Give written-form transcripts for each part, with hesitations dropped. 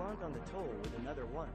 respond on the toll with another one.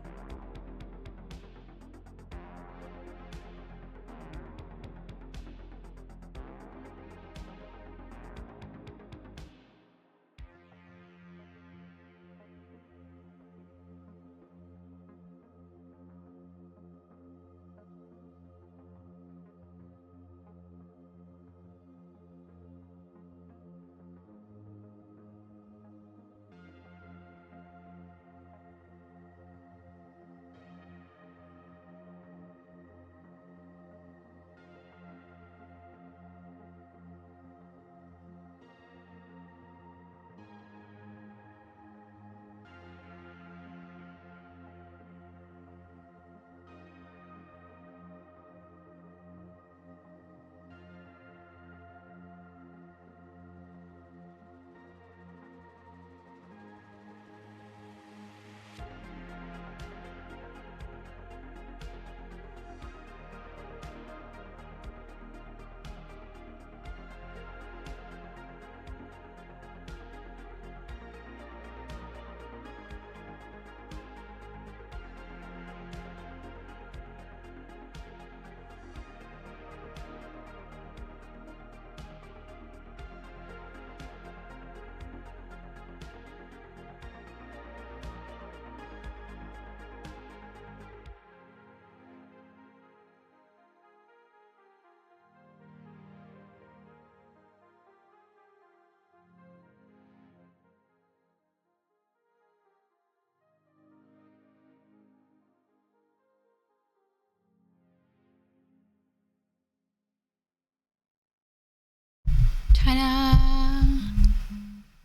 Ta-da!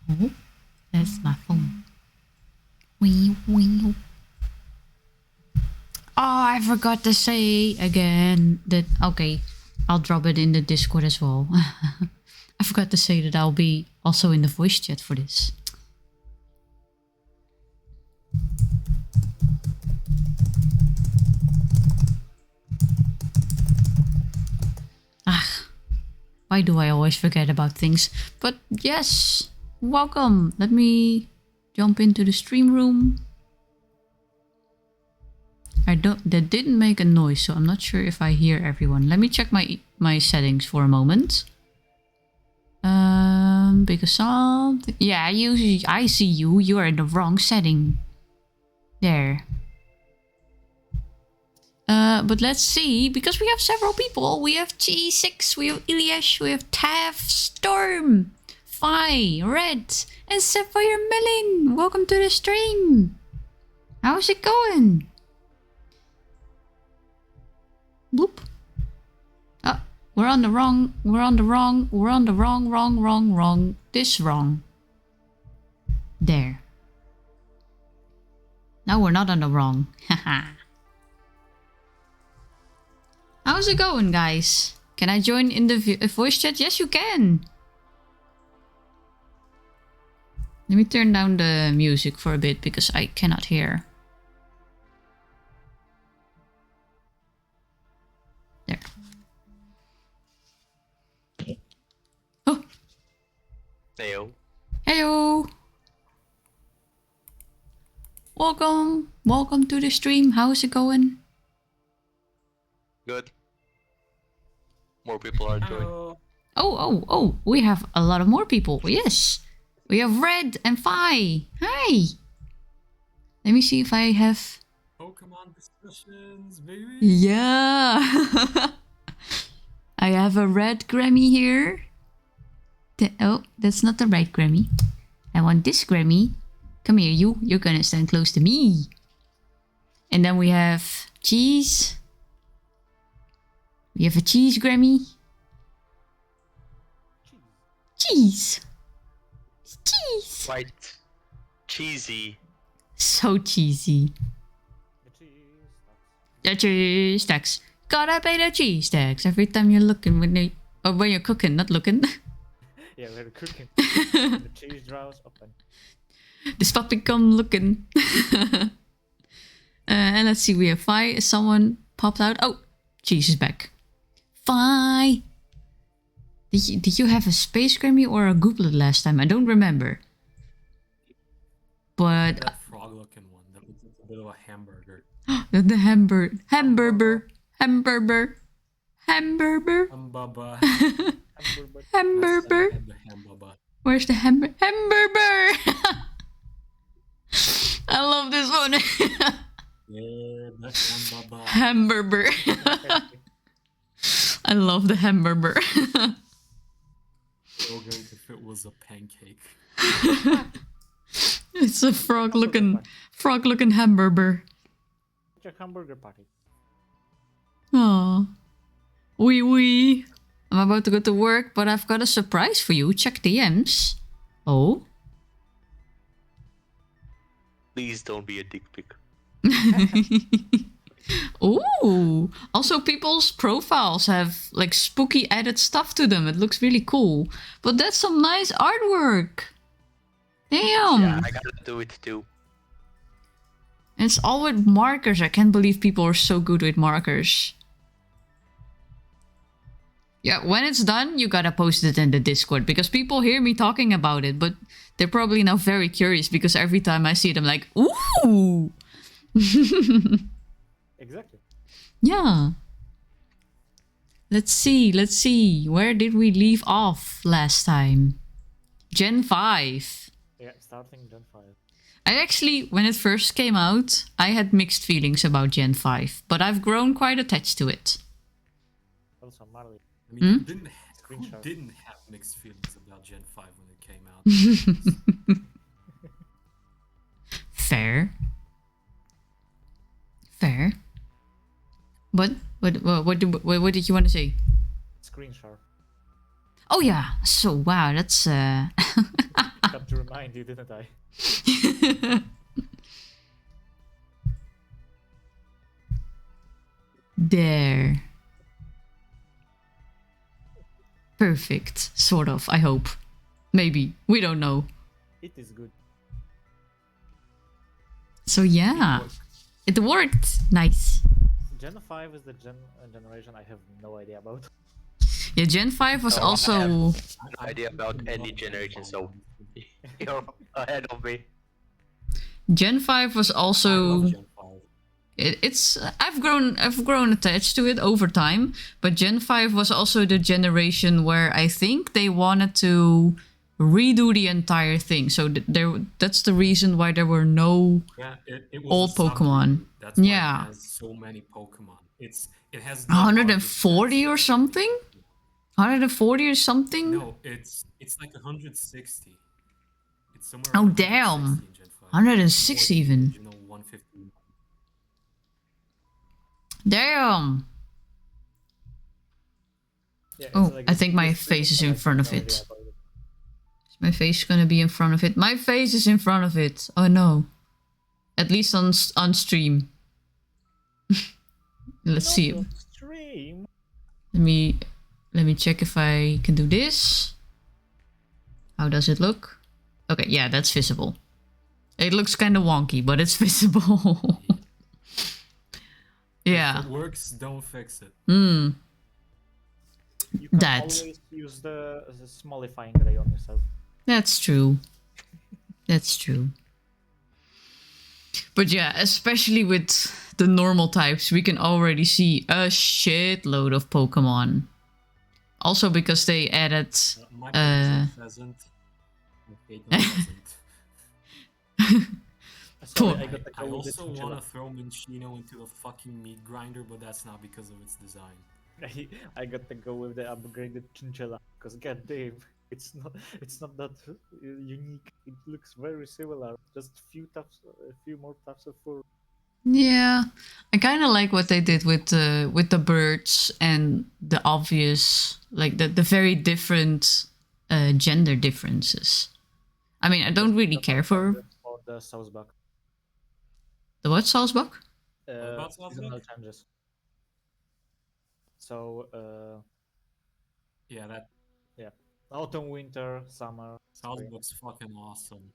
Oh, that's my phone. Wee, wee. Oh, I forgot to say again that... Okay, I'll drop it in the Discord as well. I forgot to say that I'll be also in the voice chat for this. Ah, why do I always forget about things? But yes, welcome. Let me jump into the stream room. That didn't make a noise, so I'm not sure if I hear everyone. Let me check my settings for a moment. Because something... Yeah, I see you. You are in the wrong setting. There. But let's see, because we have several people. We have G6, we have Iliash, we have Tav, Storm, Fi, Red, and Sapphire Melon. Welcome to the stream. How's it going? Bloop. Oh, we're on the wrong. This wrong. There. Now we're not on the wrong. Haha. How's it going, guys? Can I join in the voice chat? Yes, you can. Let me turn down the music for a bit because I cannot hear. There. Oh. Heyo. Heyo. Welcome to the stream. How's it going? Good. More people are joining. Oh, we have a lot of more people. Yes. We have Red and Fi. Hi. Let me see if I have... Pokemon discussions, baby. Yeah. I have a red Grammy here. Oh, that's not the right Grammy. I want this Grammy. Come here, you. You're gonna stand close to me. And then we have cheese. We have a cheese Grammy. Cheese. Cheese. Quite cheesy. So cheesy. The cheese stacks. Gotta pay the cheese stacks every time you're looking when you're cooking, not looking. Yeah, we're cooking. The cheese drawers open. This puppy come looking. And let's see, we have Fi. Someone popped out. Oh, cheese is back. Fi. Did you have a space Grammy or a gooblet last time? I don't remember. But That frog-looking one. bit of a hamburger. The hamburger. Hamburger. Hamburger. Hamburger. Hambaba. Hamburger. The hambaba. Where's the hamburger? Hamburger! I love this one. Yeah, the hambaba. Hamburger. I love the hamburger. So great if it was a pancake. It's a frog-looking hamburger. It's your hamburger party. Aww. Wee wee. I'm about to go to work, but I've got a surprise for you. Check DMs. Oh. Please don't be a dick pic. Ooh. Also, people's profiles have like spooky added stuff to them. It looks really cool. But that's some nice artwork. Damn. Yeah, I gotta do it too. And it's all with markers. I can't believe people are so good with markers. Yeah, when it's done, you gotta post it in the Discord because people hear me talking about it, but they're probably now very curious because every time I see it, I'm like, ooh! Exactly. Yeah. Let's see. Where did we leave off last time? Gen 5. Yeah, starting Gen 5. I actually, when it first came out, I had mixed feelings about Gen 5, but I've grown quite attached to it. Also, Marley. I mean, who didn't have mixed feelings about Gen 5 when it came out? Fair. What did you want to say? Screen share. Oh yeah. So wow, that's Got to remind you, didn't I? There. Perfect. Sort of, I hope. Maybe. We don't know. It is good. So yeah. It worked. Nice. Gen 5 is the generation I have no idea about. Yeah, Gen 5 was I also... have no idea about any generation, so you're ahead of me. Gen 5 was I also... love Gen 5. It's I've grown attached to it over time, but Gen 5 was also the generation where I think they wanted to redo the entire thing. So that's the reason why there were no Yeah, it was old a subgroup. Pokemon. That's why Yeah. it has so many Pokemon. It has 140 or something? 140 or something? No, it's like 160. It's somewhere Oh, around damn. 160 in Gen 5. 106 More than the even. original 150. Damn. Yeah, Oh, like I the think my biggest face is thing in I front have of no it. idea about it. My face gonna be in front of it. My face is in front of it. Oh no. At least on stream. Let's see. Not on stream. Let me check if I can do this. How does it look? Okay, yeah, that's visible. It looks kind of wonky, but it's visible. Yeah. If it works, don't fix it. Hmm. You can That. always use the smallifying ray on yourself. That's true. That's true. But yeah, especially with the normal types, we can already see a shitload of Pokemon. Also because they added... My pheasant. I hate the pheasant. Poor- Sorry, I got the I code with also chinchilla. want to throw Minchino into the fucking meat grinder, but that's not because of its design. I got to go with the upgraded chinchilla because goddamn, it's not that unique. It looks very similar. Just a few more tufts of fur. Yeah, I kind of like what they did with the birds and the obvious, like the very different gender differences. I mean, I don't really care for the Southbuck. the what, Salzbuck? Seasonal about Southbuck? changes. So Yeah, that autumn, winter, summer. spring. Salzbuck's fucking awesome.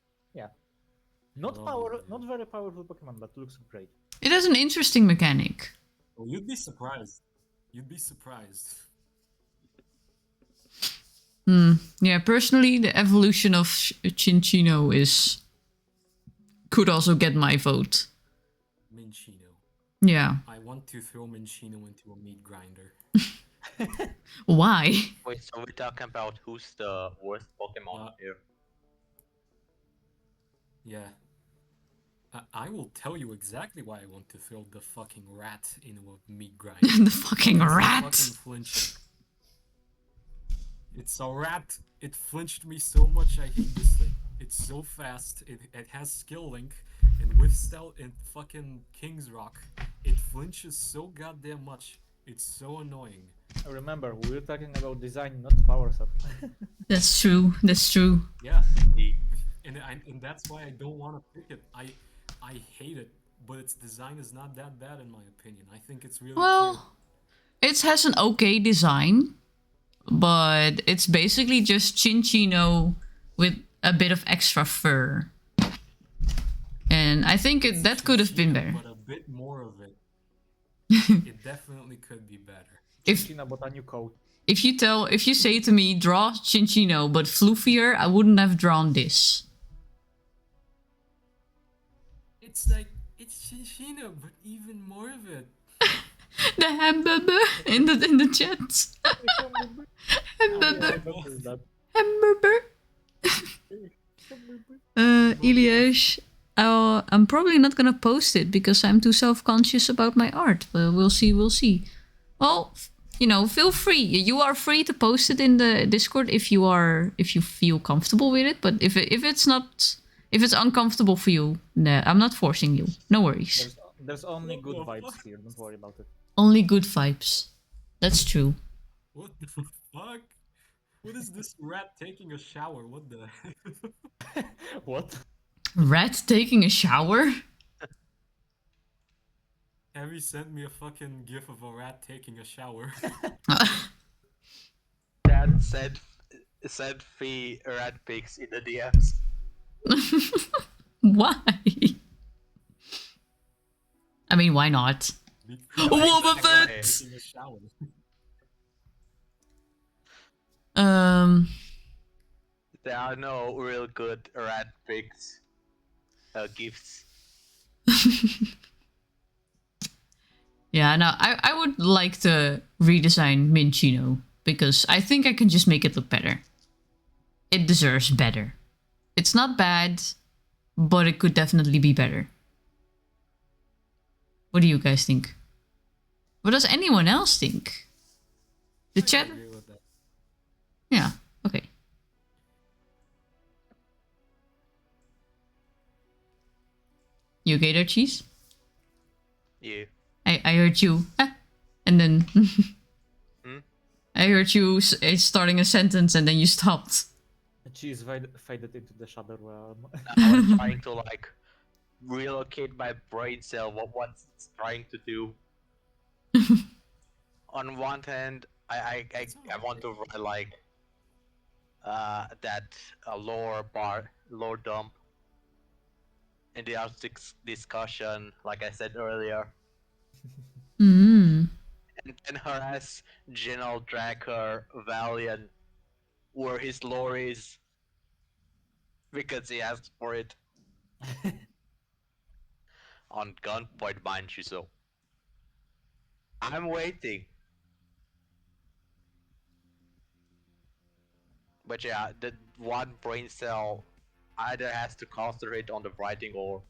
Not love it. not very powerful Pokemon, but looks great. It has an interesting mechanic. Oh, you'd be surprised. You'd be surprised. Yeah, personally, the evolution of Chinchino could also get my vote. Yeah. I want to throw Minchino into a meat grinder. Why? Wait, so we're talking about who's the worst Pokemon here? Yeah. I will tell you exactly why I want to throw the fucking rat into a meat grinder. The fucking It's rat. fucking flinching. It's a rat. It flinched me so much. I hate this thing. It's so fast. It has skill link, and with stealth and fucking King's Rock, it flinches so goddamn much. It's so annoying. Remember, we're talking about design, not power up. That's true. That's true. Yeah, The- and that's why I don't want to pick it. I hate it, but its design is not that bad in my opinion. I think it's really cute. Well, it has an okay design, but it's basically just Chinchino with a bit of extra fur. And I think that could have been better. But a bit more of it. It definitely could be better. If China, but a new coat. if you say to me, draw Chinchino but fluffier, I wouldn't have drawn this. It's like, it's Shinshino, but even more of it. The hamburger in the chat. Hamburger. Hamburger. Elias, I'm probably not gonna post it because I'm too self-conscious about my art. But we'll see. Well, you know, feel free. You are free to post it in the Discord if you feel comfortable with it. But if it's uncomfortable for you, nah, I'm not forcing you. No worries. There's only good vibes here. Don't worry about it. Only good vibes. That's true. What the fuck? What is this rat taking a shower? What the heck? What? Rat taking a shower? Have you sent me a fucking gif of a rat taking a shower? That said free rat pics in the DMs. Why? I mean, why not? Wobba Fett! Taking a shower. There are no real good rat pics gifts. Yeah, no, I would like to redesign Minchino because I think I can just make it look better. It deserves better. It's not bad, but it could definitely be better. What do you guys think? What does anyone else think? The chat? I agree with that. Yeah, okay. You okay there, Cheese? Yeah. I heard you. And then... I heard you starting a sentence and then you stopped. Cheese faded into the shadow realm. I was trying to like relocate my brain cell what it's trying to do. On one hand, I want to write like that lore dump in the Arctic discussion, like I said earlier, Mm. and then harass General Drakkar Valiant where his lore is because he asked for it on gunpoint, mind you. So I'm waiting. But yeah, the one brain cell either has to concentrate on the writing or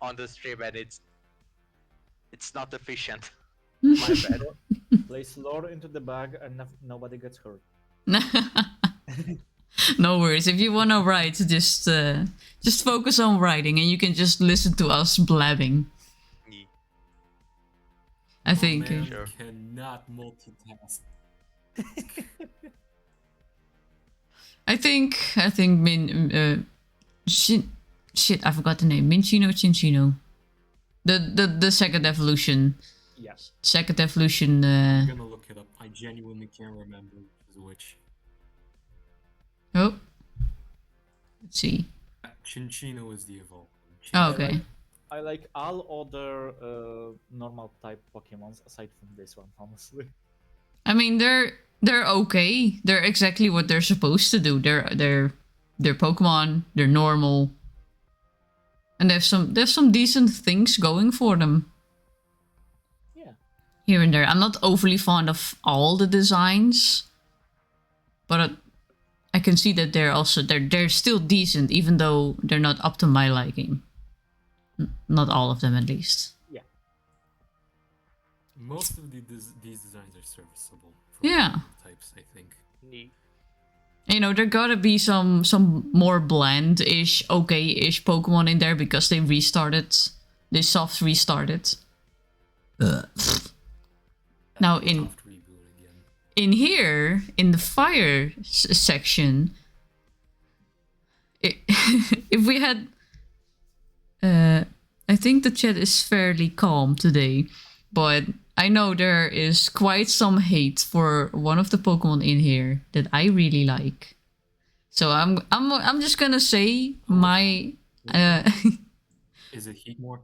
on the stream, and it's not efficient. My bad. Place lore into the bag and nobody gets hurt. No worries. If you wanna write, just focus on writing, and you can just listen to us blabbing. Yeah. I think. Man Sure. cannot multitask. I think shit. I forgot the name. Chinchino. The second evolution. Yes. Second evolution. I'm gonna look it up. I genuinely can't remember which is which. Oh. Let's see. Chinchino is the evolved. Oh, okay. I like all other normal type Pokemons aside from this one, honestly. I mean, they're okay. They're exactly what they're supposed to do. They're Pokemon. They're normal, and there's some decent things going for them. here and there. I'm not overly fond of all the designs, but I can see that they're still decent, even though they're not up to my liking. Not all of them, at least. Yeah. Most of these designs are serviceable. For Yeah. Types, I think. Neat. You know, there gotta be some more bland-ish, okay-ish Pokemon in there because they restarted. They soft restarted. Now Soft reboot again. in here, in the fire section, if we had... I think the chat is fairly calm today, but I know there is quite some hate for one of the Pokemon in here that I really like. So I'm just gonna say my... Is it Heatmore?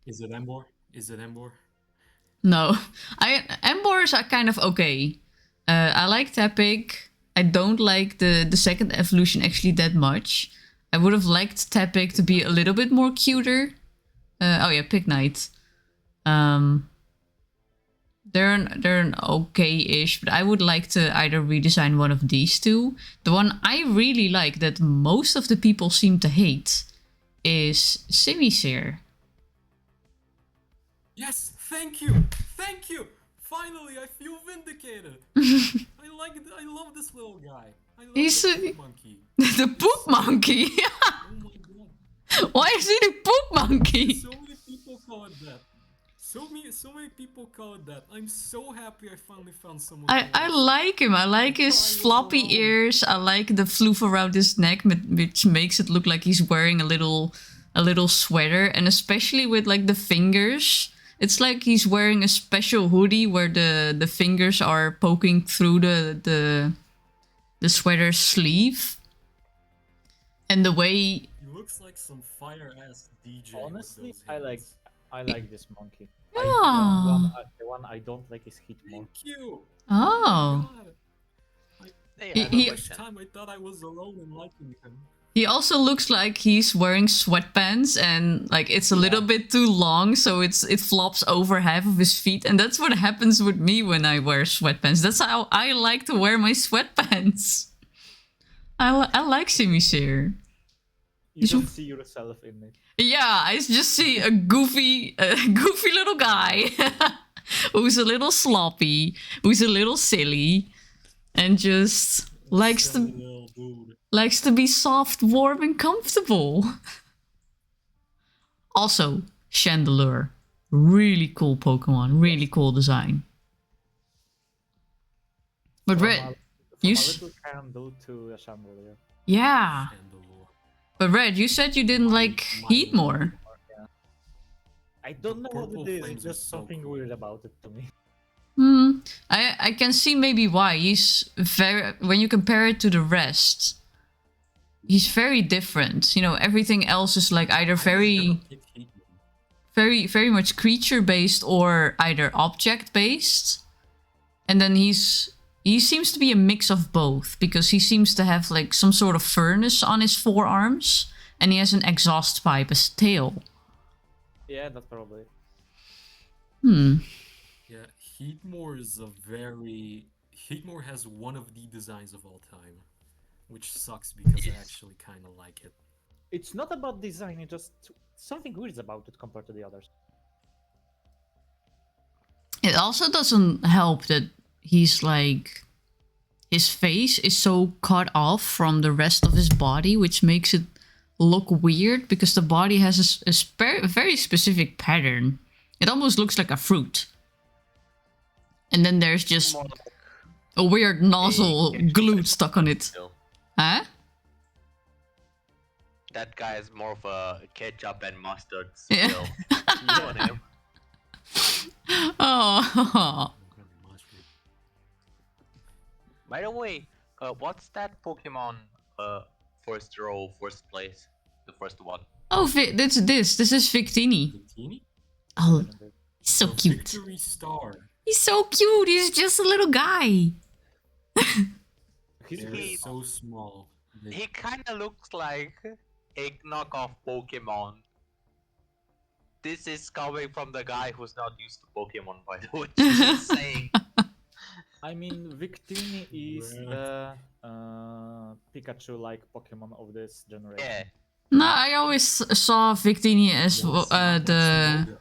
Is it Embor? Is it Embor? No, Embors are kind of okay. I like Tepig. I don't like the second evolution actually that much. I would have liked Tepig to be a little bit more cuter. Oh yeah, Pignite. They're an okay-ish, but I would like to either redesign one of these two. The one I really like that most of the people seem to hate is Simisear. Yes, thank you, thank you. Finally, I feel vindicated. I love this little guy. I love He's the poop monkey. the poop monkey. Oh my god. Why is he the poop monkey? So many people call it that. So many people call it that. I'm so happy I finally found someone. I like him. I like his floppy ears. I like the floof around his neck, which makes it look like he's wearing a little sweater, and especially with like the fingers. It's like he's wearing a special hoodie where the fingers are poking through the sweater sleeve. And the way... He looks like some fire ass DJ. Honestly, I like this monkey. Oh. The one I don't like is Hitmon. Thank you. Oh. God. Hey, He- I have a he- First question. time I thought I was alone in liking him. He also looks like he's wearing sweatpants, and like it's a little bit too long, so it flops over half of his feet, and that's what happens with me when I wear sweatpants. That's how I like to wear my sweatpants. I like Simisear. You don't see yourself in it. Yeah, I just see a goofy little guy who's a little sloppy, who's a little silly, and just likes Silly to little dude. be soft, warm, and comfortable. Also, Chandelure. Really cool Pokemon. Really cool design. But From Red, a you little candle to a chandelier. yeah. Chandelure. But Red, you said you didn't like Heatmore. I don't know what Purple it is. flames It's are just so something cool. weird about it to me. I can see maybe why. He's very... When you compare it to the rest, he's very different. You know, everything else is like either very much creature-based or either object-based. And then he seems to be a mix of both, because he seems to have like some sort of furnace on his forearms, and he has an exhaust pipe as a tail. Yeah, that's probably. Yeah, Heatmore is Heatmore has one of the designs of all time, which sucks because I actually kind of like it. It's not about design. It's just something weird about it compared to the others. It also doesn't help that he's like... His face is so cut off from the rest of his body, which makes it look weird, because the body has a very specific pattern. It almost looks like a fruit. And then there's just More like a weird nozzle ketchup glued stuck on it. still. Huh? That guy is more of a ketchup and mustard Yeah. still. You know him. Oh. By the way, what's that Pokemon first row, first place? The first one. Oh, this is Victini. Victini? Oh, he's so cute. Victory Star. He's so cute. He's just a little guy. He's They're so small. He kinda looks like a knockoff Pokemon. this is coming from the guy who's not used to Pokemon, by the way. Just saying. I mean, Victini is Well. the Pikachu-like Pokemon of this generation. Yeah. No, I always saw Victini as Well, it's not the... Smoga.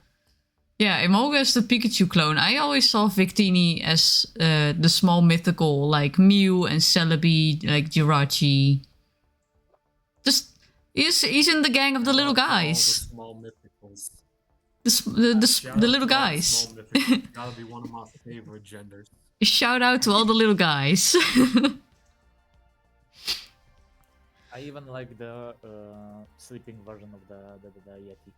Yeah, Emolga is the Pikachu clone. I always saw Victini as the small mythical, like Mew and Celebi, like Jirachi. Just he's in the gang of the little All the guys. small mythicals. The little Shout out to all the guys. small mythicals. Gotta be one of my favorite genders. Shout out to all the little guys. I even like the sleeping version of the Yeti.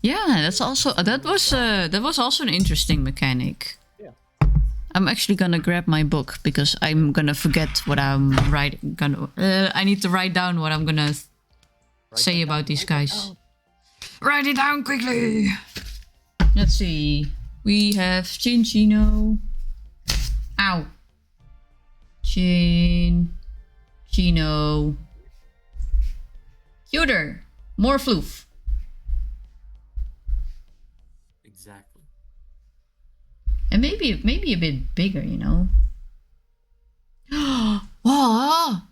Yeah, that was also an interesting mechanic. Yeah. I'm actually gonna grab my book because I'm gonna forget what I'm writing. I need to write down what I'm gonna say about these guys. Write it down quickly. Let's see. We have Chinchino. Ow. Chino. Cuter. More floof. Exactly. And maybe a bit bigger, you know. Wow.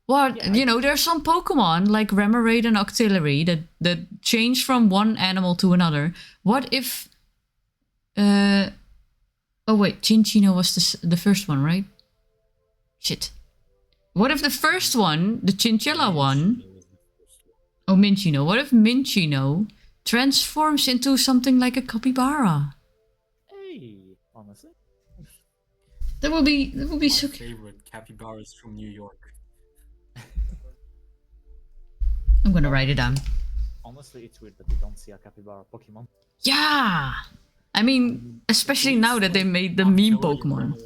What? Yeah, You know, there's some Pokemon like Remoraid and Octillery that change from one animal to another. What if oh wait, Chinchino was the first one, right? Shit. What if the first one, the Chinchilla one, oh Minchino, what if Minchino transforms into something like a capybara? Hey, honestly. That would be My so favorite capybaras from New York. I'm gonna write it down. Honestly, it's weird that we don't see a capybara Pokemon. Yeah! I mean, especially now that they made the meme Pokemon.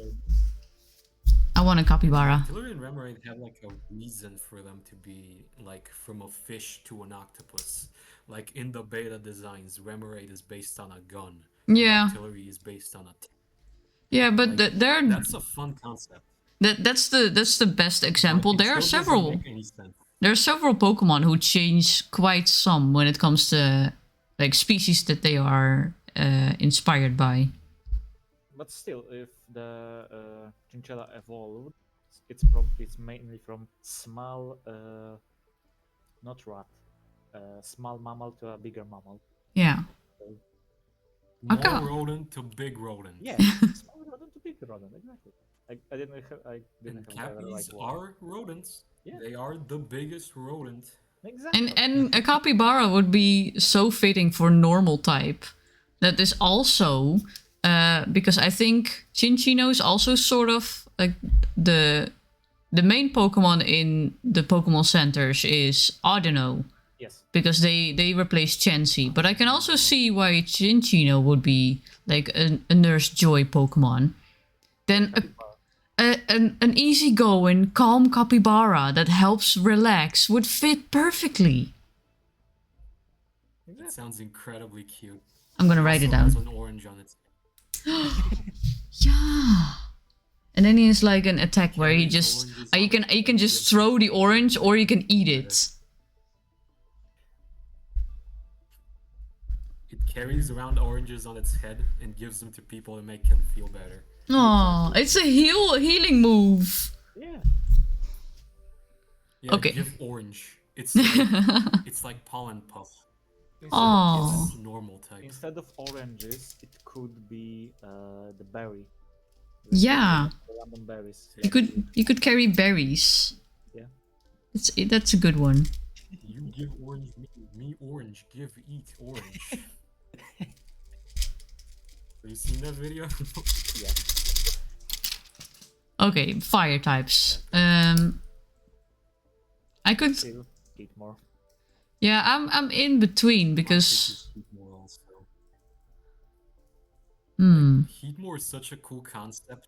I want a capybara. Octillery and Remoraid have like a reason for them to be like from a fish to an octopus. Like in the beta designs, Remoraid is based on a gun. Yeah. Octillery is based on a. Yeah, but Like, they're That's a fun concept. that's the best example. Like, it There are still doesn't several make any sense. there are several Pokemon who change quite some when it comes to like species that they are inspired by. But still, if the Chinchilla evolved, it's mainly from small, not rat, small mammal to a bigger mammal. Yeah. More Okay. rodent to big rodent. Yeah, small rodent to big rodent, exactly. I didn't And have the right cappies word. are rodents. Yeah. They are the biggest rodent. Exactly. And a capybara would be so fitting for normal type. That is also because I think Chinchino is also sort of like the main Pokemon in the Pokemon centers is Audino. Yes. Because they replace Chansey. But I can also see why Chinchino would be like a Nurse Joy Pokemon. Then an easygoing, calm capybara that helps relax would fit perfectly. It sounds incredibly cute. I'm gonna write it Also down. has an orange on its. Yeah. And then he has like an attack where he Carries just oranges you can just throw the orange or you can eat it. It carries around oranges on its head and gives them to people to make them feel better. Oh, it's a healing move. Yeah. Yeah, Okay. give orange. It's like, it's like pollen puff. Oh. It's normal type. Instead of oranges, it could be the berry. Yeah. The random berries. You could carry berries. Yeah. That's a good one. You give orange, me orange, eat orange. Have you seen that video? Yeah. Okay, fire types. I could Still eat more. yeah, I'm in between because Heatmore also. Heatmore is such a cool concept.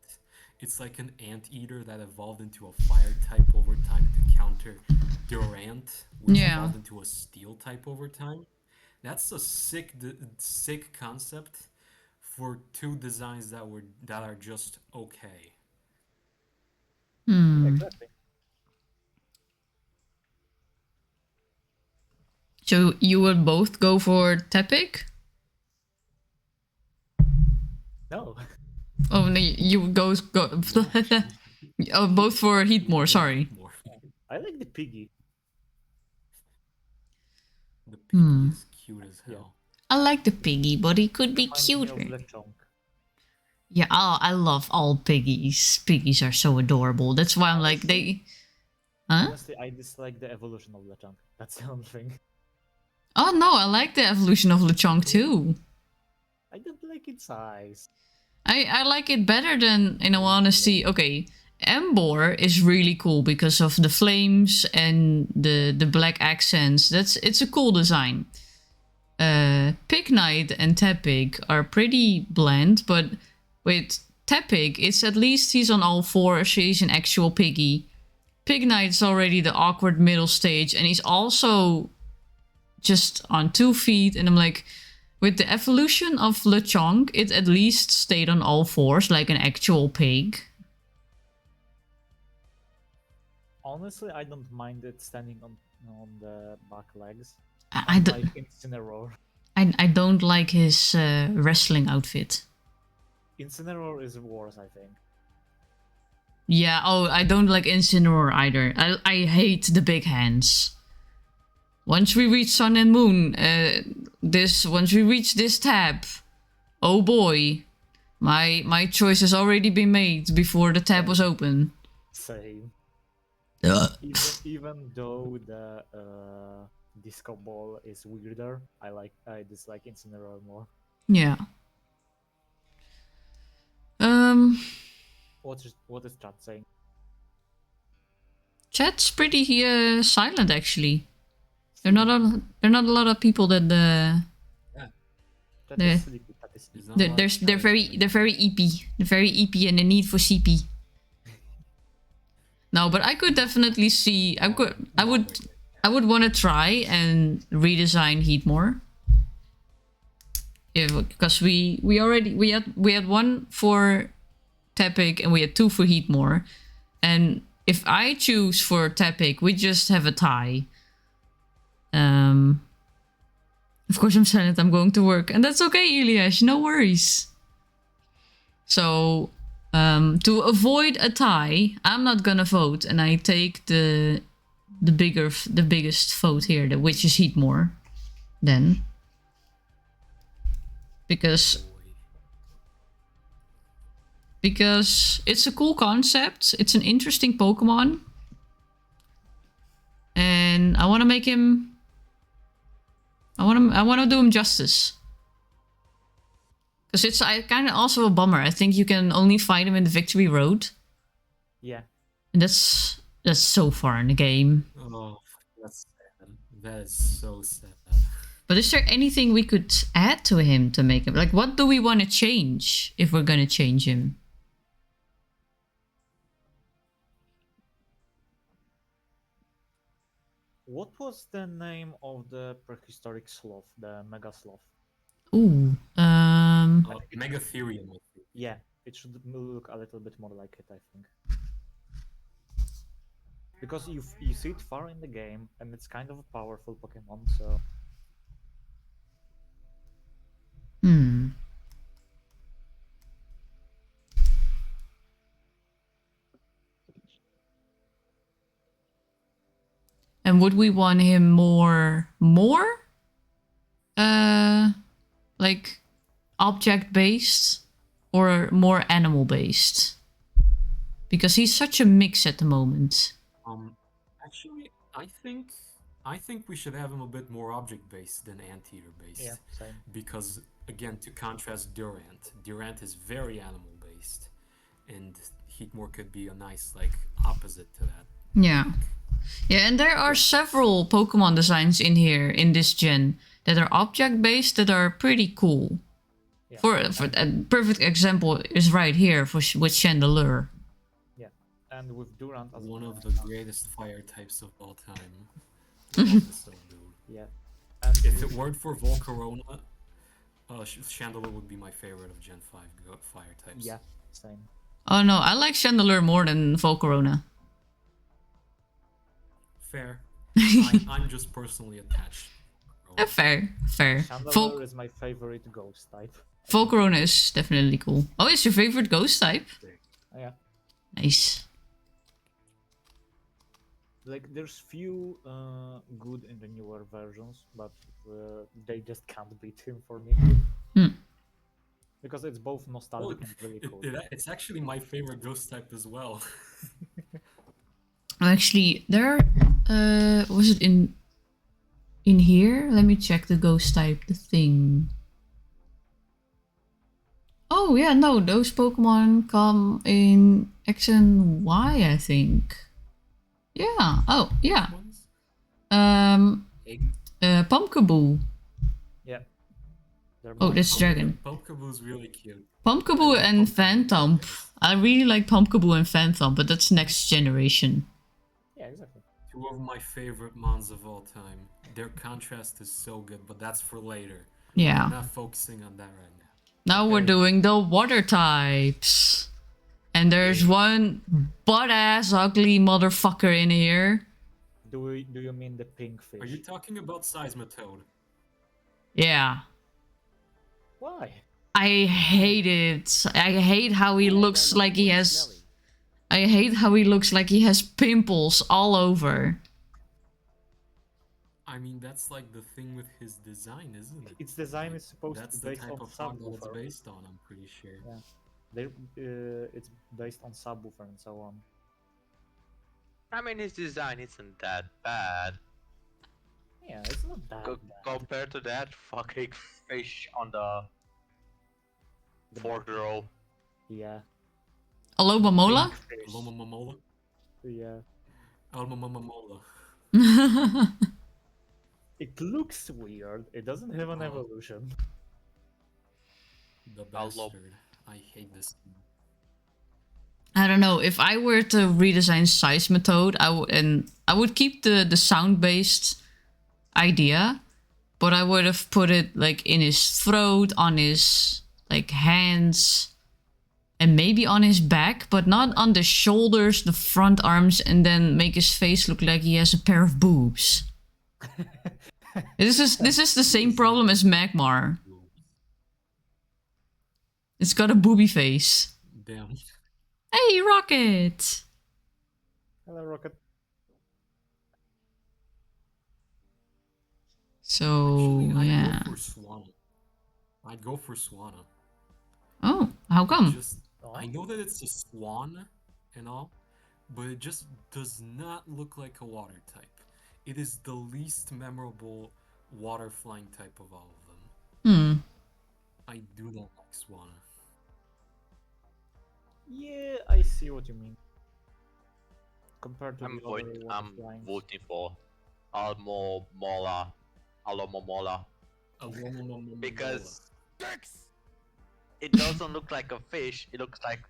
It's like an anteater that evolved into a fire type over time to counter Durant, which Yeah. evolved into a steel type over time. That's a sick concept for two designs that are just okay. Exactly. So you would both go for Tepic? No. Oh no, you would go oh, both for Heatmore. Sorry. More. I like the piggy. The piggy is cute as hell. I like the piggy, but he could be Reminds me of cuter. Lechonk. Yeah, I love all piggies. Piggies are so adorable. That's why I'm like they. Huh? Honestly, I dislike the evolution of Lechonk. That's the only thing. Oh no, I like the evolution of Lechonk too. I don't like its eyes. I like it better than, in all honesty. Okay, Embor is really cool because of the flames and the black accents. It's a cool design. Pig Knight and Tepig are pretty bland, but with Tepig, it's at least he's on all fours. He's an actual piggy. Pig Knight's already the awkward middle stage, and he's also just on 2 feet. And I'm like, with the evolution of Lechonk, it at least stayed on all fours like an actual pig. Honestly, I don't mind it standing on the back legs. I Like Incineroar. don't like his wrestling outfit. Incineroar is worse, I think. Yeah, oh, I don't like Incineroar either. I hate the big hands. Once we reach Sun and Moon, once we reach this tab, oh boy, my choice has already been made before the tab was open. Same. Ugh. Even though the disco ball is weirder, I dislike Incineroar more. Yeah. What is chat saying? Chat's pretty silent actually. There are not a lot of people that Chat Yeah. is sleepy. Chat is sleepy. There's not a lot of they're very EP. They're very EP and the need for CP. No, but I could definitely see. I would want to try and redesign Heatmore. Because we had 1 for Tepig and we had 2 for Heatmore, and if I choose for Tepig, we just have a tie. Of course I'm silent. I'm going to work, and that's okay, Eliash. No worries. So. To avoid a tie, I'm not gonna vote, and I take the biggest vote here, which is Heatmore. Then, because it's a cool concept, it's an interesting Pokemon, and I want to make him. I want to do him justice. Because it's kind of also a bummer. I think you can only fight him in the Victory Road. Yeah. And that's so far in the game. Oh, that's sad. That is so sad. But is there anything we could add to him to make him... Like, what do we want to change if we're going to change him? What was the name of the prehistoric sloth, the Mega Sloth? Ooh. Megatherium. Yeah, it should look a little bit more like it, I think. Because you see it far in the game, and it's kind of a powerful Pokemon, so... And would we want him more? Like, object-based? Or more animal-based? Because he's such a mix at the moment. Actually, I think we should have him a bit more object-based than anteater-based. Yeah, same. Because, again, to contrast Durant is very animal-based. And Heatmore could be a nice, like, opposite to that. Yeah. Yeah, and there are several Pokemon designs in here, in this gen, that are object-based that are pretty cool. Yeah. For a perfect example is right here with Chandelure. Yeah, and with Durant as One well. of the greatest fire types of all time. Love this stuff, dude. Yeah. And If it weren't for Volcarona, Chandelure would be my favorite of Gen 5 fire types. yeah, same. Oh no, I like Chandelure more than Volcarona. Fair. I'm just personally attached Fair, fair. Chandelier is my favorite ghost type. Volcarona is definitely cool. Oh, it's your favorite ghost type? Oh, yeah. Nice. Like, there's few good in the newer versions, but they just can't beat him for me. Hmm. Because it's both nostalgic and really cool. It's actually my favorite ghost type as well. Actually, there was it in here? Let me check the ghost type, the thing. Oh yeah, no, those Pokemon come in X and Y, I think. Yeah. Oh, yeah. Pumpkaboo. Yeah. Oh, that's dragon. Pumpkaboo's really cute. Pumpkaboo and Phantom. I really like Pumpkaboo and Phantom, but that's next generation. Yeah, exactly. Two of my favorite mons of all time. Their contrast is so good, but that's for later. Yeah. I'm not focusing on that right now. Now we're doing the water types. And there's one butt-ass ugly motherfucker in here. Do you mean the pink fish? Are you talking about Seismitoad? Yeah. Why? I hate it. I hate how he looks like he has... I hate how he looks like he has pimples all over. I mean, that's like the thing with his design, isn't it? Its design is supposed That's to the be based type on of font that it's subwoofer. based on, I'm pretty sure. Yeah. It's based on subwoofer and so on. I mean, his design isn't that bad. Yeah, it's not that bad. Compared to that fucking fish on the fourth row. Yeah. Aloba Mola? Pink fish. Alma Mamola? Yeah. Alma Mamola. It looks weird. It doesn't have an evolution. The bastard. I hate this thing. I don't know. If I were to redesign Seismitoad, I would keep the sound-based idea, but I would have put it like in his throat, on his like hands, and maybe on his back, but not on the shoulders, the front arms, and then make his face look like he has a pair of boobs. This is the same problem as Magmar. It's got a booby face. Damn. Hey, Rocket! Hello, Rocket. So, Actually, yeah. I'd go for Swanna. Oh, how come? I know that it's a swan and all, but it just does not look like a water type. It is the least memorable water flying type of all of them. I do not like Swanna. Yeah, I see what you mean. Compared to I'm the other water flying. voting for Almo Mola. Because it doesn't look like a fish, it looks like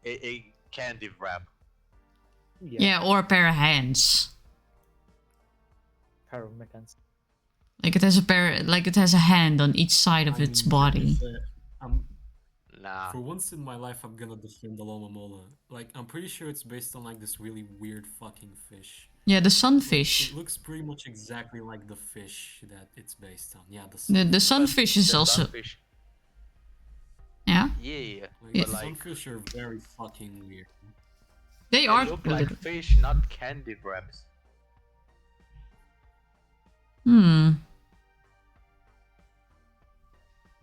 a candy wrap. Yeah, or a pair of hands. Pair of mechans. Like it has a hand on each side of its body. Nah. For once in my life, I'm gonna defend the Lomamola. Like, I'm pretty sure it's based on like this really weird fucking fish. Yeah, the sunfish. It looks pretty much exactly like the fish that it's based on. Yeah, The sunfish is also... Sunfish. Yeah? Yeah. Like, Yeah. the sunfish are very fucking weird. They They are... look like fish, not candy wraps.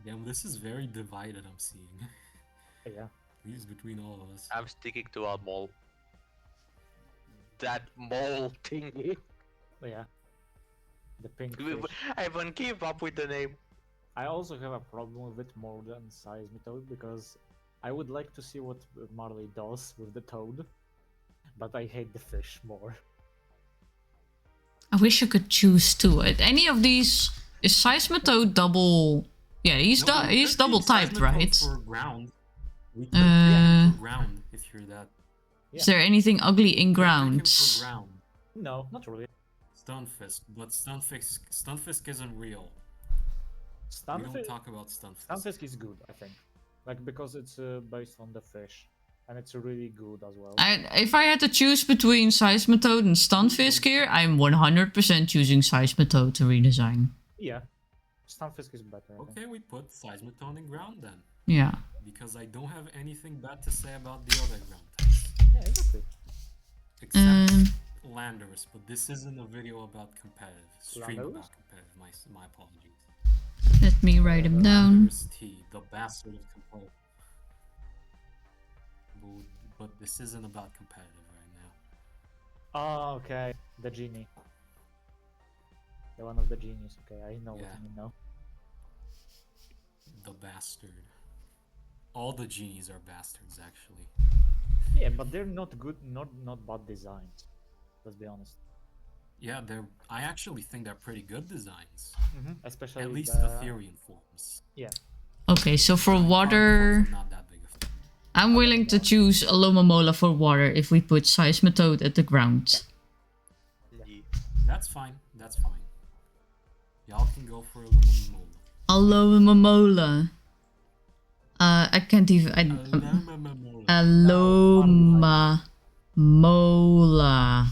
Damn, this is very divided, I'm seeing. Yeah. These between all of us. I'm sticking to our mole. That mole thingy. Yeah. The pink fish. I haven't give up with the name. I also have a problem with it more than Seismitoad because I would like to see what Marley does with the toad, but I hate the fish more. I wish I could choose two. Any of these... Is Seismitoad double... Yeah, he's double typed, right? For ground. We could pick him for ground if you're that. Yeah. Is there anything ugly in Pick him ground? for ground. No, not really. Stunfisk, but Stunfisk isn't real. We don't Stunfisk, talk about Stunfisk. Stunfisk is good, I think. Like, because it's based on the fish. And it's really good as well. If I had to choose between Seismitoad and Stunfisk here, I'm 100% choosing Seismitoad to redesign. Yeah, Stunfisk is better. I think. Okay, we put Seismitoad in ground then. Yeah. Because I don't have anything bad to say about the other ground types. Yeah, exactly. Except Landers, but this isn't a video about competitive. Stream Landers? about competitive, my apologies. Let me write them down. Landers T, the bastard of competitive. But this isn't about competitive right now. Oh, okay. The genie. The one of the genies. Okay, I know what Yeah. you mean now. The bastard. All the genies are bastards, actually. Yeah, but they're not good, not bad designs. Let's be honest. Yeah, I actually think they're pretty good designs. Especially At least the Ethereum forms. Yeah. Okay, so for Giant water, forms are not that big of a thing. I'm willing to choose a Lomomola for water if we put Seismitoad at the ground. Yeah. That's fine. That's fine. Y'all can go for a Lumomola. A Lomomola. I can't even. A Lomomola.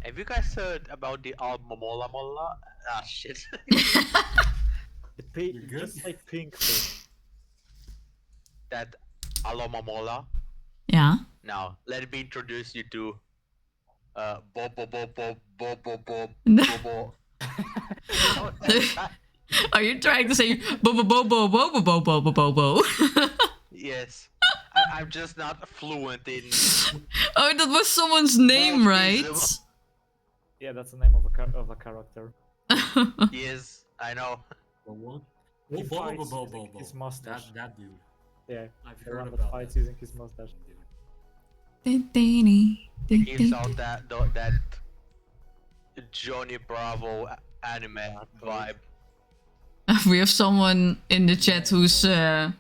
Have you guys heard about the Almamola Mola? Ah, shit. The pink, You're good? just like pink fish. That Alomamola. Yeah. Now, let me introduce you to Bobo. Are you trying to say bobo bobo bobo bobo bobo bobo? Yes. I'm just not fluent in. Oh, that was someone's name, right? Yeah, that's the name of a character. Yes, I know. The one? He Oh, fights Bo. using his mustache. That dude. Yeah, I've the heard one that about fights that. using his mustache. Dude. Gives out that Johnny Bravo anime vibe. We have someone in the chat who's doing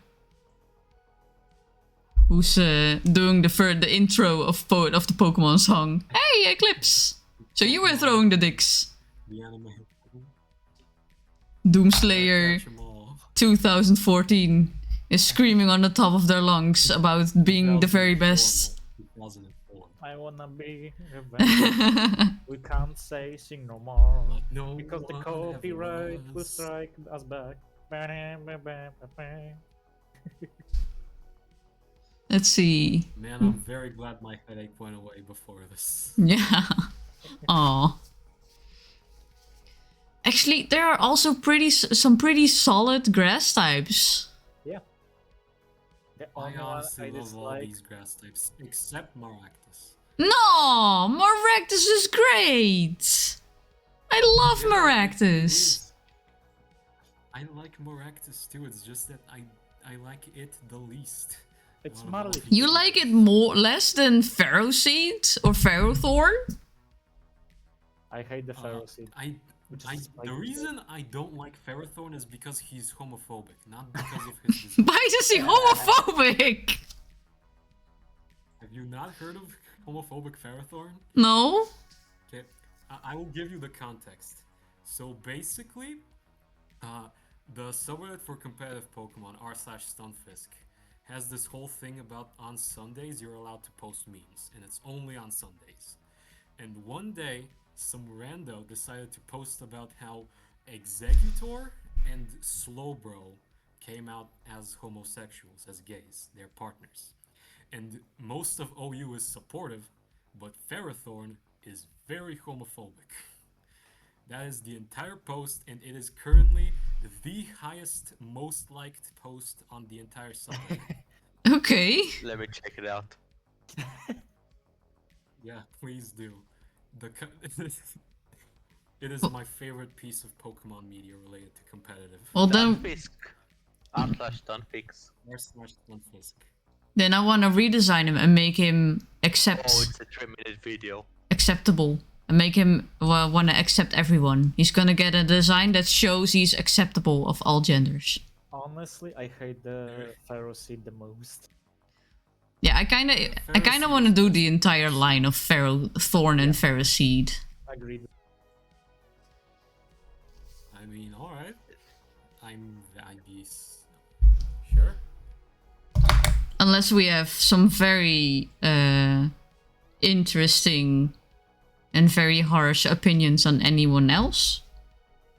the intro of the Pokemon song. Hey, Eclipse! So you were throwing the dicks. The anime. Doomslayer Catch 'em all. 2014 is screaming on the top of their lungs about being the very best. 2004. I wanna be revenge. We can't say sing no more. Like no Because the one copyright ever will was. strike us back. Let's see. Man, I'm very glad my headache went away before this. Yeah. Aw. Actually, there are also some pretty solid grass types. Yeah. The I only one honestly I love all dislike. these grass types, except Maractus. No, Maractus is great. I love Yeah, it Maractus. is. I like Maractus too, it's just that I like it the least. It's out of all Marley. the You like it others. less than Ferroseed or Ferrothorn? I hate the Ferroseed. Which is The like- reason I don't like Ferrothorn is because he's homophobic, not because of his design. Why is he homophobic? Have you not heard of homophobic Ferrothorn? No? Okay, I will give you the context. So basically, the subreddit for competitive Pokemon r/Stunfisk has this whole thing about on Sundays you're allowed to post memes, and it's only on Sundays. And one day, some rando decided to post about how Executor and Slowbro came out as homosexuals, as gays, they're partners. And most of OU is supportive, but Ferrothorn is very homophobic. That is the entire post, and it is currently the highest, most liked post on the entire subreddit. Okay. Let me check it out. Yeah, please do. It is my favorite piece of Pokemon media related to competitive. Well, then Stunfisk. r/Stunfisk. r/Stunfisk. I want to redesign him and make him Oh, accept it's a 3-minute video. acceptable. And make him want to accept everyone. He's gonna get a design that shows he's acceptable of all genders. Honestly, I hate the Ferroseed the most. Yeah, I kind of want to do the entire line of Ferrothorn and Ferroseed. Agreed. I mean, alright. I'd be sure. Unless we have some very interesting and very harsh opinions on anyone else.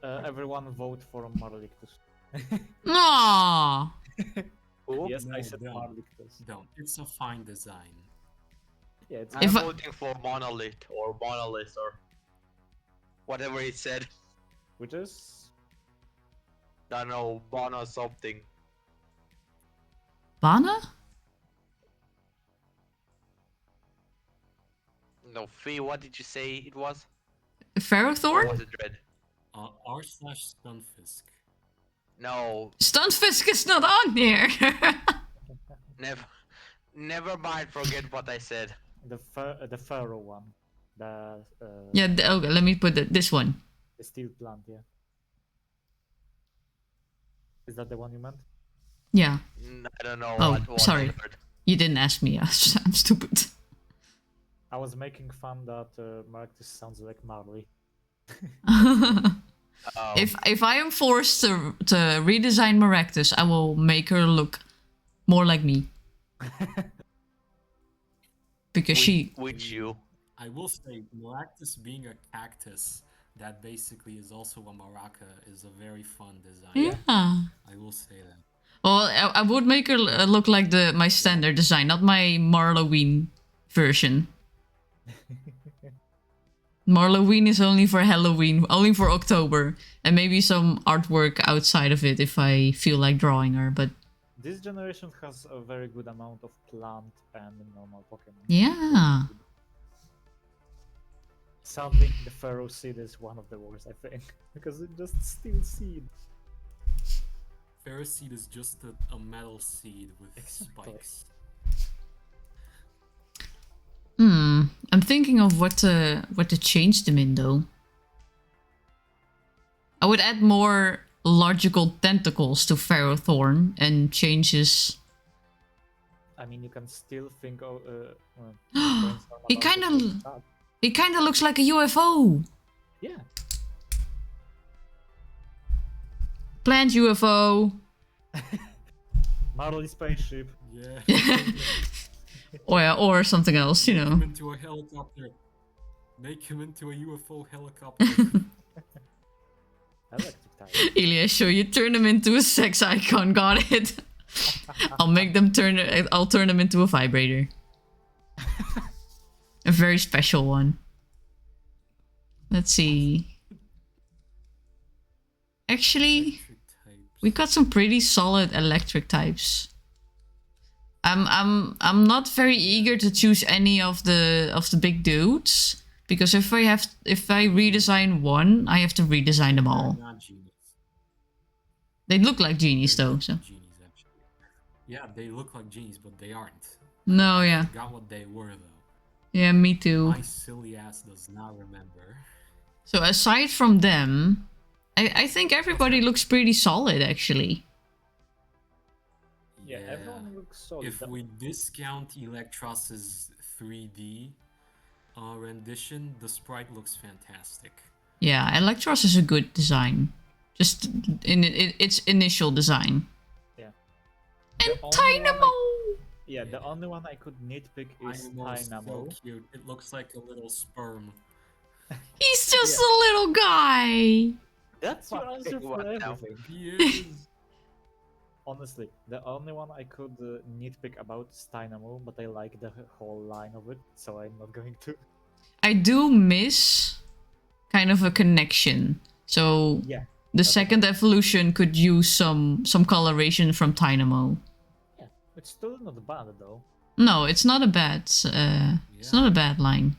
Everyone vote for Marlictus. Aww. Who? Yes, I No, said don't. Marlictus. Don't. It's a fine design. Yeah, it's I'm If I- voting for monolith or monolith or whatever he said. which is I don't know, bon or something. Bana? No, Fee, what did you say it was? Or Ferrothorn? was it red? R/Stunfisk. No, Stunfisk is not on here. never mind, forget what I said. the Pharaoh one. The Yeah, okay, let me put this one. the steel plant, yeah. Is that the one you meant? Yeah. I don't know Oh, what sorry. I heard. You didn't ask me. I'm stupid. I was making fun that Marcus sounds like Marley. Oh, If I am forced to redesign Maractus, I will make her look more like me. Because she... Which you? I will say, Maractus being a cactus that basically is also a maraca is a very fun design. Yeah. I will say that. Well, I would make her look like my standard design, not my Marloween version. Marloween is only for Halloween, only for October, and maybe some artwork outside of it if I feel like drawing her, but This generation has a very good amount of plant and normal Pokemon. yeah. Sadly, the Pharaoh seed is one of the worst, I think, because it just steals seed. Ferris seed is just a metal seed with Exactly. spikes. I'm thinking of what to change them in though. I would add more logical tentacles to Ferrothorn and changes. I mean, you can still think of. He kind of looks like a UFO. Yeah. Plant UFO. Marley spaceship. Yeah. Or something else, you Make know. him into a helicopter. Make him into a UFO helicopter. Electric type. Elias, so you turn them into a sex icon. Got it. I'll turn them into a vibrator. A very special one. Let's see. Actually, Electric types. we got some pretty solid electric types. I'm not very eager to choose any of the big dudes because if I redesign one, I have to redesign them all. They're not genies. They look like genies They're though, not so genies, actually. Yeah, they look like genies, but they aren't. no, yeah, Forgot what they were though. yeah, me too. My silly ass does not remember. So aside from them, I think everybody looks pretty solid actually. Yeah, everyone looks solid. If we discount Electros's 3D rendition, the sprite looks fantastic. Yeah, Electros is a good design, just in its initial design. Yeah. And The only one Dynamo. Yeah, the only one I could nitpick is Dynamo is Dynamo. so cute. It looks like a little sperm. He's just a little guy. That's your answer for What now? everything. He is. Honestly, the only one I could nitpick about is Dynamo, but I like the whole line of it, so I'm not going to. I do miss kind of a connection. So Yeah, the second evolution could use some coloration from Dynamo. yeah. It's still not bad though. No, it's not a bad. It's not a bad line.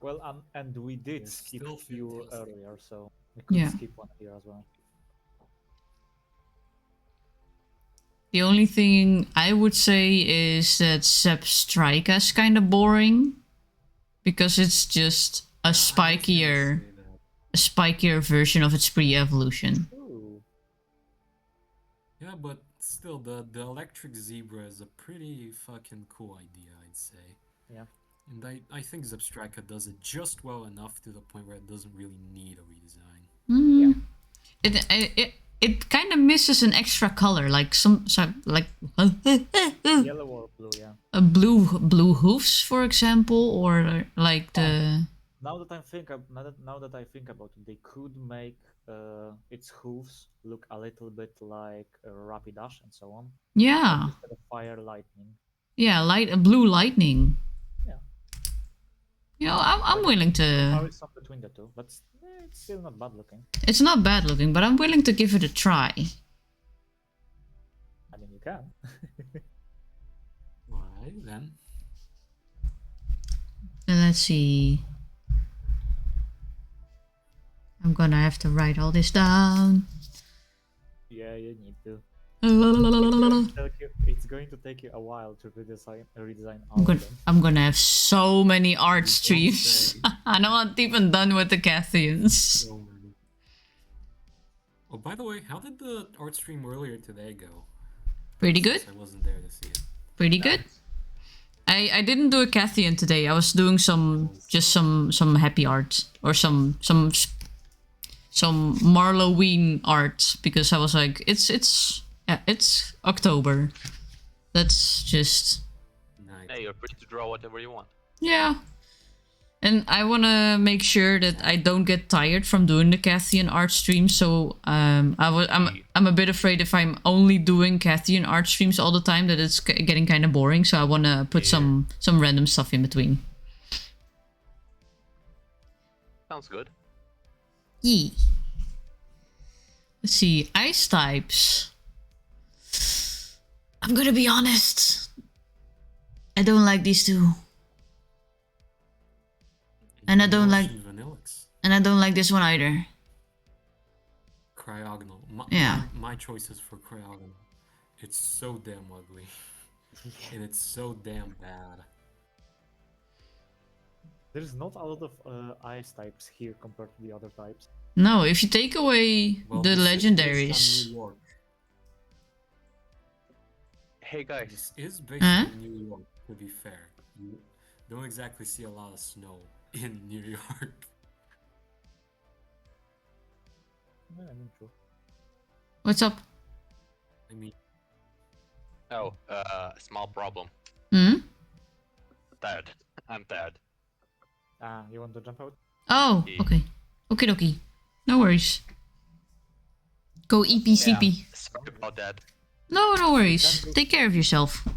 Well, and we did It's skip still a few fantastic. earlier, so we could Yeah. skip one here as well. The only thing I would say is that Zebstrika is kind of boring because it's just a spikier version of its pre-evolution. Ooh. Yeah, but still, the electric zebra is a pretty fucking cool idea, I'd say. Yeah. And I think Zebstrika does it just well enough to the point where it doesn't really need a redesign. Mm. It kind of misses an extra color, like like Yellow or blue, yeah. a blue hoofs, for example, or like the Now that I think about it, they could make its hooves look a little bit like Rapidash and so on. Yeah. Instead of fire, lightning. Yeah, blue lightning. Yeah. You know, I'm willing How to... is some between the two, but it's still not bad looking. It's not bad looking, but I'm willing to give it a try. I mean, you can. Alright, then. Let's see. I'm gonna have to write all this down. Yeah, you need to. I'm It's going to take you a while to redesign all of them. gonna have so many art Don't streams. say. I'm not even done with the Cathians. So many. Oh, by the way, how did the art stream earlier today go? Pretty good. Since I wasn't there to see it. Pretty good. I didn't do a Cathian today. I was doing some happy art or some Marloween art because I was like it's October. That's just Nice. Hey, you're free to draw whatever you want. yeah. And I want to make sure that I don't get tired from doing the Cathian art stream. So I'm a bit afraid if I'm only doing Cathian art streams all the time that it's getting kind of boring. So I want to put some random stuff in between. Sounds good. Yee. Let's see, ice types. I'm gonna be honest. I don't like these two. And I don't like this one either. Cryogonal. Yeah. My choices for Cryogonal. It's so damn ugly. And it's so damn bad. There's not a lot of ice types here compared to the other types. No, if you take away Well, the this is based on legendaries. New York. Hey guys, This is based Huh? on New York, to be fair. You don't exactly see a lot of snow in New York. Yeah, I'm sure. What's up? I mean, oh, small problem. Hmm? Tired. I'm tired. You want to jump out? Oh, okay. Okie dokie. No worries. Go eepy sleepy. Sorry about that. No worries. Take care of yourself.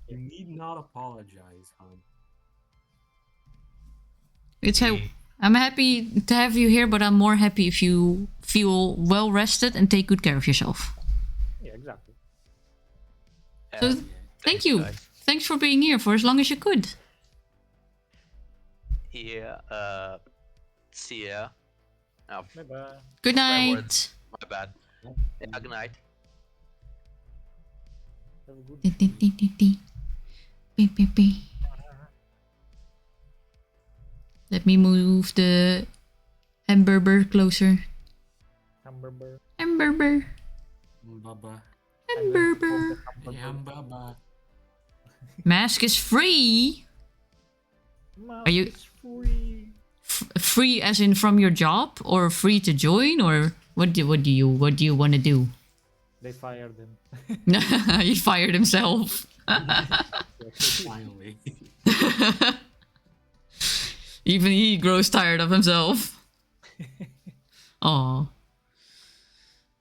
you need not apologize, hon. It's how I'm happy to have you here, but I'm more happy if you feel well rested and take good care of yourself. Yeah, exactly. So, Yeah. thank you. guys. Thanks for being here for as long as you could. Yeah, see ya. Oh, Bye bye. Good Swear night. words. My bad. Yeah, good night. Have a good Dee, dee, dee, dee, dee. Beep, beep, beep. Let me move the hamburger closer. hamburger. Hamburger. Baba. Hamburger. Yam baba. Mask is free. Mouse Are you- is free. Free as in from your job, or free to join, or what do you want to do? They fired him. He fired himself. Finally. Even he grows tired of himself. Oh.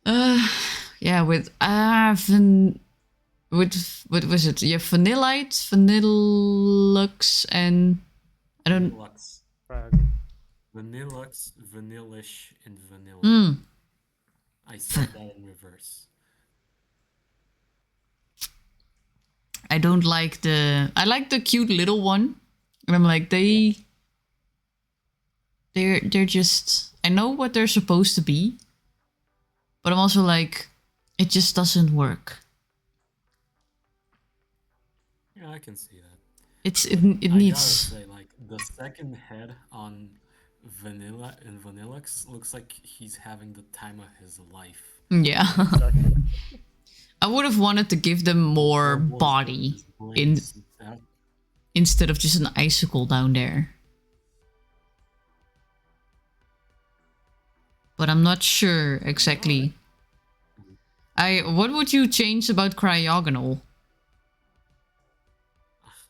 Yeah, with what was it? Yeah, Vanillite, Vanillux, and I don't. Lux. Frag. Vanillux, Vanillish, and Vanilla. Mm, I said that in reverse. I don't like the. I like the cute little one, and I'm like they're just. I know what they're supposed to be, but I'm also like, it just doesn't work. Yeah, I can see that. It I needs. gotta say, like, the second head on Vanilla and Vanillux looks like he's having the time of his life. Yeah. I would have wanted to give them more body in instead of just an icicle down there. But I'm not sure exactly. What would you change about Cryogonal?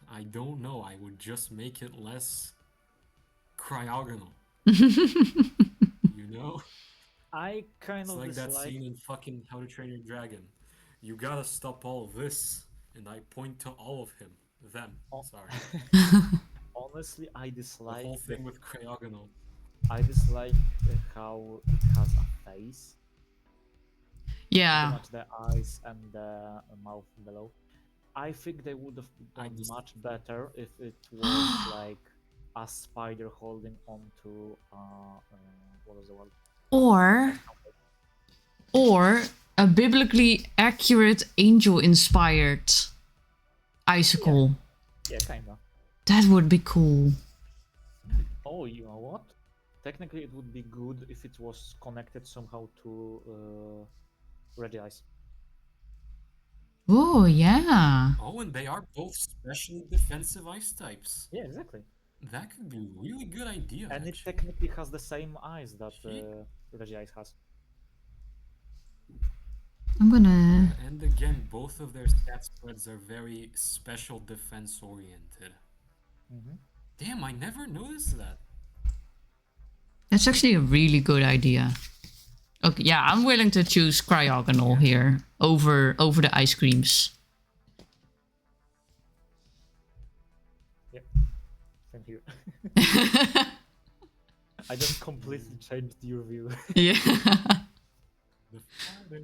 I don't know. I would just make it less cryogonal. You know? I kind It's of like that dislike. scene in fucking How to Train Your Dragon. You gotta stop all this, and I point to all of them. Oh. Sorry, Honestly, I the dislike whole thing with Cryogonal. how it has a face. Pretty Yeah. much the eyes and the mouth below. I think they would have I done just much better if it was like a spider holding onto what was the word? Or a biblically accurate angel-inspired icicle. Yeah, kinda. That would be cool. Oh, you know what? Technically, it would be good if it was connected somehow to Red Eyes. Oh, yeah. oh, and they are both specially defensive ice types. Yeah, exactly. That could be a really good idea. And it actually. technically has the same eyes that Shit. Red Eyes has. I'm gonna... And again, both of their stat spreads are very special defense oriented. Mm-hmm. Damn, I never noticed that. That's actually a really good idea. Okay, yeah, I'm willing to choose Cryogonal here over the ice creams. Thank you. I just completely changed your view. Yeah. The father.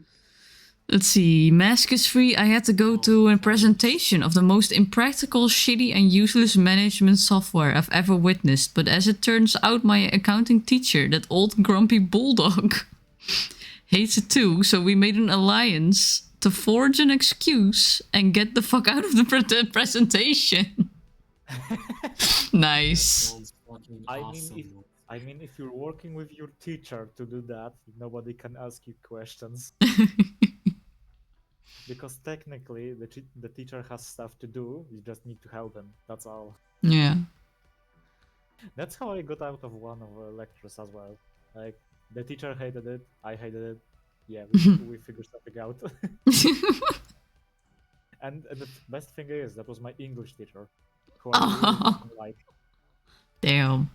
Let's see. Mask is free. I had to go to a presentation of the most impractical, shitty, and useless management software I've ever witnessed. But as it turns out, my accounting teacher, that old grumpy bulldog, hates it too. So we made an alliance to forge an excuse and get the fuck out of the presentation. Nice. Sounds fucking I awesome. mean, if you're working with your teacher to do that, nobody can ask you questions. Because technically, the teacher has stuff to do. You just need to help him. That's all. Yeah. That's how I got out of one of the lectures as well. Like, the teacher hated it, I hated it. Yeah, we figured something out. And the best thing is, that was my English teacher, who I really fucking like. Damn.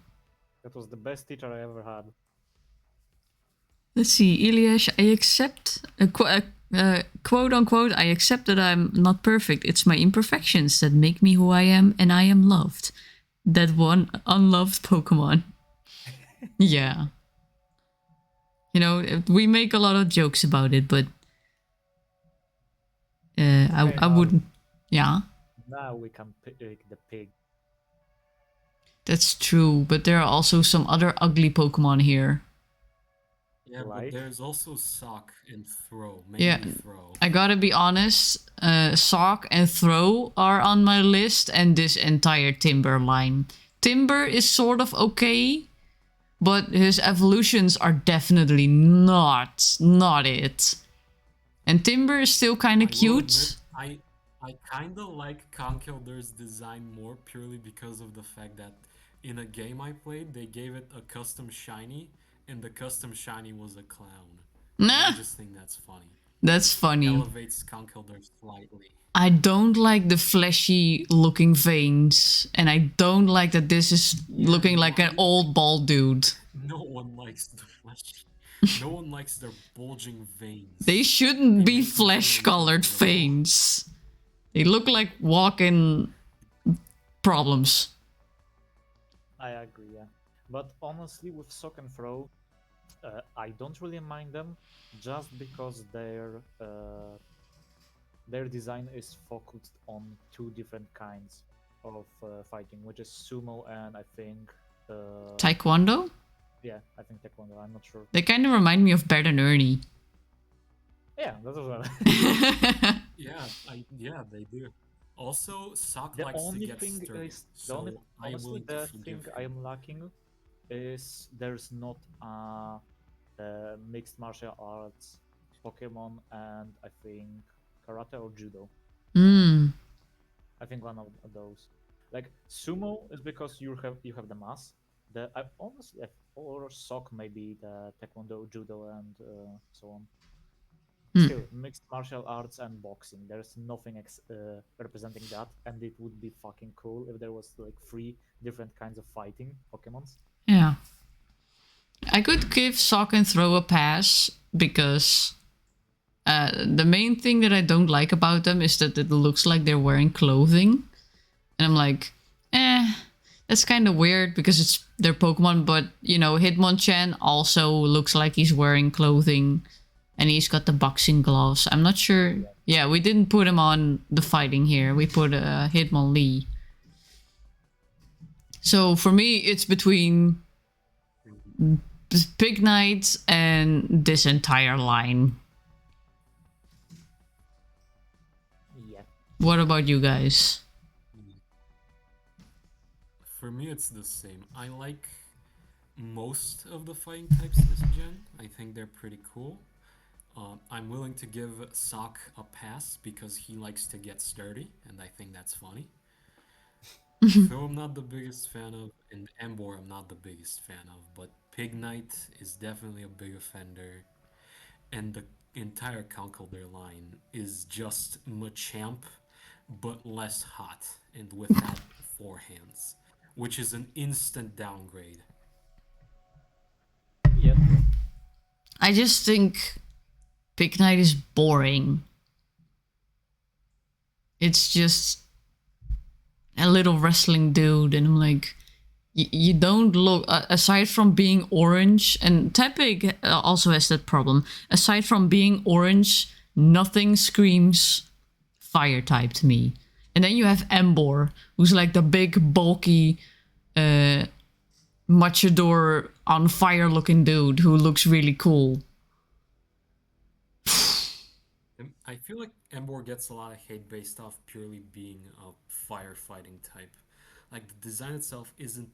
That was the best teacher I ever had. Let's see, Eliash, I accept, quote unquote, I accept that I'm not perfect. It's my imperfections that make me who I am, and I am loved. That one unloved Pokemon. Yeah. You know, we make a lot of jokes about it, but I wouldn't. Yeah, Now we can pick the pig. that's true, but there are also some other ugly Pokemon here. Yeah, Like? but there's also Sock and Throw. Mainly Yeah. Throw. I gotta be honest, Sock and Throw are on my list, and this entire Timber line. Timber is sort of okay, but his evolutions are definitely not it. And Timber is still kind I of will cute. admit, I kind of like Conkeldur's design more purely because of the fact that in a game I played, they gave it a custom shiny, and the custom shiny was a clown. And I Nah, just think that's funny. that's funny. Elevates Conkeldur slightly. I don't like the fleshy looking veins, and I don't like that this is looking like an old bald dude. No one likes the flesh. No one likes their bulging veins. They shouldn't They be make me feel flesh-colored uncomfortable. veins. They look like walking problems. I agree, yeah. But honestly, with Sock and Throw, I don't really mind them, just because their design is focused on two different kinds of fighting, which is sumo and I think Taekwondo? yeah, I think taekwondo. I'm not sure. They kind of remind me of Bert and Ernie. Yeah, that's as well. Yeah, they do. Also, Sock The likes to only get thing sturdy, is, so I am honestly, willing the to thing forgive I him. am lacking is there's not a mixed martial arts Pokemon, and I think karate or judo. Mm. I think one of those. Like sumo is because you have the mass. Or sock maybe the taekwondo, judo, and so on. Hmm. Still, mixed martial arts and boxing. There's nothing representing that, and it would be fucking cool if there was like 3 different kinds of fighting Pokemons. Yeah. I could give Sock and Throw a pass because the main thing that I don't like about them is that it looks like they're wearing clothing. And I'm like, that's kind of weird because it's their Pokemon, but you know, Hitmonchan also looks like he's wearing clothing and he's got the boxing gloves. I'm not sure. Yeah, we didn't put him on the fighting here. We put Hitmonlee. So for me, it's between Pig Knight and this entire line. Yeah. What about you guys? For me, it's the same. I like most of the fighting types this gen. I think they're pretty cool. I'm willing to give Sock a pass because he likes to get sturdy, and I think that's funny. Phil, I'm not the biggest fan of, and Embor, I'm not the biggest fan of, but Pig Knight is definitely a big offender, and the entire Conkeldurr line is just Machamp, but less hot, and without 4 hands, which is an instant downgrade. Yep. I just think Pig Knight is boring. It's just a little wrestling dude, and I'm like, you don't look, aside from being orange, and Tepig also has that problem, aside from being orange, nothing screams fire type to me. And then you have Embor, who's like the big, bulky, Machador on fire looking dude who looks really cool. I feel like Embor gets a lot of hate based off purely being a firefighting type. Like, the design itself isn't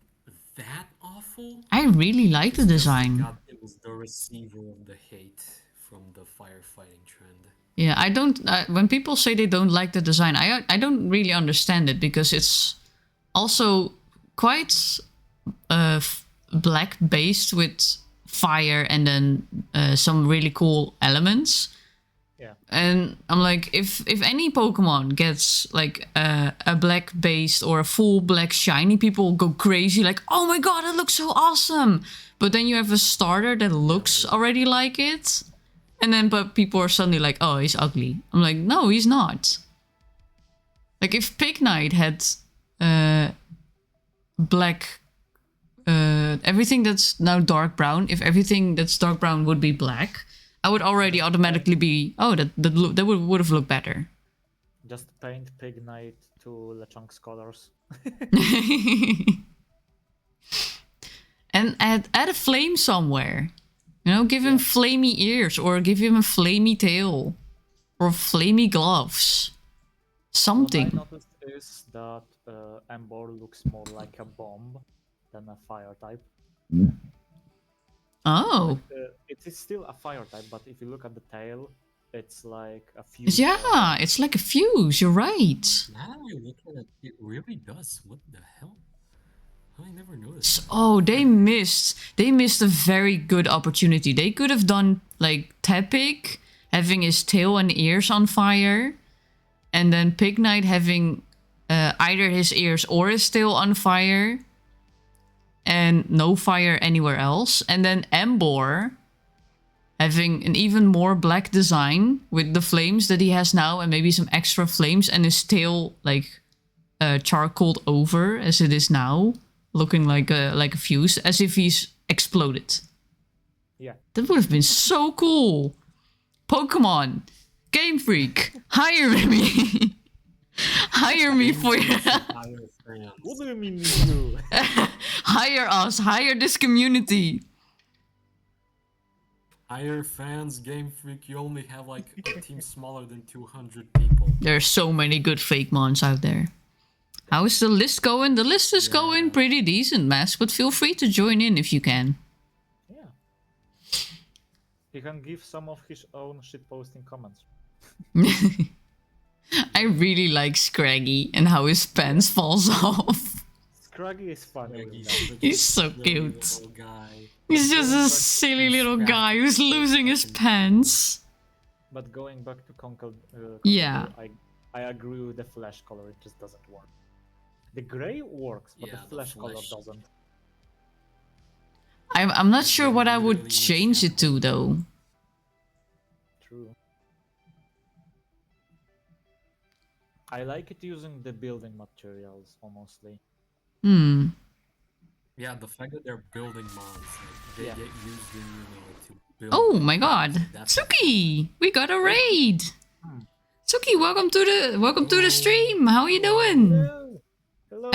that awful. I really like the It's just design. it was the receiver of the hate from the firefighting trend. Yeah, I don't. When people say they don't like the design, I don't really understand it because it's also quite black based with fire and then some really cool elements. Yeah. And I'm like, if any Pokemon gets like a black based or a full black shiny, people go crazy like, oh my god, it looks so awesome. But then you have a starter that looks already like it. And then but people are suddenly like, oh, he's ugly. I'm like, no, he's not. Like if Pig Knight had black, everything that's now dark brown, if everything that's dark brown would be black, I would already automatically be, oh, that would have looked better. Just paint Pig Knight to Lechunk's colors. And add a flame somewhere. You know, give him flamey ears or give him a flamey tail or flamey gloves. Something. What I noticed is that Embor looks more like a bomb than a fire type. Oh. It is still a fire type, but if you look at the tail, it's like a fuse. Yeah, it's like a fuse. You're right. Now that I look at it, it really does. What the hell? I never noticed. Oh, they missed a very good opportunity. They could have done like Tepig having his tail and ears on fire, and then Pig Knight having either his ears or his tail on fire, and no fire anywhere else. And then Embor having an even more black design with the flames that he has now, and maybe some extra flames, and his tail like charcoaled over as it is now. Looking like a fuse, as if he's exploded. Yeah. That would have been so cool. Pokemon, Game Freak, hire me. Hire me for your... What do you mean you? Hire us, hire this community. Hire fans, Game Freak, you only have like a team smaller than 200 people. There are so many good fake mons out there. How is the list going? The list is going pretty decent, Mask, but feel free to join in if you can. Yeah. He can give some of his own shitposting comments. I really like Scraggy and how his pants falls off. Scraggy is funny. He's so cute. He's just a silly little guy who's losing his pants. But going back to Conkeldurr, Yeah. I agree with the flesh color, it just doesn't work. The gray works, but Yeah, the the flesh color flesh. doesn't. I'm not sure what I Literally would with change it to though. True. I like it using the building materials mostly. Hmm. Yeah, the fact that they're building mods, like, they Yeah. get used in to build. Oh like, my god. that's Tsuki! We got a raid! Hmm. Tsuki, welcome to the Hello. stream. How are you doing? Hello. Hello.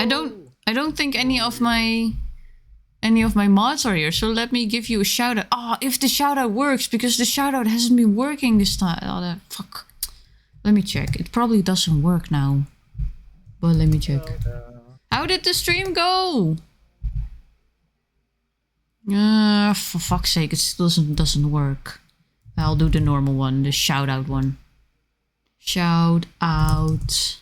I don't think any of my mods are here, so let me give you a shout out. Oh, if the shout out works, because the shout out hasn't been working this time. Oh, fuck. Let me check. It probably doesn't work now. But let me check. How did the stream go? For fuck's sake, it still doesn't work. I'll do the normal one, the shout out one. Shout out.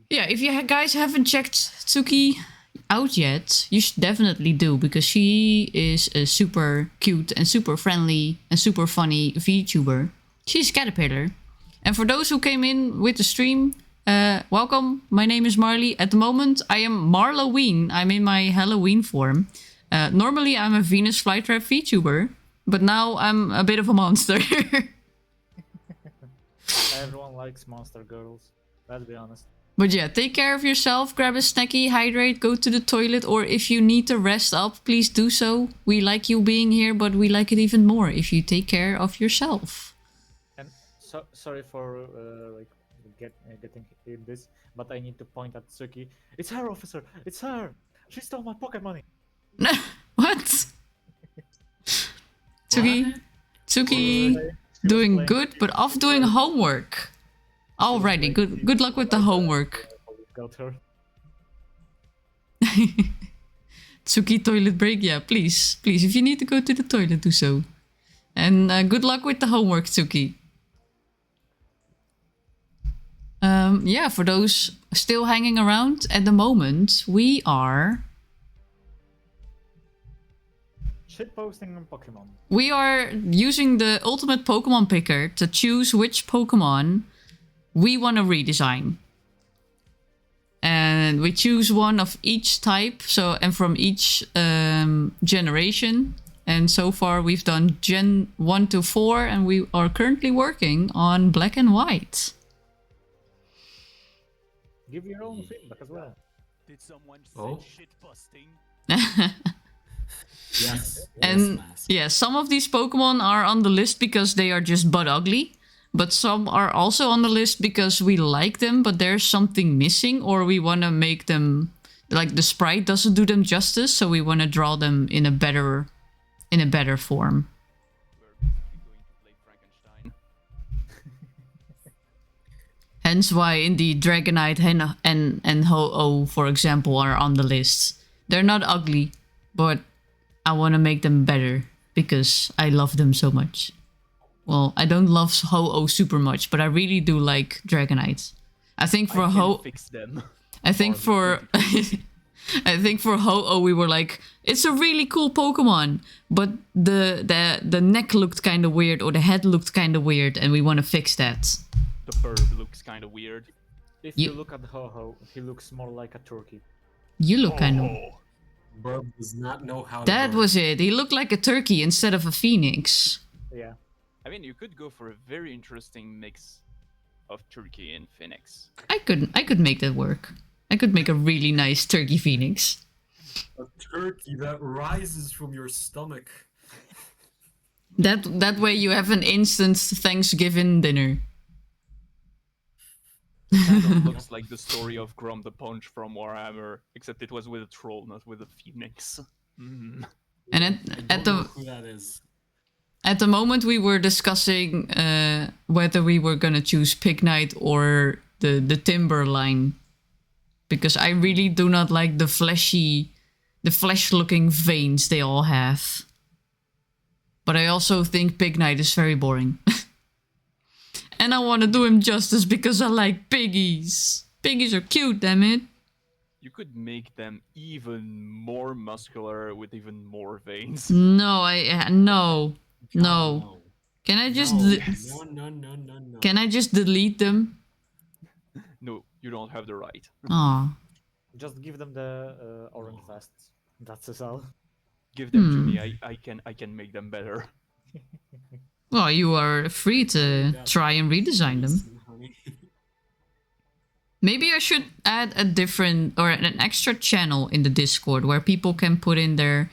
Yeah, if you guys haven't checked Tsuki out yet, you should definitely do, because she is a super cute and super friendly and super funny VTuber. She's a caterpillar. And for those who came in with the stream, welcome. My name is Marley. At the moment, I am Marloween. I'm in my Halloween form. Normally, I'm a Venus flytrap VTuber, but now I'm a bit of a monster. Everyone likes monster girls. Let's be honest. But yeah, take care of yourself, grab a snacky, hydrate, go to the toilet, or if you need to rest up, please do so. We like you being here, but we like it even more if you take care of yourself. And sorry for getting in this, but I need to point at Tsuki. It's her, officer. It's her. She stole my pocket money. What? Tsuki, doing good, but off doing homework. Alrighty, good luck with the homework. Got her. Tsuki toilet break, yeah, please. If you need to go to the toilet, do so. And good luck with the homework, Tsuki. Yeah, for those still hanging around, at the moment, we are... Shitposting on Pokemon. We are using the ultimate Pokemon picker to choose which Pokemon we want to redesign. And we choose one of each type, and from each generation. And so far we've done Gen 1 to 4, and we are currently working on Black and White. Give your own feedback as well. Did someone Oh. say shit busting? Yes. And Mask. yeah, some of these Pokemon are on the list because they are just butt ugly. But some are also on the list because we like them, but there's something missing, or we want to make them, like the sprite doesn't do them justice, so we want to draw them in a better form. We're basically going to play Frankenstein. Hence why indeed Dragonite and Ho-Oh, for example, are on the list. They're not ugly, but I want to make them better because I love them so much. Well, I don't love Ho-Oh super much, but I really do like Dragonite. I think for Fix them. I think for Ho-Oh we were like, it's a really cool Pokemon, but the neck looked kind of weird, or the head looked kind of weird, and we want to fix that. The bird looks kind of weird. If you look at Ho-Ho, he looks more like a turkey. You look kind of... Burb does not know how That to was it. He looked like a turkey instead of a phoenix. Yeah. I mean, you could go for a very interesting mix of turkey and phoenix. I could make that work. I could make a really nice turkey phoenix. a turkey that rises from your stomach. That way you have an instant Thanksgiving dinner. Kind of looks like the story of Grom the Punch from Warhammer, except it was with a troll, not with a phoenix. Mm. And I at don't know the who that is. at the moment we were discussing whether we were gonna choose Pignite or the Timber line, because I really do not like the flesh-looking veins they all have. But I also think Pignite is very boring. And I want to do him justice because I like piggies. Piggies are cute, damn it. You could make them even more muscular with even more veins. No, no. Can I just No. can I just delete them? No, you don't have the right. Aw. Just give them the orange vests. That's all. Give them to me. I can make them better. Well, you are free to try and redesign them. Maybe I should add a different or an extra channel in the Discord where people can put in their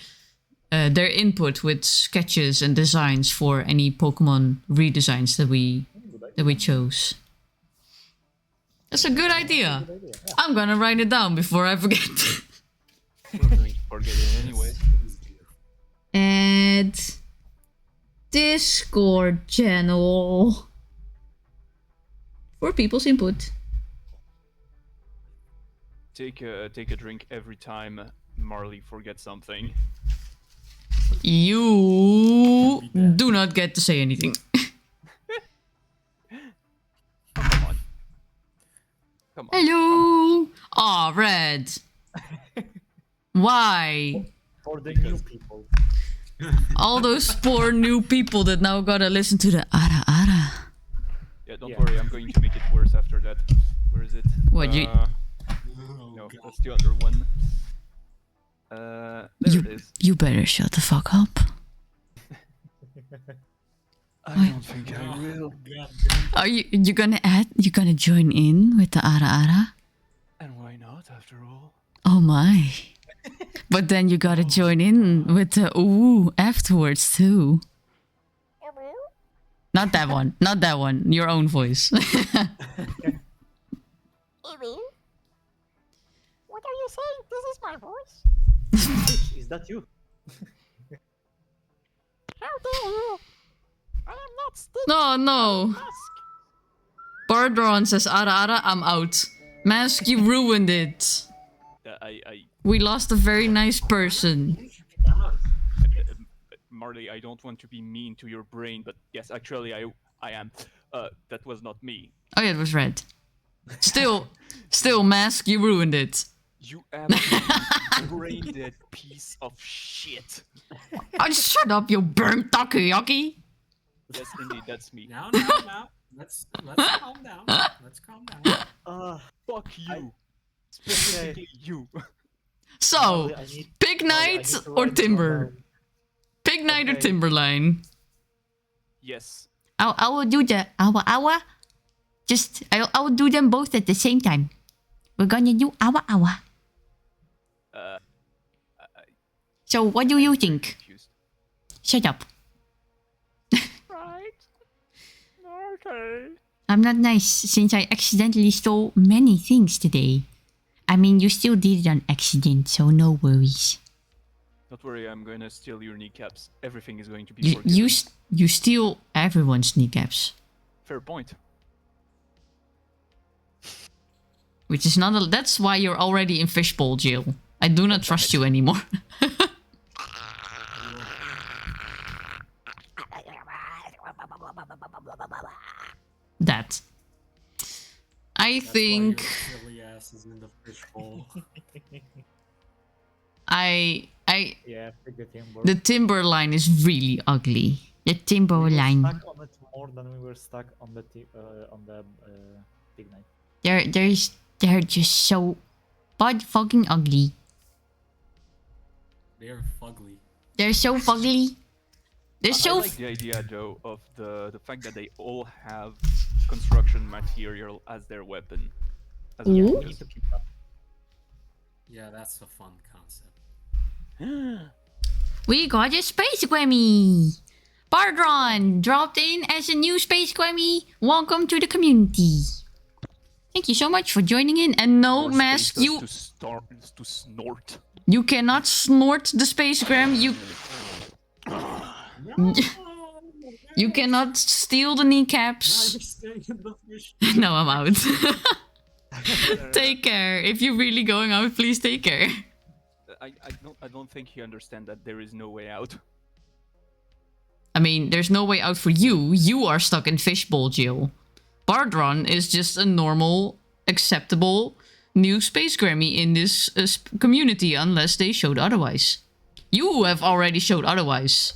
input with sketches and designs for any Pokemon redesigns that we chose. That's a good idea. I'm gonna write it down before I forget. We're going to forget it anyway. Add Discord channel for people's input. Take a drink every time Marley forgets something. You do not get to say anything. Come on. Come on. Hello. Aw, Red. Why? For the new people. All those poor new people that now gotta listen to the ara ara. Yeah, don't worry, I'm going to make it worse after that. Where is it? What, you- No, that's the other one. There it is. You better shut the fuck up. I don't think I will. Are you gonna join in with the ara ara? And why not, after all? Oh my. But then you gotta join in with the ooh afterwards too. Not that one. Not that one. Your own voice. What are you saying? This is my voice. Is that you? How dare you? I am not Stitch. No. Mask. Bardron says ara ara, I'm out. Mask, you ruined it. We lost a very nice person. Marley, I don't want to be mean to your brain, but yes, actually, I am. That was not me. Oh yeah, it was Red. Still, Mask, you ruined it. You absolute brain dead piece of shit. Oh, shut up, you burnt takoyaki. Yes, indeed, that's me. Now. Let's calm down. Let's calm down. Fuck you. Specifically you. So, Pig Knight or Timber? Pig Knight or Timberline? Yes. I will do the awa. Just I will do them both at the same time. We're gonna do awa. So what do you think? Confused. Shut up. Right. Okay. I'm not nice since I accidentally stole many things today. I mean, you still did it on accident, so no worries. Don't worry, I'm gonna steal your kneecaps. Everything is going to be forgiven. You steal everyone's kneecaps, Fair point. which is not. That's why you're already in fishbowl jail. I do not trust you anymore. That. I think Your silly ass is in the fishbowl. Yeah, pick the timber. the timber line is really ugly. The timber We were line. stuck on it more than we were stuck on the Big Knight. They're just so fucking ugly. They're fugly. They're so fugly. They're I so like the idea though of the fact that they all have construction material as their weapon. As a Ooh. We bonus. need to keep up. Yeah, that's a fun concept. We got a Space Grammy! Bardron dropped in as a new Space Grammy. Welcome to the community. Thank you so much for joining in. And no, More Mask, spaces to snort. you cannot snort the Space Gram. You cannot steal the kneecaps. No, I'm out. Take care. If you're really going out, please take care. I don't think he understands that there is no way out. I mean, there's no way out for you. You are stuck in fishbowl jail. Bardron is just a normal, acceptable new Space Grammy in this community, unless they showed otherwise. You have already showed otherwise.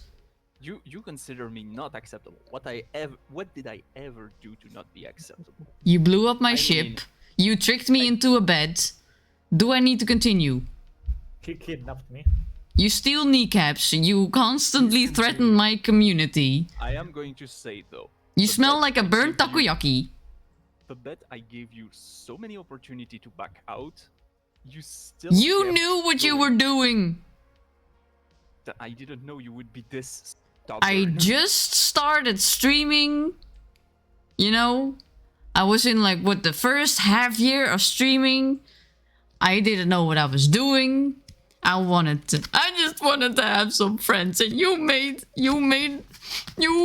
You consider me not acceptable. What did I ever do to not be acceptable? You blew up my I ship. mean- You tricked me into a bed. Do I need to continue? He kidnapped me. You steal kneecaps. You constantly threaten my community. I am going to say though. You the smell bet like a I burnt gave you- takoyaki. The bet I gave you so many opportunity to back out. You still. You kept knew what you going. were doing. That I didn't know you would be this I stubborn. just started streaming. You know, I was in like what the first half year of streaming. I didn't know what I was doing. I just wanted to have some friends, and you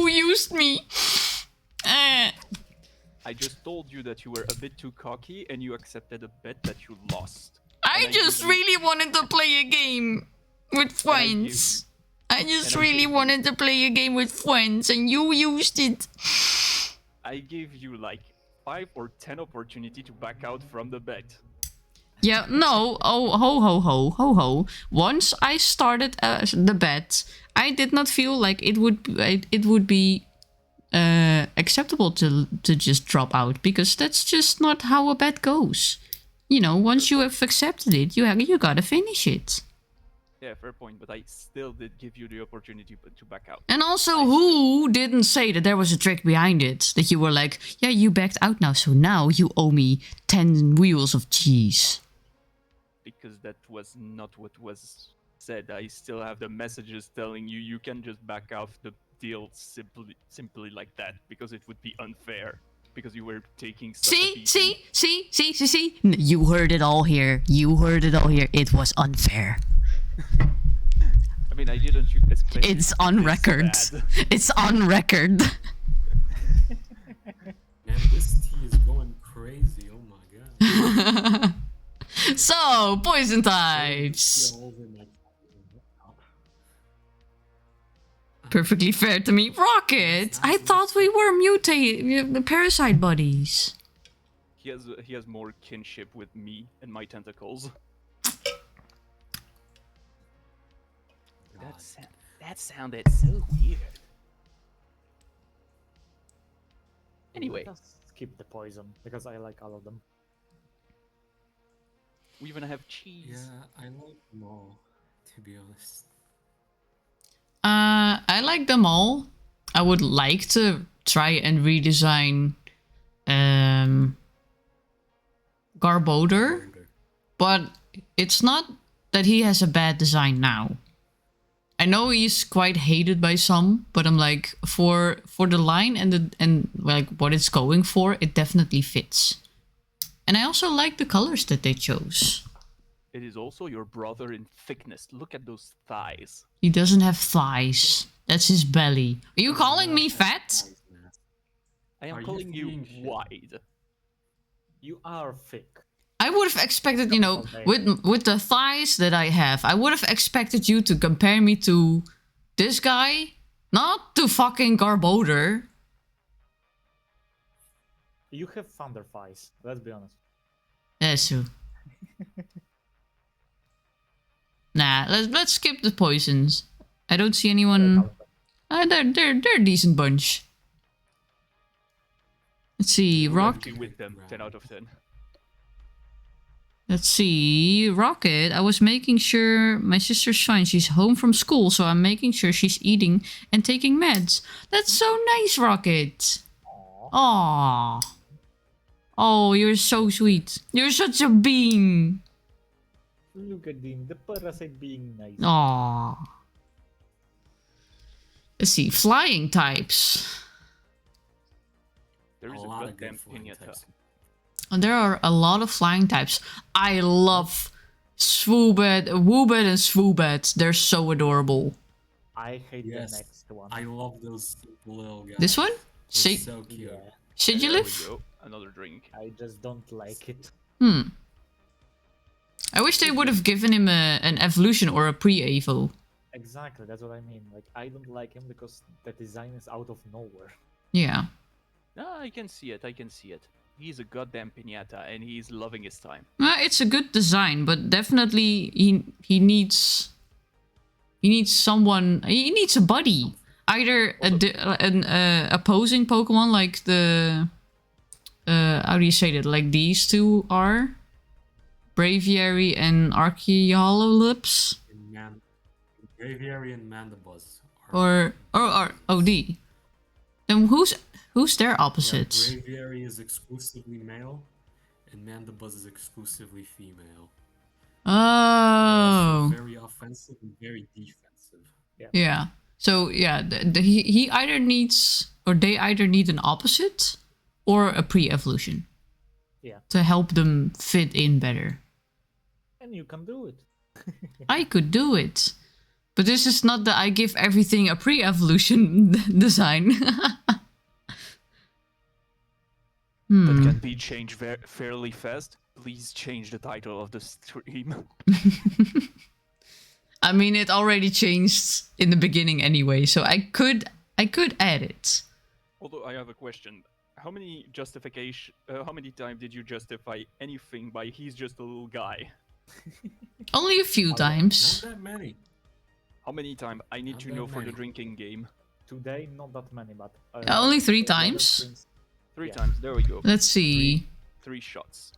used me. I just told you that you were a bit too cocky, and you accepted a bet that you lost. I And just gave you- really wanted to play a game with friends. I just and I really gave you- wanted to play a game with friends, and you used it. I gave you like 5 or 10 opportunity to back out from the bet. Yeah, no. Oh, ho. Once I started the bet, I did not feel like it would be acceptable to just drop out, because that's just not how a bet goes. You know, once you have accepted it, you gotta finish it. Yeah, fair point, but I still did give you the opportunity to back out. And also, who didn't say that there was a trick behind it? That you were like, yeah, you backed out now, so now you owe me 10 wheels of cheese. Because that was not what was said. I still have the messages telling you you can just back out the deal simply like that, because it would be unfair. Because you were taking such a beating. See. You heard it all here. It was unfair. I mean, I didn't expect It's it on this record. bad. It's on record. Man, this tea is going crazy. Oh my god. So, poison types. All over my- Perfectly fair to me. Rocket, I thought we were mutated parasite buddies. He has more kinship with me and my tentacles. That sounded so weird. Anyway, Let us skip the poison because I like all of them. we even have cheese. Yeah, I like them all, to be honest. I like them all. I would like to try and redesign Garbodor, but it's not that he has a bad design now. I know he's quite hated by some, but I'm like, for the line and like what it's going for, it definitely fits. And I also like the colors that they chose. It is also your brother in thickness. Look at those thighs. He doesn't have thighs. That's his belly. Are you calling me fat? I am Are you calling you seeing shit? wide. You are thick. I would have expected, you know, with the thighs that I have, I would have expected you to compare me to this guy, not to fucking Garbodor. You have thunder thighs. Let's be honest. That's true. Nah, let's skip the poisons. I don't see anyone. They're a decent bunch. Let's see, Rock. Be with them. 10 out of 10. Let's see, Rocket. I was making sure my sister's fine. She's home from school, so I'm making sure she's eating and taking meds. That's so nice, Rocket. Aww. Oh, you're so sweet. You're such a bean. Look at him, the parasite being nice. Aww. Let's see, flying types. There is a lot of goddamn good flying pinata. types. And there are a lot of flying types. I love Swoobed, Woobed and Swoobed. They're so adorable. I hate Yes, the next one. I love those little guys. This one? They're Si- so cute. Yeah, Should you There live? we go. Another drink. I just don't like it. I wish they would have given him an evolution or a pre-evo. Exactly, that's what I mean. Like, I don't like him because the design is out of nowhere. Yeah. Ah, I can see it. I can see it. He's a goddamn pinata, and he's loving his time. It's a good design, but definitely he needs someone. He needs a buddy. Either an opposing Pokemon like the how do you say that? Like these two are. Braviary and Archaeolops? Braviary and Mandibuzz. Or OD? Then who's their opposites? Yeah, Braviary is exclusively male, and Mandibuzz is exclusively female. They're Oh. also very offensive and very defensive. Yeah. So yeah, he either needs, or they either need an opposite or a pre-evolution. Yeah. To help them fit in better. And you can do it. I could do it. But this is not the I give everything a pre-evolution design. That can be changed fairly fast. Please change the title of the stream. I mean, it already changed in the beginning anyway, so I could add it. Although I have a question. How many times did you justify anything by he's just a little guy? Only a few times. Not that many. How many times? I need Not to that know for the many. drinking game. Today, not that many, but Only 3 the other times. streams- Three Yeah. times. There we go. Let's see. Three shots.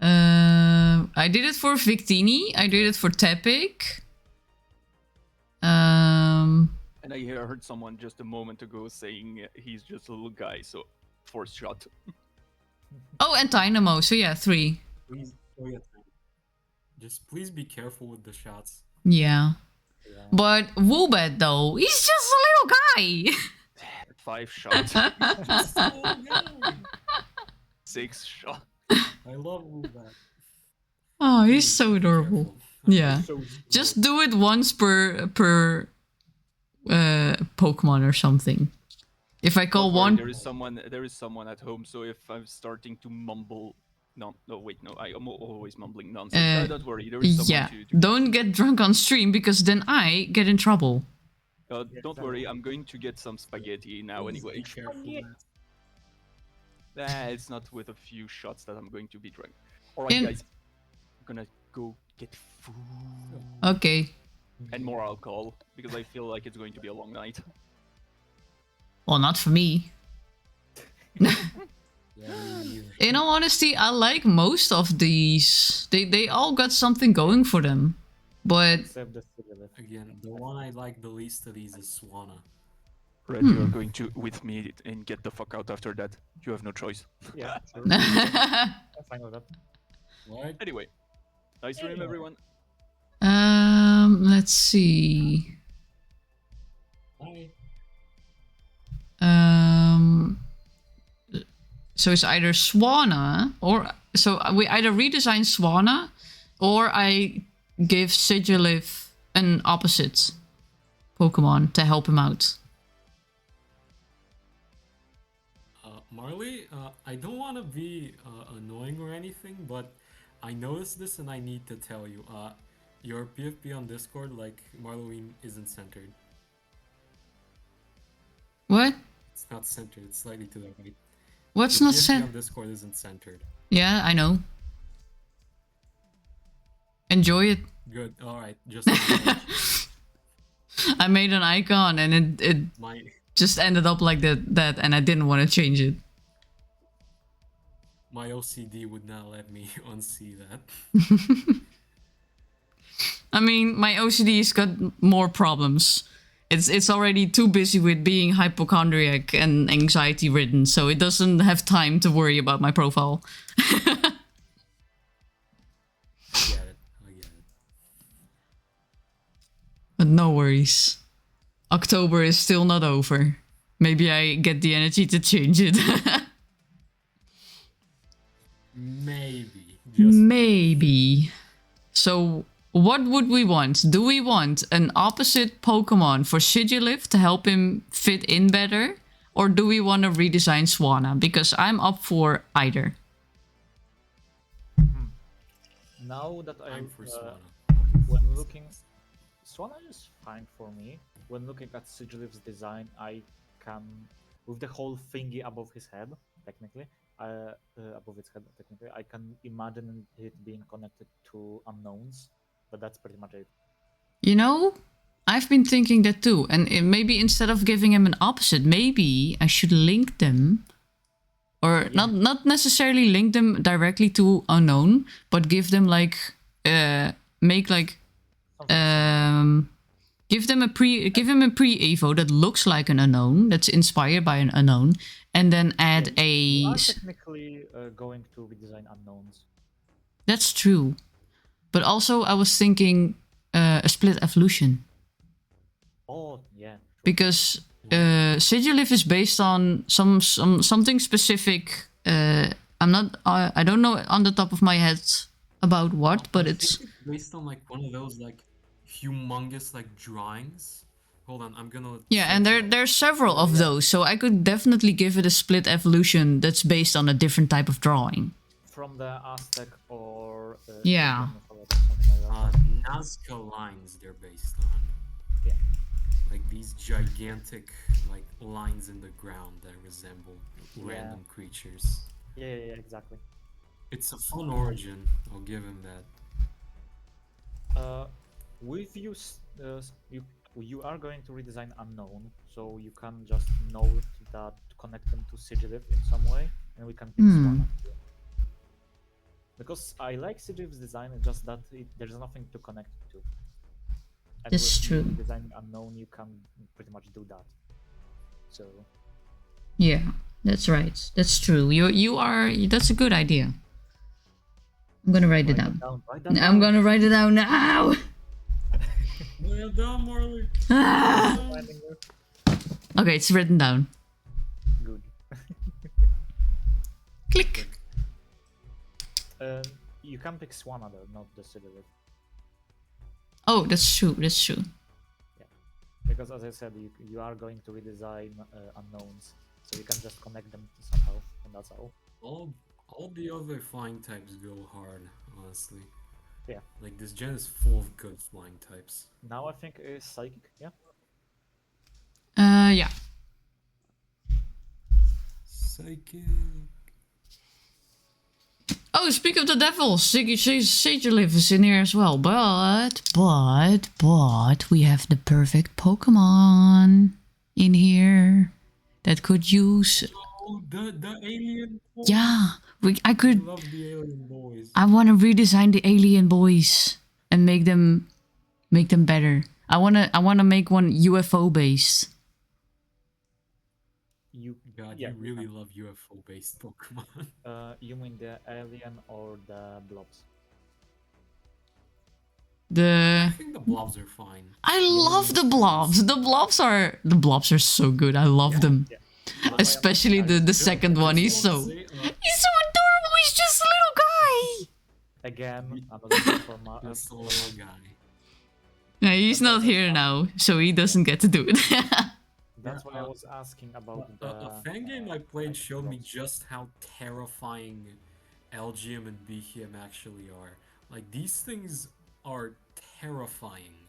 I did it for Victini. I did it for Tepic. And I heard someone just a moment ago saying he's just a little guy, so fourth shot. Oh, and Dynamo. So yeah, 3. Please, just please be careful with the shots. Yeah. Yeah. But Woobat though, he's just a little guy. 5 shots. So good. 6 shots. I love Woobat. Oh, he's Please so be adorable. careful. Yeah. So Just do it once per Pokemon or something. If I call Don't worry, one, there is someone at home, so if I'm starting to mumble... No, wait, no, I am always mumbling nonsense. Don't worry, there is someone yeah, to... don't get drunk on stream because then I get in trouble. Don't worry, I'm going to get some spaghetti now Please anyway. be careful, Matt. It's not with a few shots that I'm going to be drunk. Alright, In- guys. I'm gonna go get food Okay. and more alcohol, because I feel like it's going to be a long night. Well, not for me. Yeah, me neither. In all honesty, I like most of these. They all got something going for them. But except the Sigilyph. Again, the one I like the least of these is Swanna. Red, you're going to with me and get the fuck out after that. You have no choice. Yeah, sure. I'm fine with that. What? Anyway, nice stream, everyone. let's see. Bye. So it's either Swanna or so we either redesign Swanna or I give Sigilyph an opposite Pokemon to help him out. Marley, I don't want to be annoying or anything, but I noticed this and I need to tell you. Your PFP on Discord, like Marloween, isn't centered. What? It's not centered. It's slightly to the right. What's Your not PFP said? on Discord isn't centered. Yeah, I know. Enjoy it. Good. All right. Just I made an icon and it my just ended up like that and I didn't want to change it. my OCD would not let me unsee that. I mean, my OCD's got more problems. It's already too busy with being hypochondriac and anxiety ridden, so it doesn't have time to worry about my profile. I get it. I get it. But no worries. October is still not over. Maybe I get the energy to change it. Maybe. Just Maybe. So, what would we want? Do we want an opposite Pokemon for Sigilyph to help him fit in better? Or do we want to redesign Swanna? Because I'm up for either. Now that I'm for Swanna. when looking, Swanna is fine for me. When looking at Sigilyph's design, I can, with the whole thingy above his head, technically, above its head, technically, I can imagine it being connected to unknowns, but that's pretty much it. You know, I've been thinking that too. And maybe instead of giving him an opposite, maybe I should link them. or not necessarily link them directly to unknown, but give them like make like give him a pre Evo that looks like an unknown, that's inspired by an unknown, and then add You a. are technically going to redesign unknowns. That's true, but also I was thinking a split evolution. Oh yeah. True. Because Sigilif is based on something specific. I don't know on the top of my head about what, but I it's think it's based on like one of those like humongous like drawings. Hold on, I'm gonna. yeah, and search it. there's several of those, so I could definitely give it a split evolution that's based on a different type of drawing. From the Aztec or Yeah. Indian mythology, something like that. Nazca lines they're based on. Yeah. Like these gigantic like lines in the ground that resemble random creatures. Yeah, exactly. It's a fun origin, I'll give him that. With you are going to redesign unknown, so you can just note that connect them to Sigilif in some way, and we can pick one. Because I like Sigilif's design, it's just that there's nothing to connect it to. And That's with true. Designing unknown, you can pretty much do that. So Yeah, that's right. That's true. That's a good idea. I'm gonna write it down. I'm gonna write it down now. Well done, Marley. Ah! Okay, it's written down. Good. Click. You can pick Swanadder, not the Sigilif. Oh, that's true. That's true. Because as I said, you are going to redesign unknowns, so you can just connect them somehow, and that's all. All the other flying types go hard, honestly. Yeah. Like this gen is full of good flying types. Now I think is Psychic, yeah? Yeah. Psychic. Oh, speak of the devil, Sigilif is in here as well, but we have the perfect Pokemon in here that could use. Oh, the alien boys. Yeah, I I could. love the alien boys. I want to redesign the alien boys and make them better. I wanna make one UFO based. God, yeah, you really love UFO based Pokemon. You mean the alien or the blobs? The I think the blobs are fine. I love the blobs. The blobs are so good. I love them. Yeah. Especially the second one. He's so adorable. He's just a little guy. Again, another for Just a little guy. Yeah, he's not here now, so he doesn't get to do it. That's why I was asking about A fan game I played showed me just how terrifying LGM and BKM actually are. Like, these things are terrifying,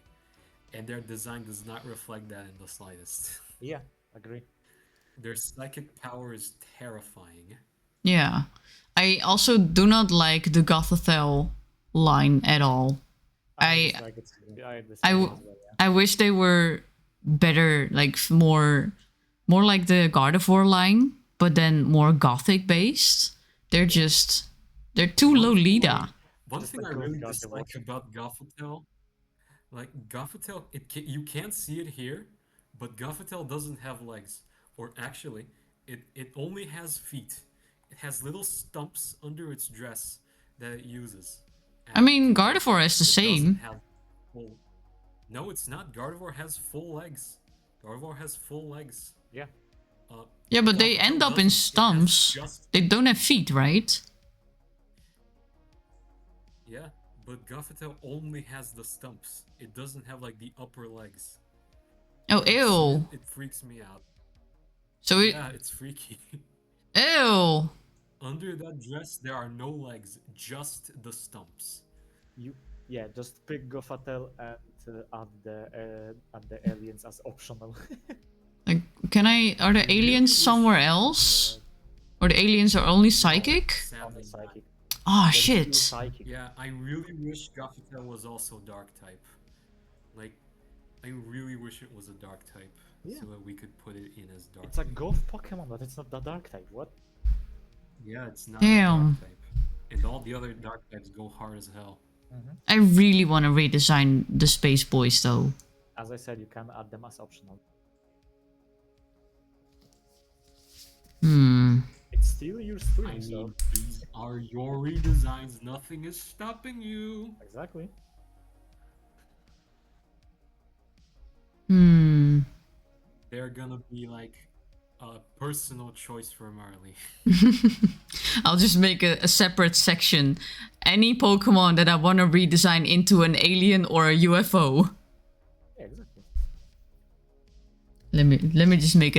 and their design does not reflect that in the slightest. Yeah, agree. Their psychic power is terrifying. Yeah. I also do not like the Gothitelle line at all. I wish they were better, like more like the Gardevoir line, but then more gothic based. They're too Lolita. One thing I really dislike about Gothitelle, like Gothitelle, you can't see it here, but Gothitelle doesn't have legs, or actually, it only has feet. It has little stumps under its dress that it uses. I mean, Gardevoir is the same. No, it's not. Gardevoir has full legs. Gardevoir has full legs. Yeah. Yeah, but they end up in stumps. They don't have feet, right? Yeah, but Gothitelle only has the stumps. It doesn't have like the upper legs. Oh, ew. It freaks me out. So yeah, it's freaky. Ew. Under that dress, there are no legs, just the stumps. Just pick Gothitelle and add the aliens as optional. Like, are the aliens somewhere else? Or the aliens are only psychic? Only psychic. Oh shit. Psychic. Yeah, I really wish Gothitelle was also dark type. Like, I really wish it was a dark type, so that we could put it in as dark. It's a goth Pokemon, but it's not the dark type. What? Yeah, it's not a Damn. dark type. And all the other dark types go hard as hell. I really want to redesign the Space Boys though. As I said, you can add them as optional. It's still your stream, I so mean, these are your redesigns. Nothing is stopping you. exactly. They're gonna be like a personal choice for Marley. I'll just make a separate section. Any Pokemon that I want to redesign into an alien or a UFO. Yeah, exactly. Let me just make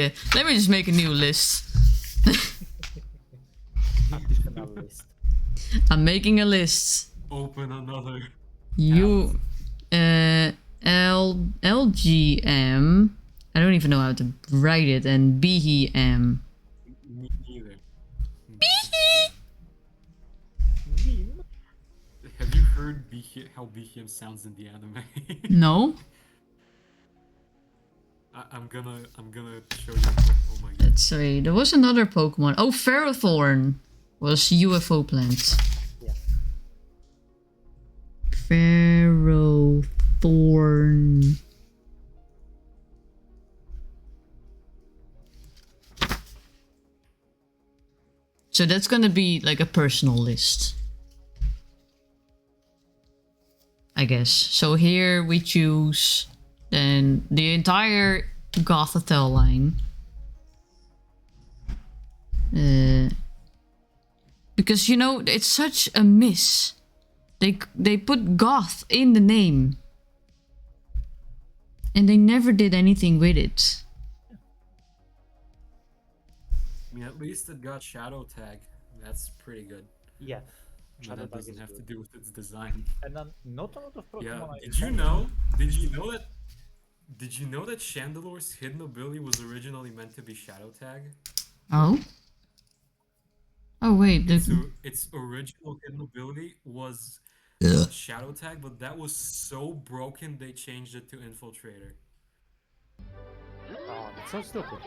a new list. Additional list. I'm making a list. Open another. You LGM. I don't even know how to write it, and BEM. Me neither. Have you heard how BHM sounds in the anime? No? I'm gonna show you. Oh my god. Let's see. There was another Pokemon. Oh, Ferrothorn was UFO plant. Yeah. Ferrothorn. So that's gonna be like a personal list, I guess. So here we choose then the entire Gothitelle line. Because you know it's such a miss. They put Goth in the name, and they never did anything with it. I mean, at least it got Shadow Tag. That's pretty good. Yeah. But Shadow that Tag doesn't is have to good. do with its design. And then not a lot of Pokemon. Yeah. are Did you intended. know? Did you know that Chandelore's hidden ability was originally meant to be Shadow Tag? Oh. Oh wait. Its original hidden ability was Shadow Tag, but that was so broken they changed it to Infiltrator. Oh, that's so stupid.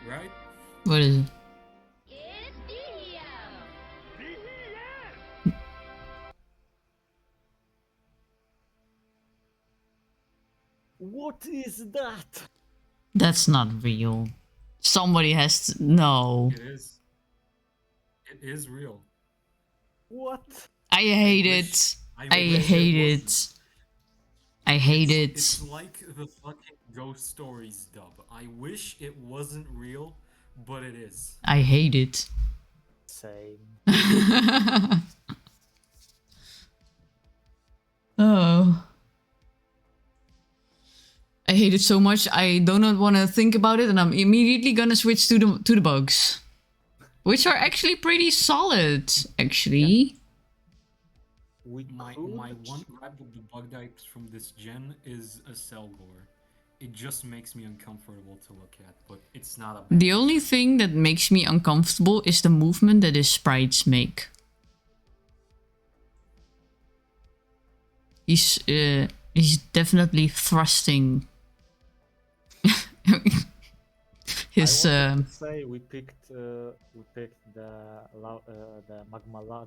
Right? What is it? What is that? That's not real. Somebody has to know. It is. It is real. What? I hate wish- it. I I wish it hate wasn't. it. I hate it. It's like the fucking Ghost Stories dub. I wish it wasn't real, but it is. I hate it. Same. Oh. I hate it so much. I do not want to think about it, and I'm immediately gonna switch to the bugs, which are actually pretty solid. Actually, My one gripe with the bug types from this gen is a Selgor. It just makes me uncomfortable to look at, but it's not a bad the only thing that makes me uncomfortable is the movement that his sprites make. He's definitely thrusting. His I wanted to say we picked the magma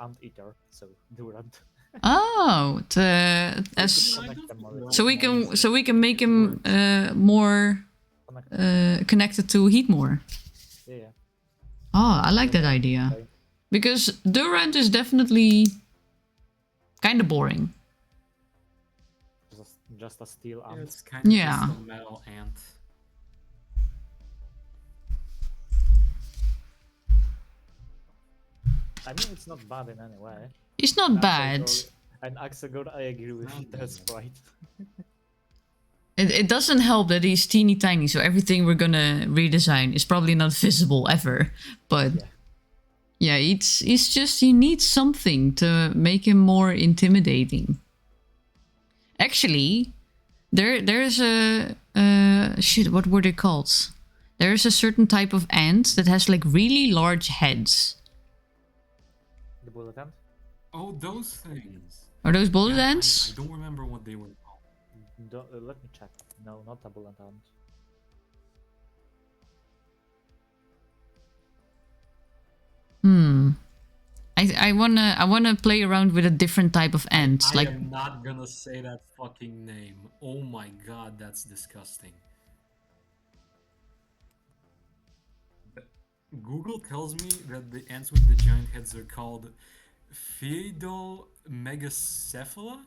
anteater, so Durant. oh, as so we can make him more connected to Heatmore. Yeah. Oh, I like that idea. Okay. Because Durant is definitely kind of boring. Just a steel Yeah, ant. it's kind of Yeah. just a metal ant. I mean, it's not bad in any way. It's not bad. And Axagor, I agree with the sprite. It doesn't help that he's teeny tiny, so everything we're gonna redesign is probably not visible ever. But yeah, it's just he needs something to make him more intimidating. Actually, there's a shit. What were they called? There's a certain type of ant that has like really large heads. The bullet ant? Oh, those things. Are those bullet Yeah, ants? I don't remember what they were called. Let me check. No, not a bullet ant. I wanna play around with a different type of ant. I Like am not gonna say that fucking name. Oh my god, that's disgusting. Google tells me that the ants with the giant heads are called Phaedomagacephala?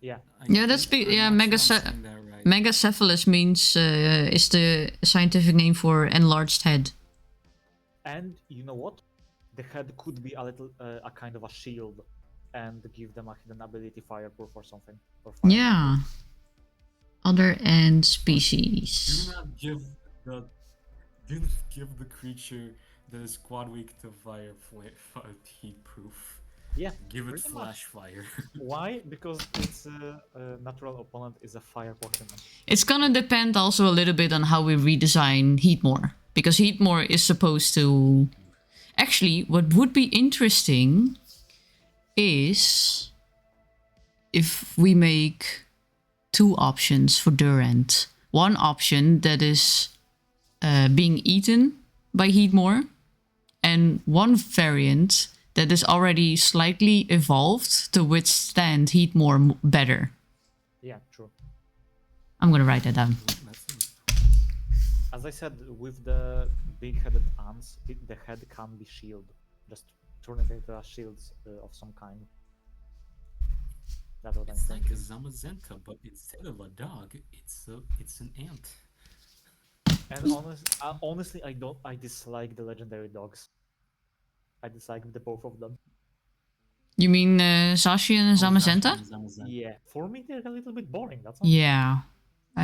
Yeah. yeah, that's Right. megacephalus means is the scientific name for enlarged head. And you know what? The head could be a little, a kind of a shield, and give them a hidden ability, fireproof or something. Or Yeah. Other ant Do species. not give the do not give the creature that is quad weak to fire heat proof. Yeah. Give it pretty flash much. fire. Why? Because its natural opponent is a fire Pokemon. It's gonna depend also a little bit on how we redesign Heatmore. Because Heatmore is supposed to... Actually, what would be interesting is if we make two options for Durant. One option that is being eaten by Heatmore, and one variant that is already slightly evolved to withstand Heatmore better. Yeah, true. I'm gonna write that down. As I said, with the big-headed ants, the head can be shield. Just turn it into a shield of some kind. That's what It's I'm like a thinking. Zamazenta, but instead of a dog, it's an ant. And honestly, I dislike the legendary dogs. I dislike the both of them. You mean Zacian and Zamazenta? Yeah, for me they're a little bit boring. That's all. Yeah.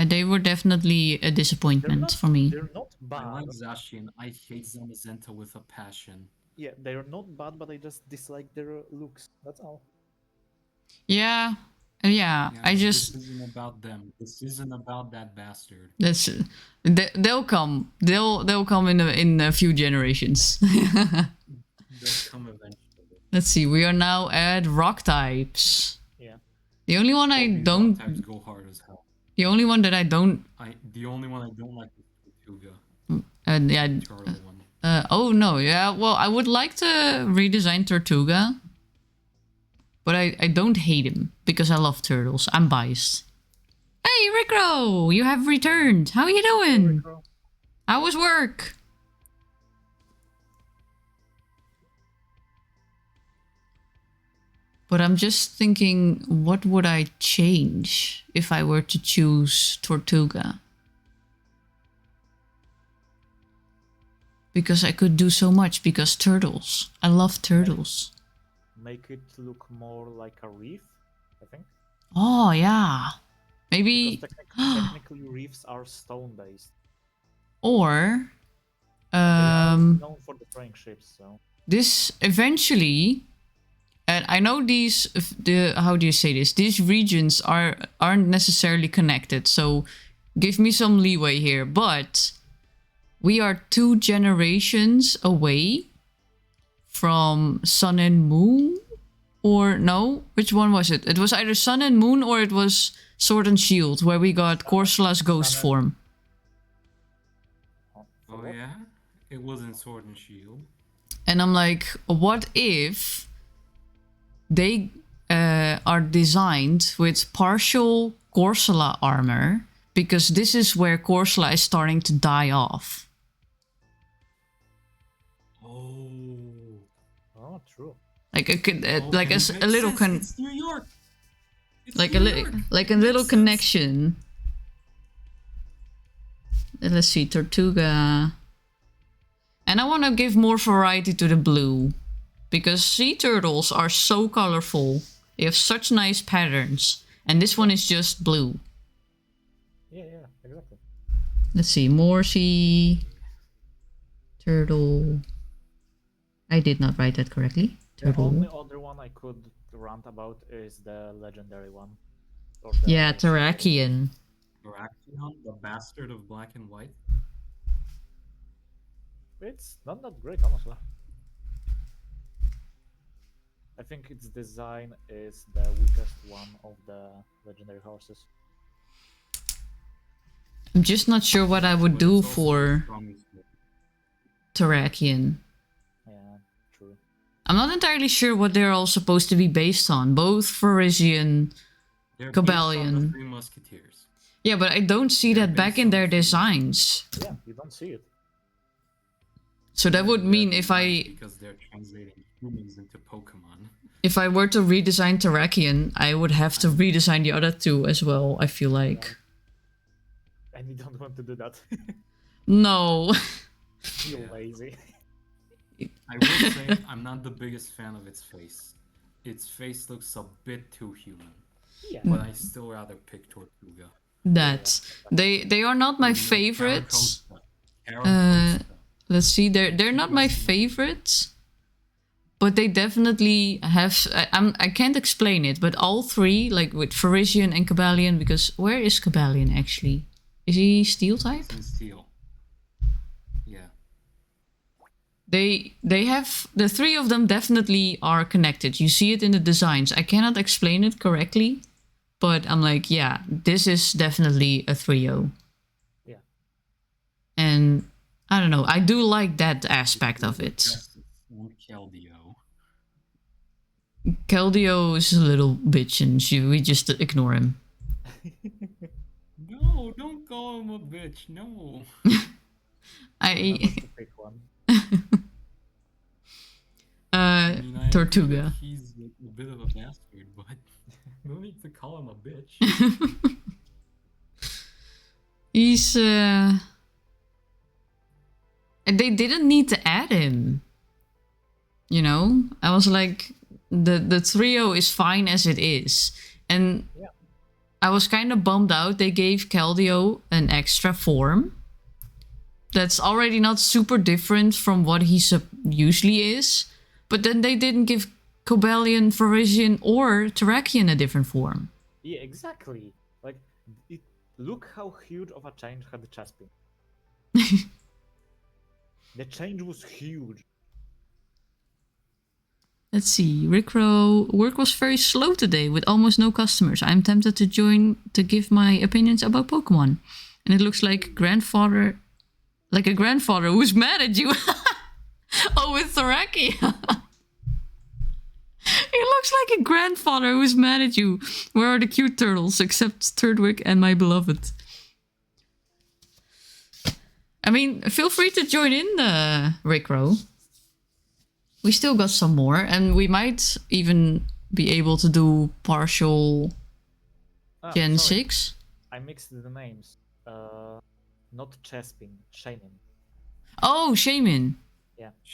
They were definitely a disappointment for me. They're not I bad. like Zacian. I hate Zamazenta with a passion. Yeah, they're not bad, but I just dislike their looks. That's all. Yeah. Yeah, I just... This isn't about them. This isn't about that bastard. That's they'll come. They'll come in a few generations. They'll come eventually. Let's see. We are now at rock types. Yeah. The only one I These don't... rock types go hard as hell. The only one that I don't... The only one I don't like is Tortuga. yeah. Turtle one. Oh no. Yeah. Well, I would like to redesign Tortuga, but I don't hate him because I love turtles. I'm biased. Hey, Rickro! You have returned. How are you doing? How was work? But I'm just thinking, what would I change if I were to choose Tortuga? Because I could do so much, because turtles. I love turtles. Make it look more like a reef, I think. Oh, yeah. Maybe... Because technically reefs are stone-based. Or... They are known for destroying ships, so... This eventually... And I know these... how do you say this? These regions aren't necessarily connected, so give me some leeway here. But we are 2 generations away from Sun and Moon? Or no? Which one was it? It was either Sun and Moon or it was Sword and Shield, where we got Corsola's ghost form. Oh yeah? It wasn't Sword and Shield. And I'm like, what if they are designed with partial Corsola armor? Because this is where Corsola is starting to die off. Oh, true. Like a little It's New York. It's like New a York. like a little connection. And let's see, Tortuga. And I want to give more variety to the blue, because sea turtles are so colorful. They have such nice patterns, and this one is just blue. Yeah, exactly. Let's see, more sea turtle. I did not write that correctly. The Turtle. only other one I could rant about is the legendary one. Or the Yeah, Terrakion. Terrakion, the bastard of black and white. It's not that great, honestly. I think its design is the weakest one of the legendary horses. I'm just not sure what I would But do it's also for the strongest one. Terrakion. Yeah, true. I'm not entirely sure what they're all supposed to be based on. Both Frisian. They're based on Cabellion. the Three Musketeers. Yeah, but I don't see They're that back based in on their the- designs. Yeah, you don't see it. So that would mean Because they're translating humans into Pokemon. if I were to redesign Terrakion, I would have to redesign the other two as well, I feel like. And you don't want to do that. No. You're Yeah. lazy. I will say I'm not the biggest fan of its face. Its face looks a bit too human, Yeah. but I still rather pick Tortuga. That. They are not my favorites. Caracosta. Let's see, they're not my favorites. But they definitely have... I can't explain it, but all three, like with Frisian and Cabellion, because where is Cabellion actually? Is he steel type? It's in steel. Yeah. They have... The three of them definitely are connected. You see it in the designs. I cannot explain it correctly, but I'm like, yeah, this is definitely a trio. Yeah. And I don't know, I do like that aspect of it. And Keldeo. Keldeo is a little bitch and we just ignore him. No, don't call him a bitch. No. I To pick one. I mean, I agree Tortuga. that he's a bit of a bastard, but no need to call him a bitch. He's they didn't need to add him. You know? I was like the trio is fine as it is. And Yeah. I was kind of bummed out they gave Keldeo an extra form. That's already not super different from what he usually is. But then they didn't give Cobalion, Frisian, or Terrakion a different form. Yeah, exactly. Like, look how huge of a change had the Chespin. The change was huge. Let's see. Rickrow, work was very slow today with almost no customers. I'm tempted to join to give my opinions about Pokemon. And it looks like a grandfather who's mad at you. Oh, with Terrakion. He looks like a grandfather who's mad at you. Where are the cute turtles except Turdwick and my beloved? I mean, feel free to join in, Rickrow. We still got some more, and we might even be able to do partial Gen Sorry, 6. I mixed the names. Not Chespin, Shaman. Oh, Shaman.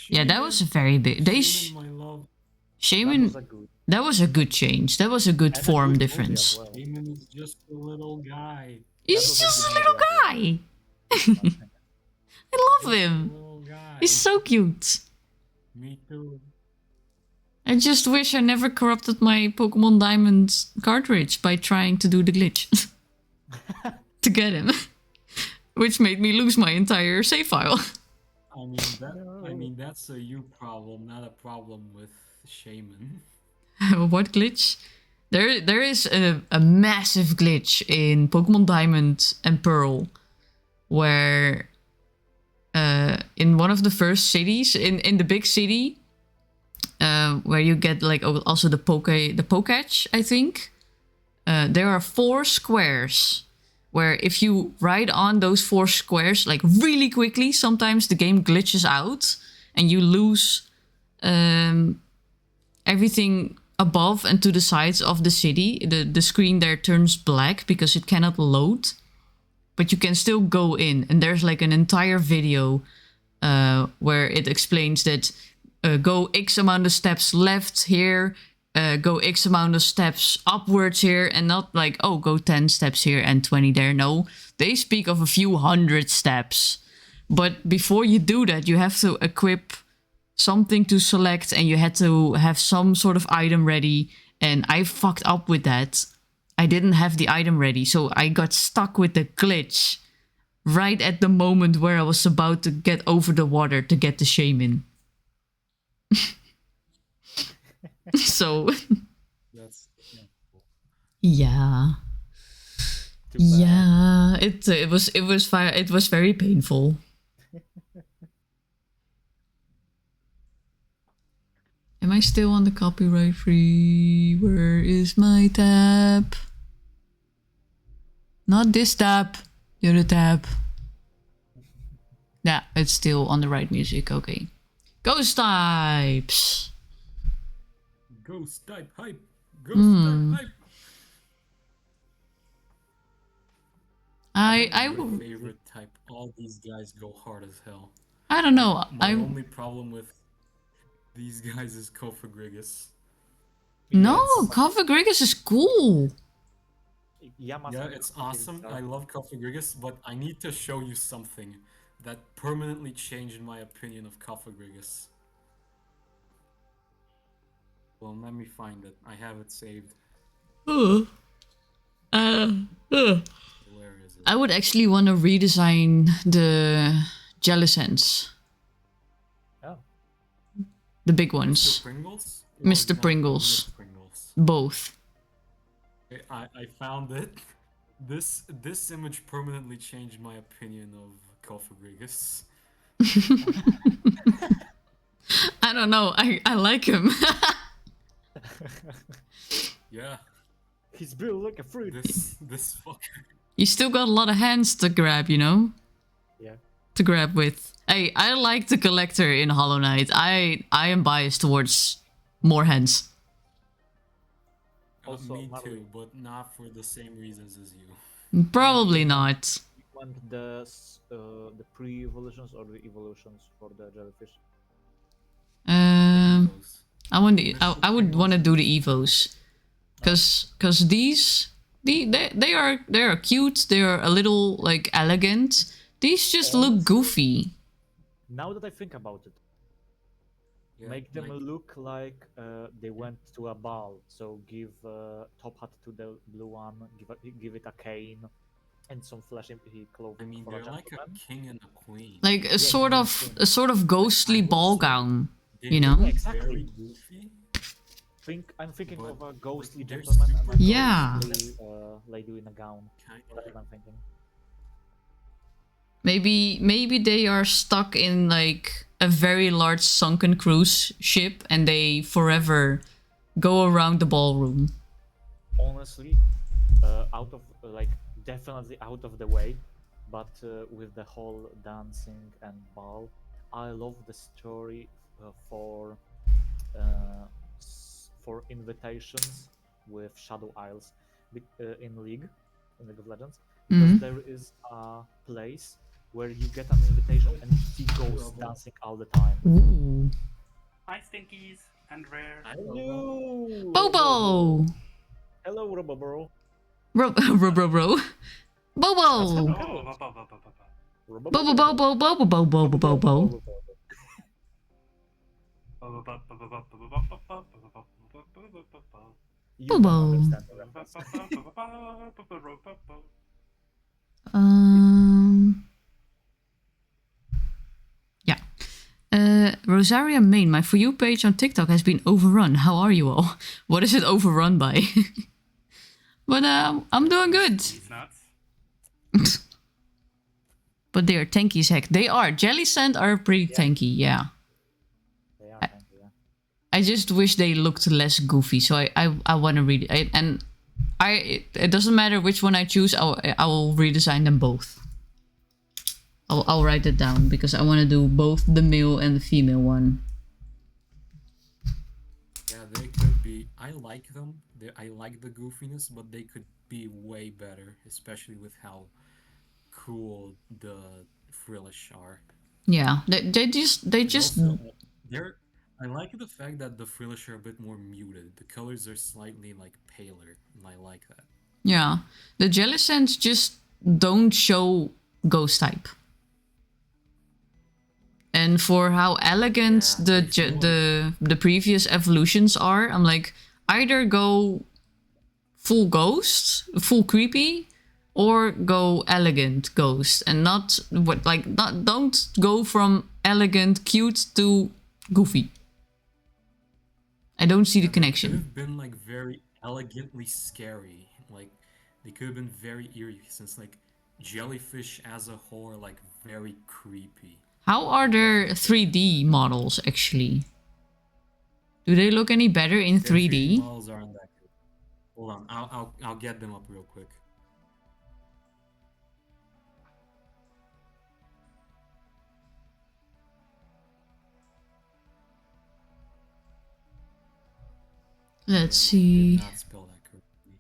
Yeah, that was a very big... Shaman, my love. Shaman, that was a good change. That was a good And a form good movie difference. as well. Shaman is just a little guy. He's was a just a good little movie guy. I love A him. little guy. He's so cute. Me too. I just wish I never corrupted my Pokemon Diamond cartridge by trying to do the glitch to get him, which made me lose my entire save file. I mean that's a you problem, not a problem with Shaman. What glitch? There is a massive glitch in Pokemon Diamond and Pearl, where in one of the first cities, in the big city, where you get like also the Pokach, I think. There are 4 squares where if you ride on those 4 squares like really quickly, sometimes the game glitches out and you lose everything above and to the sides of the city. The screen there turns black because it cannot load, but you can still go in, and there's like an entire video where it explains that go X amount of steps left here, go X amount of steps upwards here, and not like, oh, go 10 steps here and 20 there. No, they speak of a few hundred steps. But before you do that, you have to equip something to select, and you had to have some sort of item ready, and I fucked up with that. I didn't have the item ready, so I got stuck with the glitch right at the moment where I was about to get over the water to get the Shaman. So That's yeah, Too bad. yeah, it was very painful. Am I I still on the copyright free? Where is my tab? Not this tab. The other tab. Yeah, it's still on the right music. Okay. Ghost types. Ghost type hype. Ghost type hype. I My favorite type. All these guys go hard as hell. I don't know. My only problem with these guys is Kofagrigus. No, Yes. Cofagrigus is cool. Yamasa Yeah, it's awesome. I love Kofagrigus, but I need to show you something that permanently changed my opinion of Kofagrigus. Well, let me find it. I have it saved. Uh, Where is it? I would actually want to redesign the Jellicents. Oh. The big Mr. ones. Pringles? Mr. Or not Pringles. Mr. Pringles? Both. Okay, I found it. This image permanently changed my opinion of Kofagrigus. I don't know. I like him. Yeah, He's built like a fruit. this fucker. You still got a lot of hands to grab, you know? Yeah. To grab with. Hey, I like the collector in Hollow Knight. I am biased towards more hands. Also, Me Marley. too, but not for the same reasons as you. Probably not. You want the pre-evolutions or the evolutions for the jellyfish? Those. I would want to do the evos, cause these they are cute. They are a little like elegant. These just look goofy. Now that I think about it, Yeah, make them like- look like they went to a ball. So give top hat to the blue one, give it a cane, and some flashy I clothing mean, for they're a like a gentleman. king and a queen. Like a sort of ghostly I will ball say- gown. They you look know? Exactly. Very goofy. I'm thinking But of a ghostly they're gentleman and a super Yeah. ghostly lady in a gown. Kind That's of. what I'm thinking. Maybe they are stuck in like a very large sunken cruise ship and they forever go around the ballroom. Honestly, out of like definitely out of the way, but with the whole dancing and ball, I love the story for invitations with Shadow Isles in League of Legends, because Mhm. there is a place where you get an invitation and you see ghosts dancing all the time. Ooh. Hi, Stinkies and Rare. Hello, Bobo! Hello, Robobro. Bro. Bobo! Oh, Bobo, Bobo, Bobo, Bobo, Bobo, Bobo. You Bobo. don't understand the reference. Yeah. Rosaria Main, my For You page on TikTok has been overrun. How are you all? What is it overrun by? But I'm doing good. He's nuts. But they are tanky as heck. They are. Jelly Sand are pretty tanky, yeah. They are, thank you, yeah. I just wish they looked less goofy. So I want to read it. It doesn't matter which one I choose. I will redesign them both. I'll write it down because I want to do both the male and the female one. Yeah, they could be. I like them. I like the goofiness, but they could be way better, especially with how cool the Frillish are. Yeah, they just Also, I like the fact that the Frillish are a bit more muted. The colors are slightly like paler, and I like that. yeah. The Jellicents just don't show ghost type. And for how elegant the previous evolutions are, I'm like, either go full ghost, full creepy, or go elegant ghost, and don't go from elegant cute to goofy. I don't see the They could connection. have been like very elegantly scary. Like they could have been very eerie, since like jellyfish as a whole are like very creepy. How are their 3D models actually? Do they look any better in Their 3D 3D? models aren't that good. Hold on, I'll get them up real quick. Let's Did see. not spell that correctly.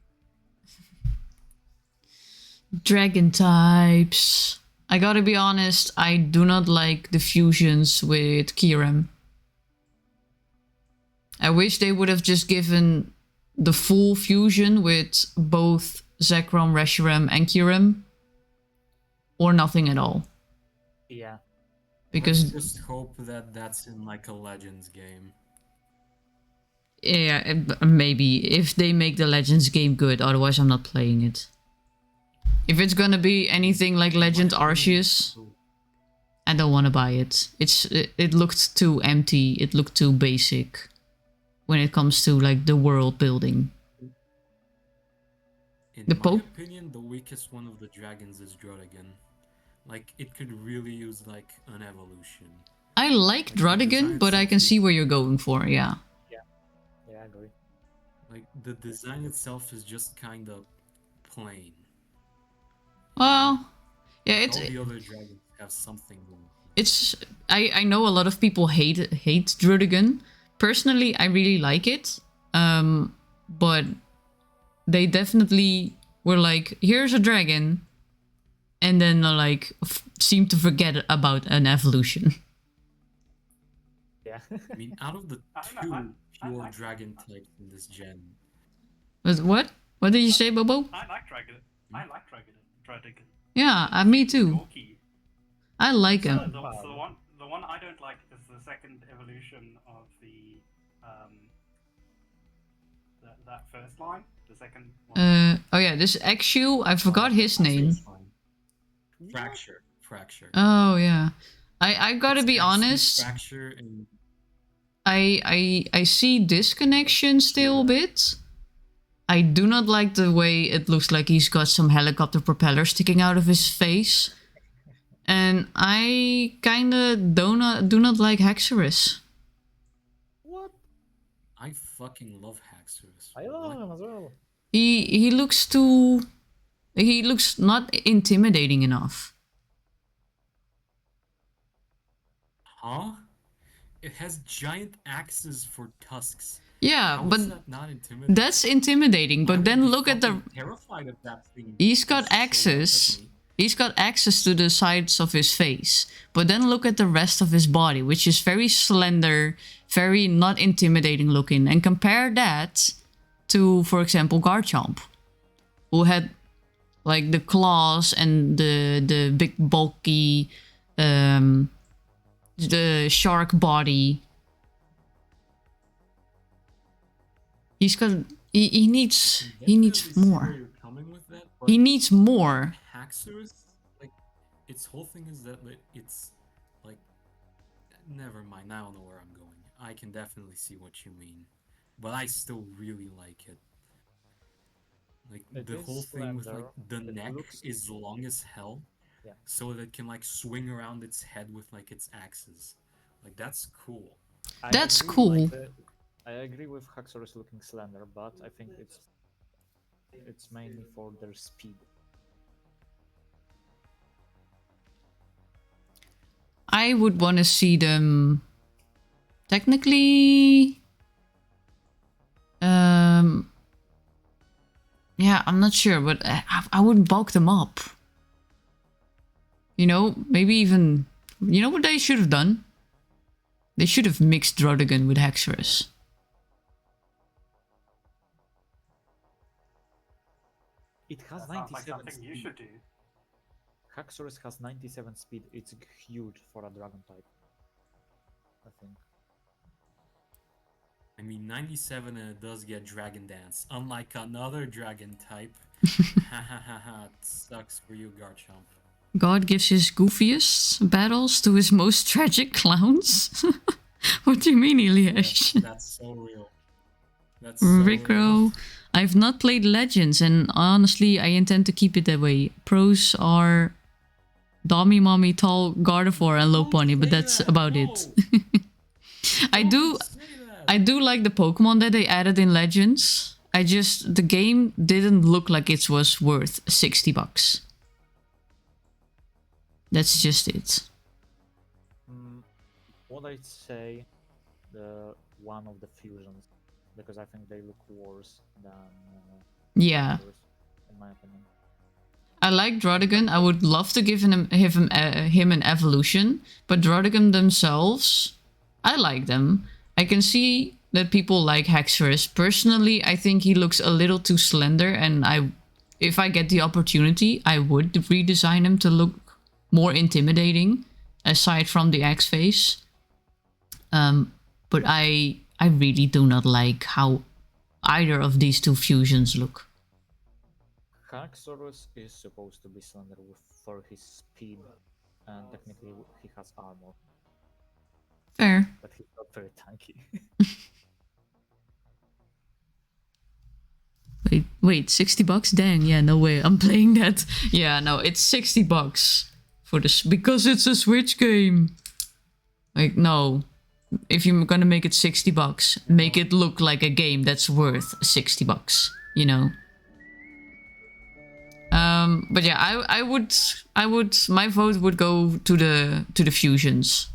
Dragon types. I gotta be honest, I do not like the fusions with Kiram. I wish they would have just given the full fusion with both Zekrom, Reshiram, and Kiram. Or nothing at all. Yeah. Because, Let's just hope that that's in like a Legends game. yeah, maybe. If they make the Legends game good, otherwise I'm not playing it. If it's gonna be anything like Legend Arceus, I don't want to buy it. It looked too empty. It looked too basic when it comes to like the world building. In The my Pope? opinion, the weakest one of the dragons is Drotagon. Like, it could really use like an evolution. I like Like, the design Drotagon, but I itself can is- see where you're going for. Yeah. Yeah, I agree. Like, the design itself is just kind of plain. Well, yeah. All the other dragons have something wrong. It's I know a lot of people hate Drotagon. Personally, I really like it. But they definitely were like, here's a dragon, and then like seem to forget about an evolution. Yeah. I mean, out of the I two don't know, I pure like- dragon types in this gen, But what? What did you say, Bobo? I like Dragon. I like Dragon. Yeah, me too. Dorky. I like So him. the one I don't like is the second evolution of the that first line. The second one. Oh yeah, this Exu, I forgot his name. Fracture. Oh yeah. I gotta It's be actually honest. Fracture and I see this connection still a bit. I do not like the way it looks like he's got some helicopter propeller sticking out of his face. And I kinda do not like Haxorus. What? I fucking love Haxorus. I love him as well. He looks not intimidating enough. Huh? It has giant axes for tusks. Yeah, How is but that not intimidating? that's intimidating. I But would then be look at the fucking terrified of that thing. he's got Just showing up at axes. me. He's got access to the sides of his face. But then look at the rest of his body, which is very slender, very not intimidating looking. And compare that to, for example, Garchomp, who had like the claws and the big bulky, the shark body. He's got he needs Definitely see more. where you're coming with that, but He needs more. Haxorus, like, its whole thing is that it's like, never mind. I don't know where I'm going. I can definitely see what you mean, but I still really like it. Like, It the is whole thing with like slender. the It neck looks- is long as hell, Yeah. so that it can like swing around its head with like its axes. Like, that's cool. I That's agree, cool. I agree with Haxorus looking slender, but I think it's mainly for their speed. I would want to see them technically. Yeah, I'm not sure, but I wouldn't bulk them up. You know, maybe even. You know what they should have done? They should have mixed Drotagon with Haxorus. It has That sounds like 97 something you speed. should do. Haxorus has 97 speed. It's huge for a dragon type. I think. I mean, 97 and it does get Dragon Dance, unlike another dragon type. Ha ha ha ha! It sucks for you, Garchomp. God gives his goofiest battles to his most tragic clowns? What do you mean, Eliash? That's so real. That's so real. Rickrow. I've not played Legends, and honestly, I intend to keep it that way. Pros are Dami, Mommy, Tall, Gardevoir, and Low Don't Pony, but say that's that, about no. it. I Don't do. say that. I do like the Pokemon that they added in Legends. The game didn't look like it was worth $60. That's just it. What I'd say, the one of the fusions, because I think they look worse than Yeah. others, in my opinion. I like Draudigan. I would love to give him an evolution, but Draudigan themselves, I like them. I can see that people like Haxorus. Personally, I think he looks a little too slender, and if I get the opportunity, I would redesign him to look more intimidating, aside from the X face. But I really do not like how either of these two fusions look. Haxorus is supposed to be slender for his speed, and technically he has armor, Fair. but he's not very tanky. Wait, $60? Dang, yeah, no way. I'm playing that. Yeah, no, it's $60 for this because it's a Switch game. Like, no. If you're gonna make it $60, make it look like a game that's worth $60, you know? But yeah, I would, my vote would go to the fusions.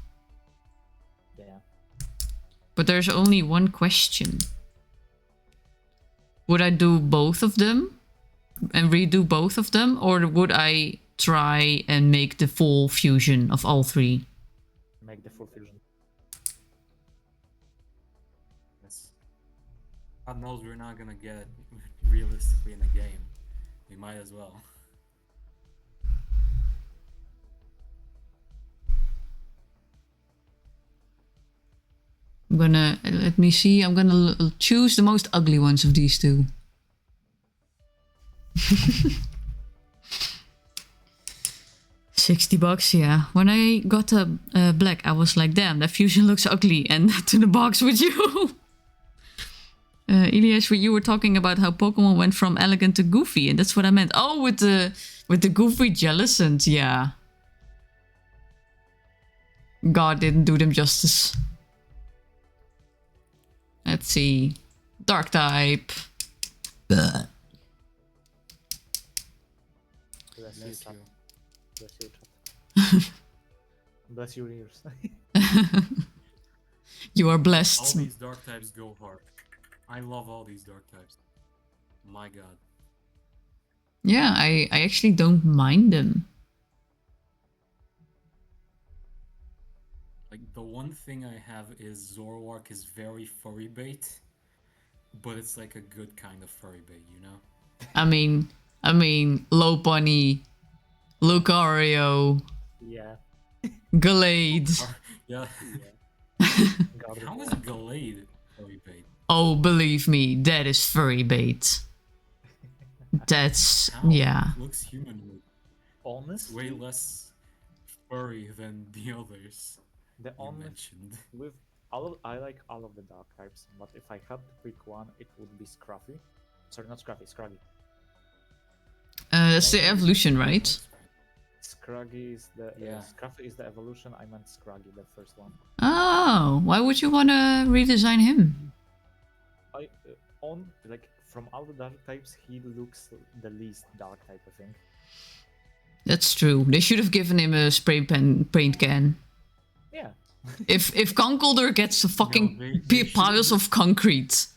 Yeah. But there's only one question. Would I do both of them and redo both of them, or would I try and make the full fusion of all three? Make the full fusion. Yes. God knows we're not gonna get it realistically in a game. We might as well. I'm gonna, let me see, I'm gonna choose the most ugly ones of these two. $60, yeah. When I got a black, I was like, damn, that fusion looks ugly. And to the box with you. Elias, you were talking about how Pokemon went from elegant to goofy, and that's what I meant. Oh, with the goofy Jellicent, yeah. God didn't do them justice. Let's see. Dark type. Bless you, chat. Bless you, chat. Bless your ears. You are All blessed. these dark types go hard. I love all these dark types. My god. Yeah, I actually don't mind them. Like, the one thing I have is Zoroark is very furry bait, but it's like a good kind of furry bait, you know? I mean, Lopunny, Lucario, Yeah. Gallade. Yeah. Garden How is Wall. Gallade furry bait? Oh, believe me, that is furry bait. That's, How? yeah. It looks humanoid. Honestly, Way less furry than the others the you only mentioned. with I like all of the dark types, but if I had to pick one, it would be Scruffy. Sorry, not Scruffy, Scraggy. That's the evolution, right? Scraggy is the Yeah. Scruffy is the evolution. I meant Scraggy, the first one. Oh, why would you want to redesign him? I on like from all the dark types, he looks the least dark type, I think. That's true. They should have given him a paint can. Yeah. If Conkeldurr gets a fucking they piles should've- of concrete,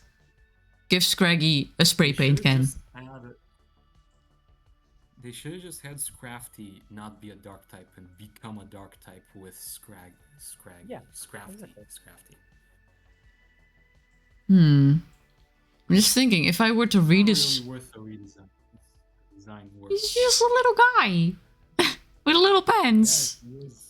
give Scraggy a spray paint can. They should have just had Scrafty not be a dark type and become a dark type with Yeah, Scrafty. exactly. Scrafty. I'm just thinking, if I were to Not redesign... really worth a redesign. Design work. He's just a little guy. With little pants. Yes, he is.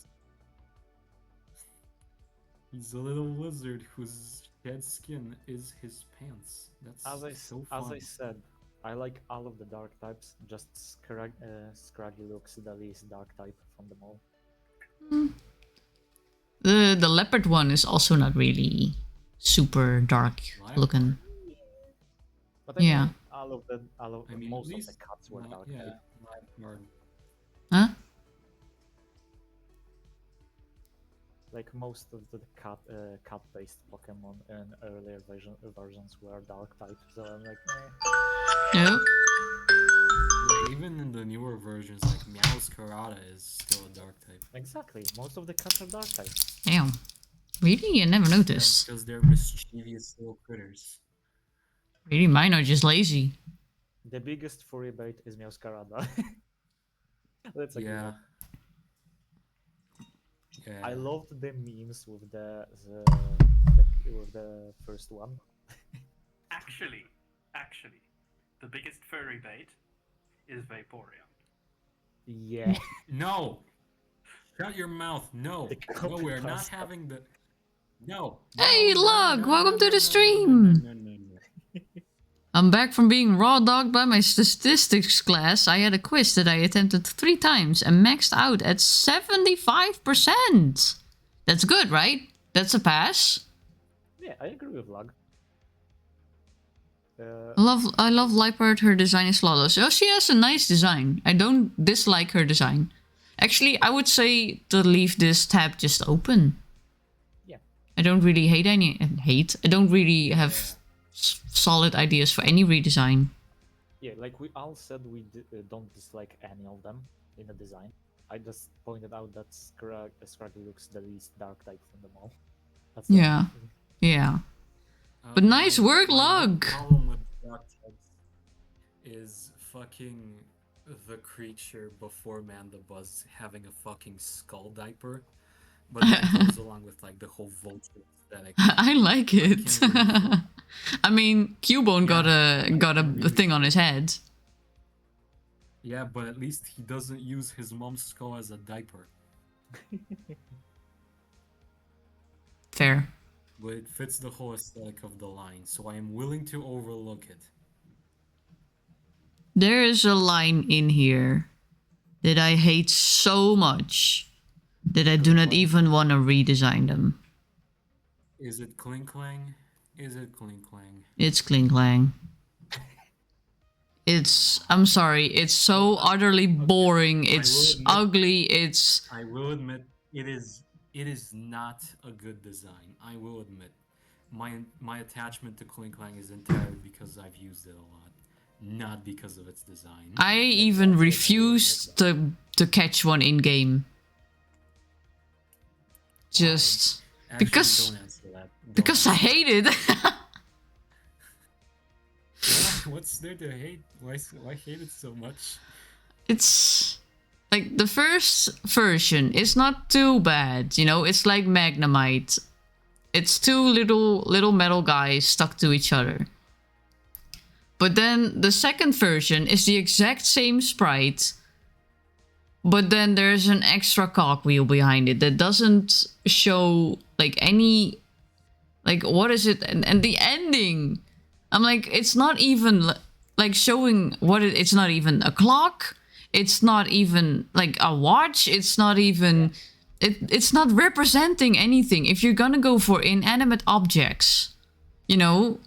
He's a little lizard whose dead skin is his pants. That's so fun. As I said, I like all of the dark types. Just Scraggy looks the least dark type from them all. The leopard one is also not really super dark looking. But I Yeah. mean, most of the cats were dark yeah, type. Huh? Like most of the cat-based Pokemon in earlier versions were dark type, so I'm like, No. But even in the newer versions, like Meowscarada is still a dark type. exactly. Most of the cats are dark type. Damn. Really? I never noticed. Because they're mischievous little critters. Really, mine are just lazy. The biggest furry bait is Meowscarada. That's a good Yeah. one. Yeah. I loved the memes with with the first one. Actually, the biggest furry bait is Vaporeon. Yeah. No! Shut your mouth. No. The No, we're not copy-paste. having the. No. Hey, No, look, no, welcome no, to no, the no, stream. no. I'm back from being raw dogged by my statistics class. I had a quiz that I attempted 3 times and maxed out at 75%. That's good, right? That's a pass. Yeah, I agree with Lug. I love Lipard. Her design is flawless. Oh, she has a nice design. I don't dislike her design. Actually, I would say to leave this tab just open. Yeah. I don't really hate I don't really have solid ideas for any redesign. Yeah, like we all said, we don't dislike any of them in the design. I just pointed out that Scraggy looks the least dark type from them all. That's the Yeah. only thing. Yeah. But nice work, my Lug. problem with dark types is fucking the creature before Man the Buzz having a fucking skull diaper. But that goes along with like the whole vulture aesthetic. I like it. can't really I mean, Cubone got a really thing on his head. Yeah, but at least he doesn't use his mom's skull as a diaper. Fair. But it fits the whole aesthetic of the line, so I am willing to overlook it. There is a line in here that I hate so much that I do not even want to redesign them. Is it Kling Klang? Is it Kling Klang? It's Kling Klang. I'm sorry, it's so utterly boring, it's admit- ugly, it's... I will admit, it is not a good design. I will admit. My attachment to Kling Klang is entirely because I've used it a lot, not because of its design. I even refused to catch one in-game. Just... Actually, because... don't answer that. Don't Because I answer hate it. that. What's there to hate? Why hate it so much? It's like the first version is not too bad, you know. It's like Magnemite. It's two little metal guys stuck to each other. But then the second version is the exact same sprite, but then there's an extra cogwheel behind it that doesn't show like any, like, what is it? And the ending, I'm like, it's not even like showing what it's not even a clock. It's not even like a watch. It's not even, it's not representing anything. If you're gonna go for inanimate objects, you know,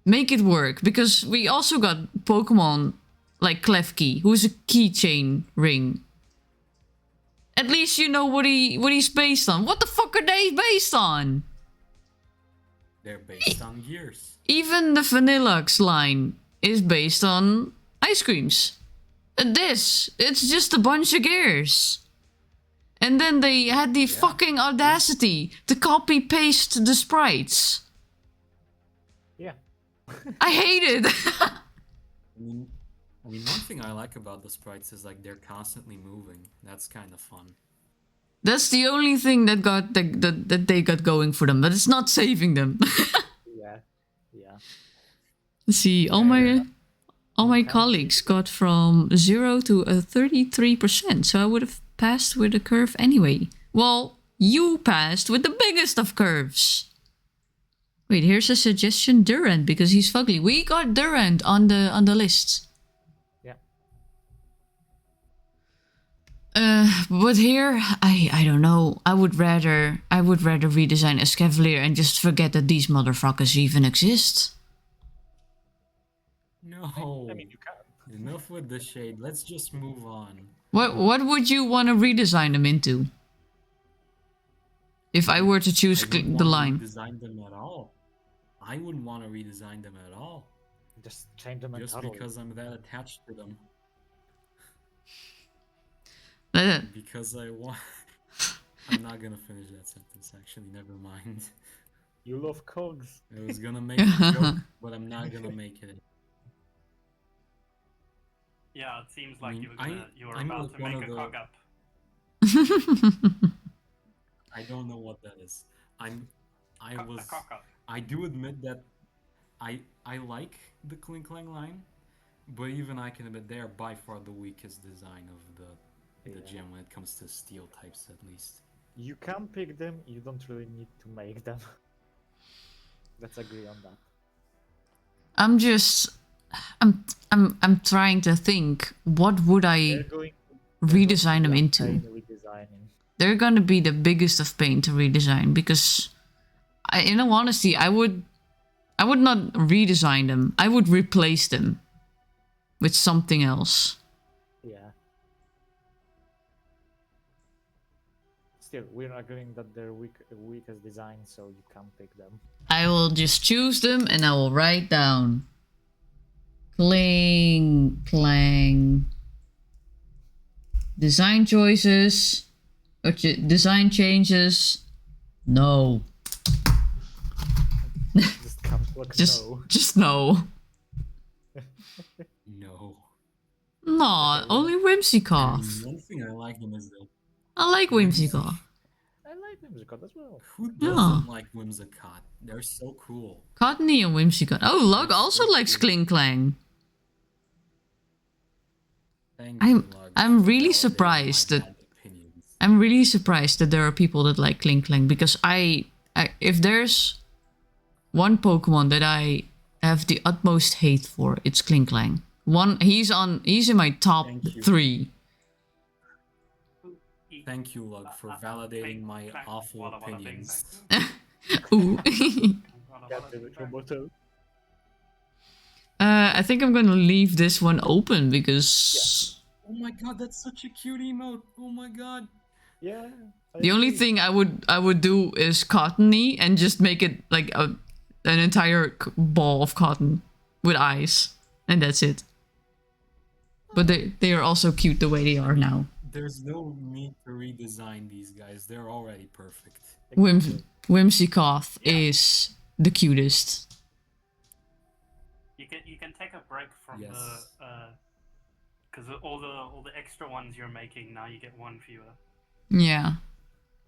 make it work. Because we also got Pokemon like Klefki, who's a keychain ring. At least you know what he's based on. What the fuck are they based on? They're based on gears. Even the Vanillux line is based on ice creams. It's just a bunch of gears. And then they had the fucking audacity to copy paste the sprites. Yeah. I hate it. I mean, one thing I like about the sprites is like they're constantly moving. That's kind of fun. That's the only thing that they got going for them, but it's not saving them. Yeah. Let's see, all my colleagues got from 0 to a 33%, so I would have passed with a curve anyway. Well, you passed with the biggest of curves. Wait, here's a suggestion, Durant, because he's fugly. We got Durant on the list. Yeah. But here, I don't know. I would rather redesign Escavalier and just forget that these motherfuckers even exist. No. I mean, you can. Enough with the shade. Let's just move on. What would you want to redesign them into? If I were to choose I wouldn't the wanna line. redesign them at all. I wouldn't want to redesign them at all. Just change them Just entirely. because I'm that attached to them. Uh, Because I want. I'm not gonna finish that sentence. Actually, never mind. You love cogs. I was gonna make a joke, but I'm not gonna make it. Yeah, it seems like mean, you were I'm about like to one make of a the- cock up. I don't know what that is. I A was. cock up. I do admit that I like the Clink Clang line, but even I can admit they are by far the weakest design of the Yeah. gem when it comes to steel types, at least. You can pick them. You don't really need to make them. Let's agree on that. I'm trying to think, what would They're I going redesign them to be a into? pain redesigning. They're gonna be the biggest of pain to redesign because, in all honesty, I would not redesign them. I would replace them with something else. Yeah. Still, we're agreeing that they're weakest design, so you can pick them. I will just choose them and I will write down Cling Clang design choices or design changes. No. Just can't look no. Just no. No. No, only Whimsicott. One thing I like them is that I like Whimsicott. I like Whimsicott as well. who doesn't like Whimsicott? They're so cool. Cottony and Whimsicott. Oh, Lug also likes Cling Clang. Thank you, Lug, I'm for really validating surprised my that bad opinions. I'm really surprised that there are people that like Cling Clang because I if there's one Pokemon that I have the utmost hate for, it's Cling Clang. He's in my top Thank you. 3. Thank you, Lug, for validating my awful Walla walla bing opinions. bang. Ooh. Walla Yeah, walla the bing bang. Roboto. I think I'm gonna leave this one open because Oh my god, that's such a cute emote. Oh my god. Yeah. I the only agree. thing I would do is cottony and just make it like an entire ball of cotton with eyes, and that's it. But they are also cute the way they are now. There's no need to redesign these guys. They're already perfect. Whimsicott is the cutest. You can take a break from Yes. the because all the extra ones you're making now you get one fewer. Yeah,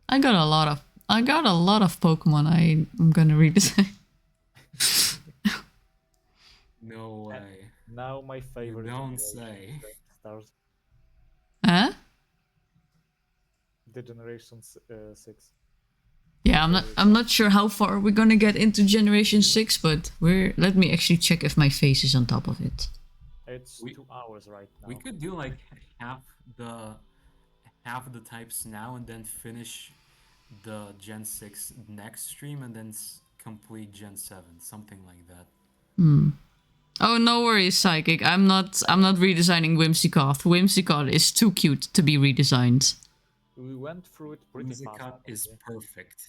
I got a lot of Pokemon I'm gonna redesign. No way. Now my favorite. don't generation, say. Great Stars. Huh? The Generation 6. Yeah, I'm not sure how far we're gonna get into Generation 6, but let me actually check if my face is on top of it. It's We- 2 hours right now. We could do like half the types now and then finish the Gen 6 next stream and then complete Gen 7, something like that. Oh, no worries, Psychic. I'm not redesigning Whimsicott. Whimsicott is too cute to be redesigned. We went through it pretty fast. Whimsicott is actually. perfect.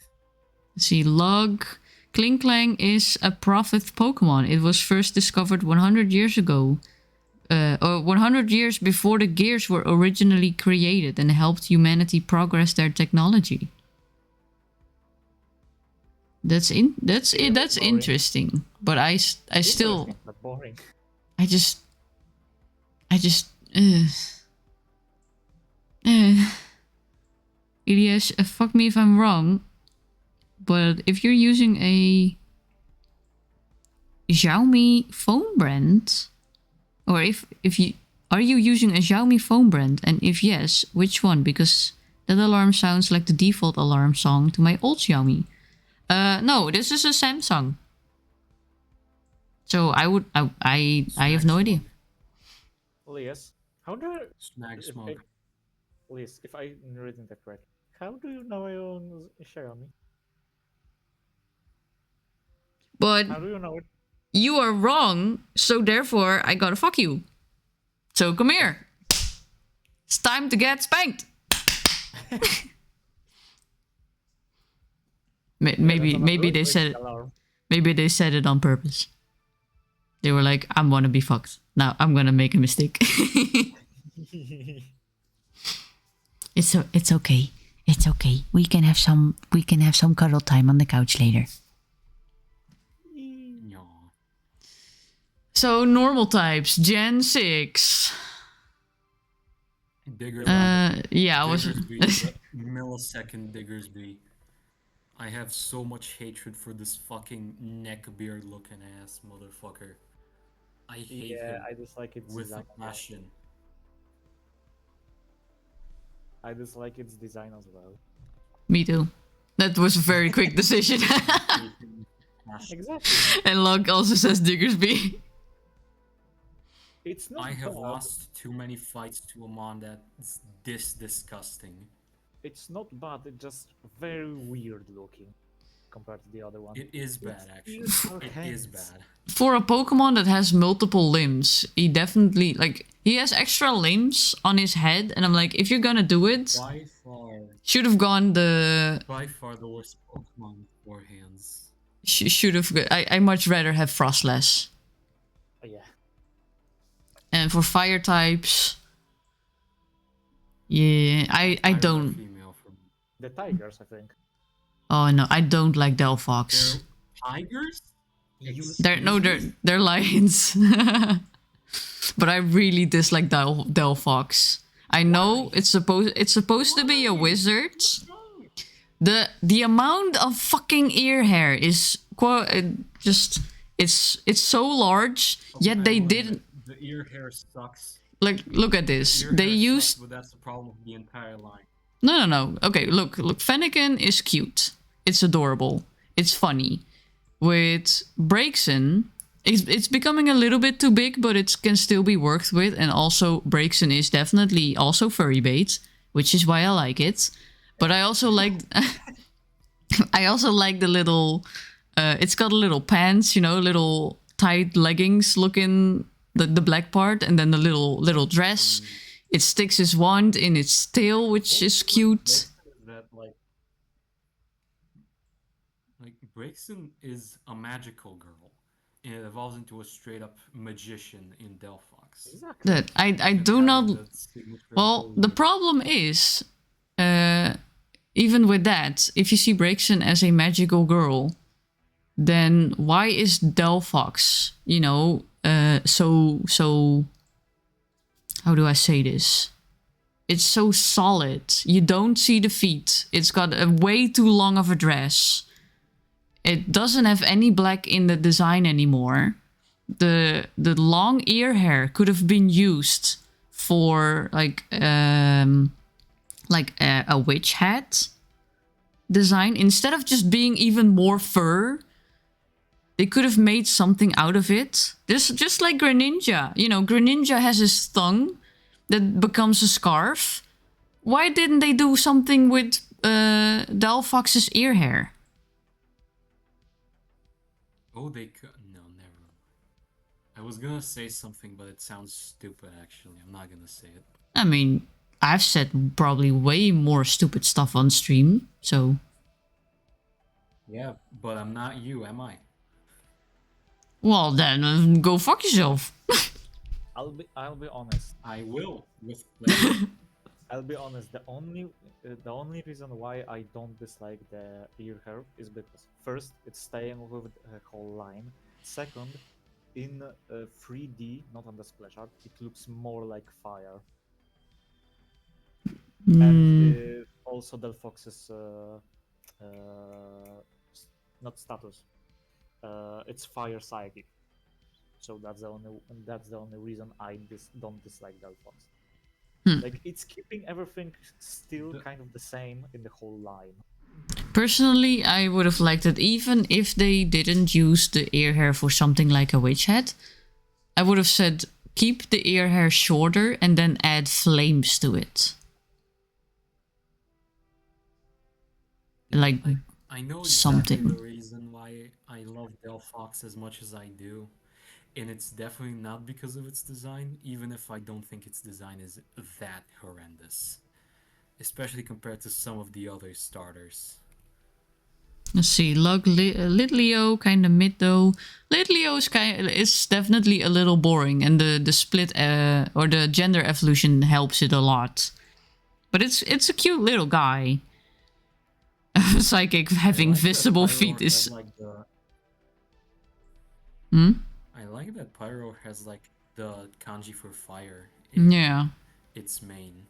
See, Lug. Cling Clang is a prophet Pokemon. It was first discovered 100 years ago. Or 100 years before the gears were originally created and helped humanity progress their technology. That's boring. interesting. But I still Interesting, but boring. I just Elias, fuck me if I'm wrong, but if you're using a Xiaomi phone brand, or if you are you using a Xiaomi phone brand, and if yes, which one? Because that alarm sounds like the default alarm song to my old Xiaomi. No, this is a Samsung. So I have no idea. Elias, how do I... Snag if smoke. I- Elias, if I'm reading that correctly, how do you know I own Xiaomi? But How do you know it? you are wrong, so therefore I gotta fuck you. So come here. It's time to get spanked. Maybe they said it. Maybe they said it on purpose. They were like, "I'm gonna be fucked. Now I'm gonna make a mistake." It's okay. It's okay. We can have some cuddle time on the couch later. No. So normal types, Gen 6. Diggersby. Yeah, I was. Diggersby, millisecond Diggersby. I have so much hatred for this fucking neckbeard looking ass motherfucker. I hate him I dislike its with design. a passion. I dislike its design as well. Me too. That was a very quick decision. Exactly. And Locke also says Diggersby. It's not. I have bad. lost too many fights to a mon that's this disgusting. It's not bad. It's just very weird looking compared to the other one. It is bad, actually. ears are It hands. is bad. For a Pokemon that has multiple limbs, he definitely, like, he has extra limbs on his head, and I'm like, if you're gonna do it, should have gone the... By far the worst Pokemon for hands. Should have... I much rather have Frostless. Oh, yeah. And for fire types... Yeah, I don't... Female for me. The tigers, I think. Oh no, I don't like Delphox. They're tigers? They're lions. But I really dislike Delphox. I know it's supposed to be a wizard. The amount of fucking ear hair is just it's so large, yet they didn't. The ear hair sucks. Like, look at this. Ear They hair used... sucks, but that's the problem with the entire line. No. Okay, look. Fennekin is cute. It's adorable. It's funny. With Braixen, it's becoming a little bit too big, but it can still be worked with. And also, Braixen is definitely also furry bait, which is why I like it. But I also like... I also like the little... it's got little pants, you know, little tight leggings looking... The black part, and then the little dress. It sticks his wand in its tail, which is cute. That like Braixen is a magical girl, and it evolves into a straight up magician in Delphox. Exactly. That I do not... Well, the problem is, even with that, if you see Braixen as a magical girl, then why is Delphox, you know, so how do I say this? It's so solid. You don't see the feet. It's got a way too long of a dress. It doesn't have any black in the design anymore. The long ear hair could have been used for like a witch hat design instead of just being even more fur. They could have made something out of it. Just like Greninja. You know, Greninja has his tongue that becomes a scarf. Why didn't they do something with Delphox's ear hair? Oh, they could. No, never. I was gonna say something, but it sounds stupid, actually. I'm not gonna say it. I mean, I've said probably way more stupid stuff on stream, so... Yeah, but I'm not you, am I? Well, then go fuck yourself. I'll be honest. I will. With pleasure. I'll be honest. The only reason why I don't dislike the ear hair is because first, it's staying with the whole line. Second, in 3D, not on the splash art, it looks more like fire. And also Delphox's not status. It's fire psychic, so that's the only reason I don't dislike Delphox. Like, it's keeping everything still kind of the same in the whole line. Personally, I would have liked it even if they didn't use the ear hair for something like a witch hat. I would have said keep the ear hair shorter and then add flames to it. Like I know exactly something. the reason why I love Delphox as much as I do, and it's definitely not because of its design, even if I don't think its design is that horrendous, especially compared to some of the other starters. Let's see. Litleo, kind of mid though. Litleo is definitely a little boring, and the split or the gender evolution helps it a lot. But it's a cute little guy. Psychic having visible feet is. Like the... Hmm? I like that Pyro has like the kanji for fire. Yeah, Its main.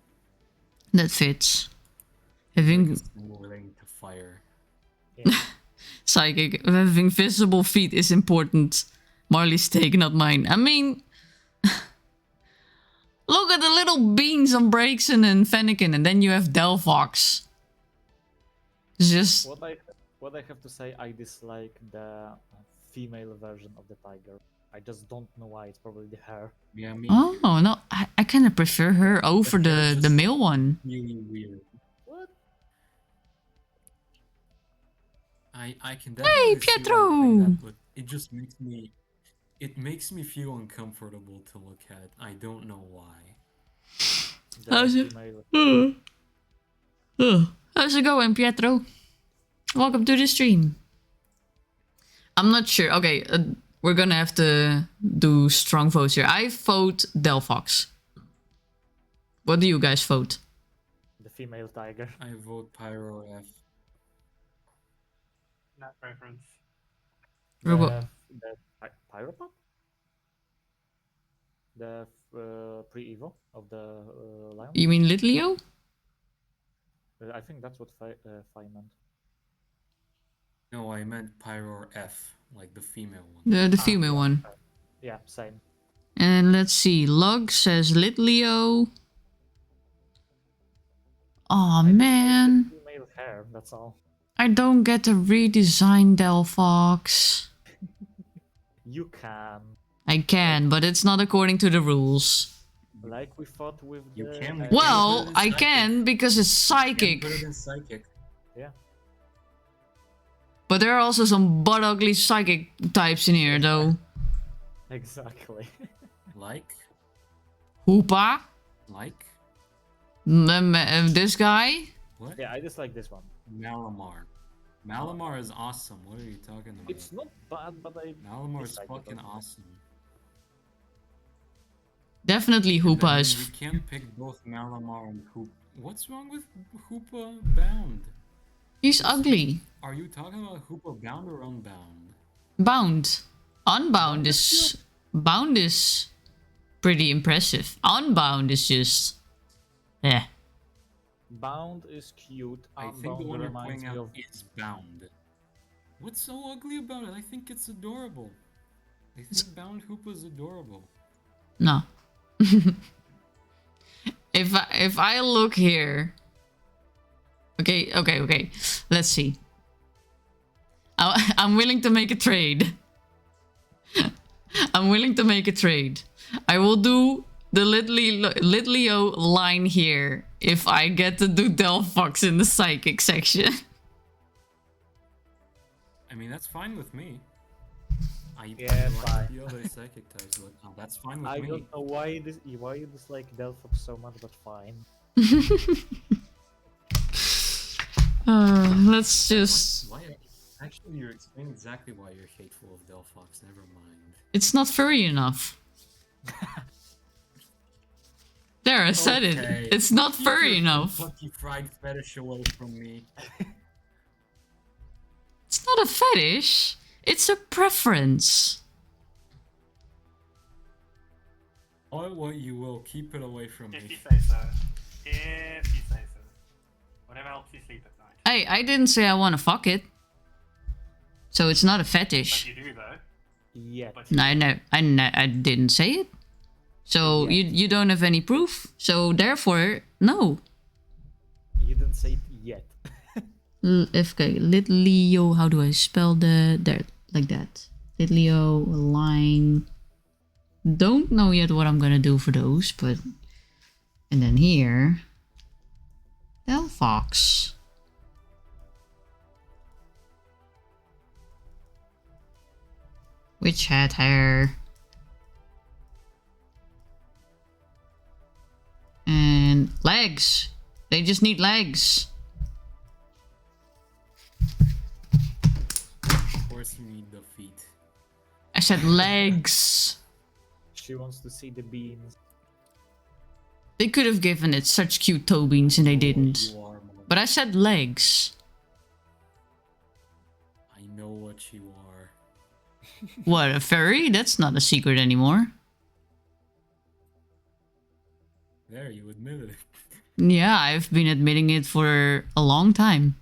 that fits. Like Having it's relating to fire. Psychic having visible feet is important. Marley's take, not mine. I mean, look at the little beans on Braixen and Fennekin, and then you have Delphox. It's just What I have to say, I dislike the female version of the tiger. I just don't know why. It's probably the hair. Yeah, me. oh no, I kind of prefer her over the male one. Really weird. What? I can definitely see Pietro! why you think that, but it just makes me feel uncomfortable to look at. I don't know why. The How's it? female. How's it going, Pietro? Welcome to the stream. I'm not sure. Okay, we're gonna have to do strong votes here. I vote Delphox. What do you guys vote? The female tiger. I vote Pyro F. Not preference. Robo- The Pyropop? The pre-evo of the lion? You mean Litleo? I think that's what Fi meant. No, I meant Pyro F, like the female one. The female one. Yeah, same. And let's see. Lug says Litleo. Oh man, Female hair, that's all. I don't get to redesign Delphox. You can. I can, but it's not according to the rules. Like we thought with You the... can. Well, Put it in I psychic. can because it's psychic. Put it in psychic. Yeah. But there are also some butt ugly psychic types in here, though. Exactly. Like? Hoopa. Like? This guy. What? Yeah, I dislike this one. Malamar. Malamar is awesome. What are you talking about? It's not bad, but I... Malamar is dislike it fucking also. awesome. Definitely I Hoopa mean, is. we can't pick both Malamar and Hoop. What's wrong with Hoopa Bound? He's ugly. Are you talking about Hoopa Bound or Unbound? Bound. Unbound is. Bound is pretty impressive. Unbound is just. Eh. Bound is cute. I think Unbound the one you're reminds pointing me out of... is Bound. What's so ugly about it? I think it's adorable. I think Bound Hoopa is adorable. No. If I look here. Okay. Let's see. I'm willing to make a trade. I'm willing to make a trade. I will do the Litleo line here if I get to do Delphox in the psychic section. I mean, that's fine with me. I Yeah, like fine. the other psychic types, but that's fine with I me. don't know why you dislike Delphox so much, but fine. Let's just. Why? Actually, you're explaining exactly why you're hateful of Delphox. Never mind. It's not furry enough. There, I said Okay. it. It's not Keep furry your enough. Kentucky Fried fetish away from me. It's not a fetish. It's a preference. Call it what you will. Keep it away from If you me. say so. If you say so. Whatever helps you sleep at night. Hey, I didn't say I want to fuck it. So it's not a But fetish. you do though. Yet. But you No, I didn't say it. So you don't have any proof. So therefore, no. You didn't say it yet. Okay, Litleo, how do I spell the there like that? Litleo line. Don't know yet what I'm gonna do for those, but and then here, Delphox. Which had hair? And legs. They just need legs. course you need the feet. I said legs. She wants to see the beans. They could have given it such cute toe beans and they didn't. You are, Mom. But I said legs. I know what you are. What, a furry? That's not a secret anymore. There, you admitted it. Yeah, I've been admitting it for a long time.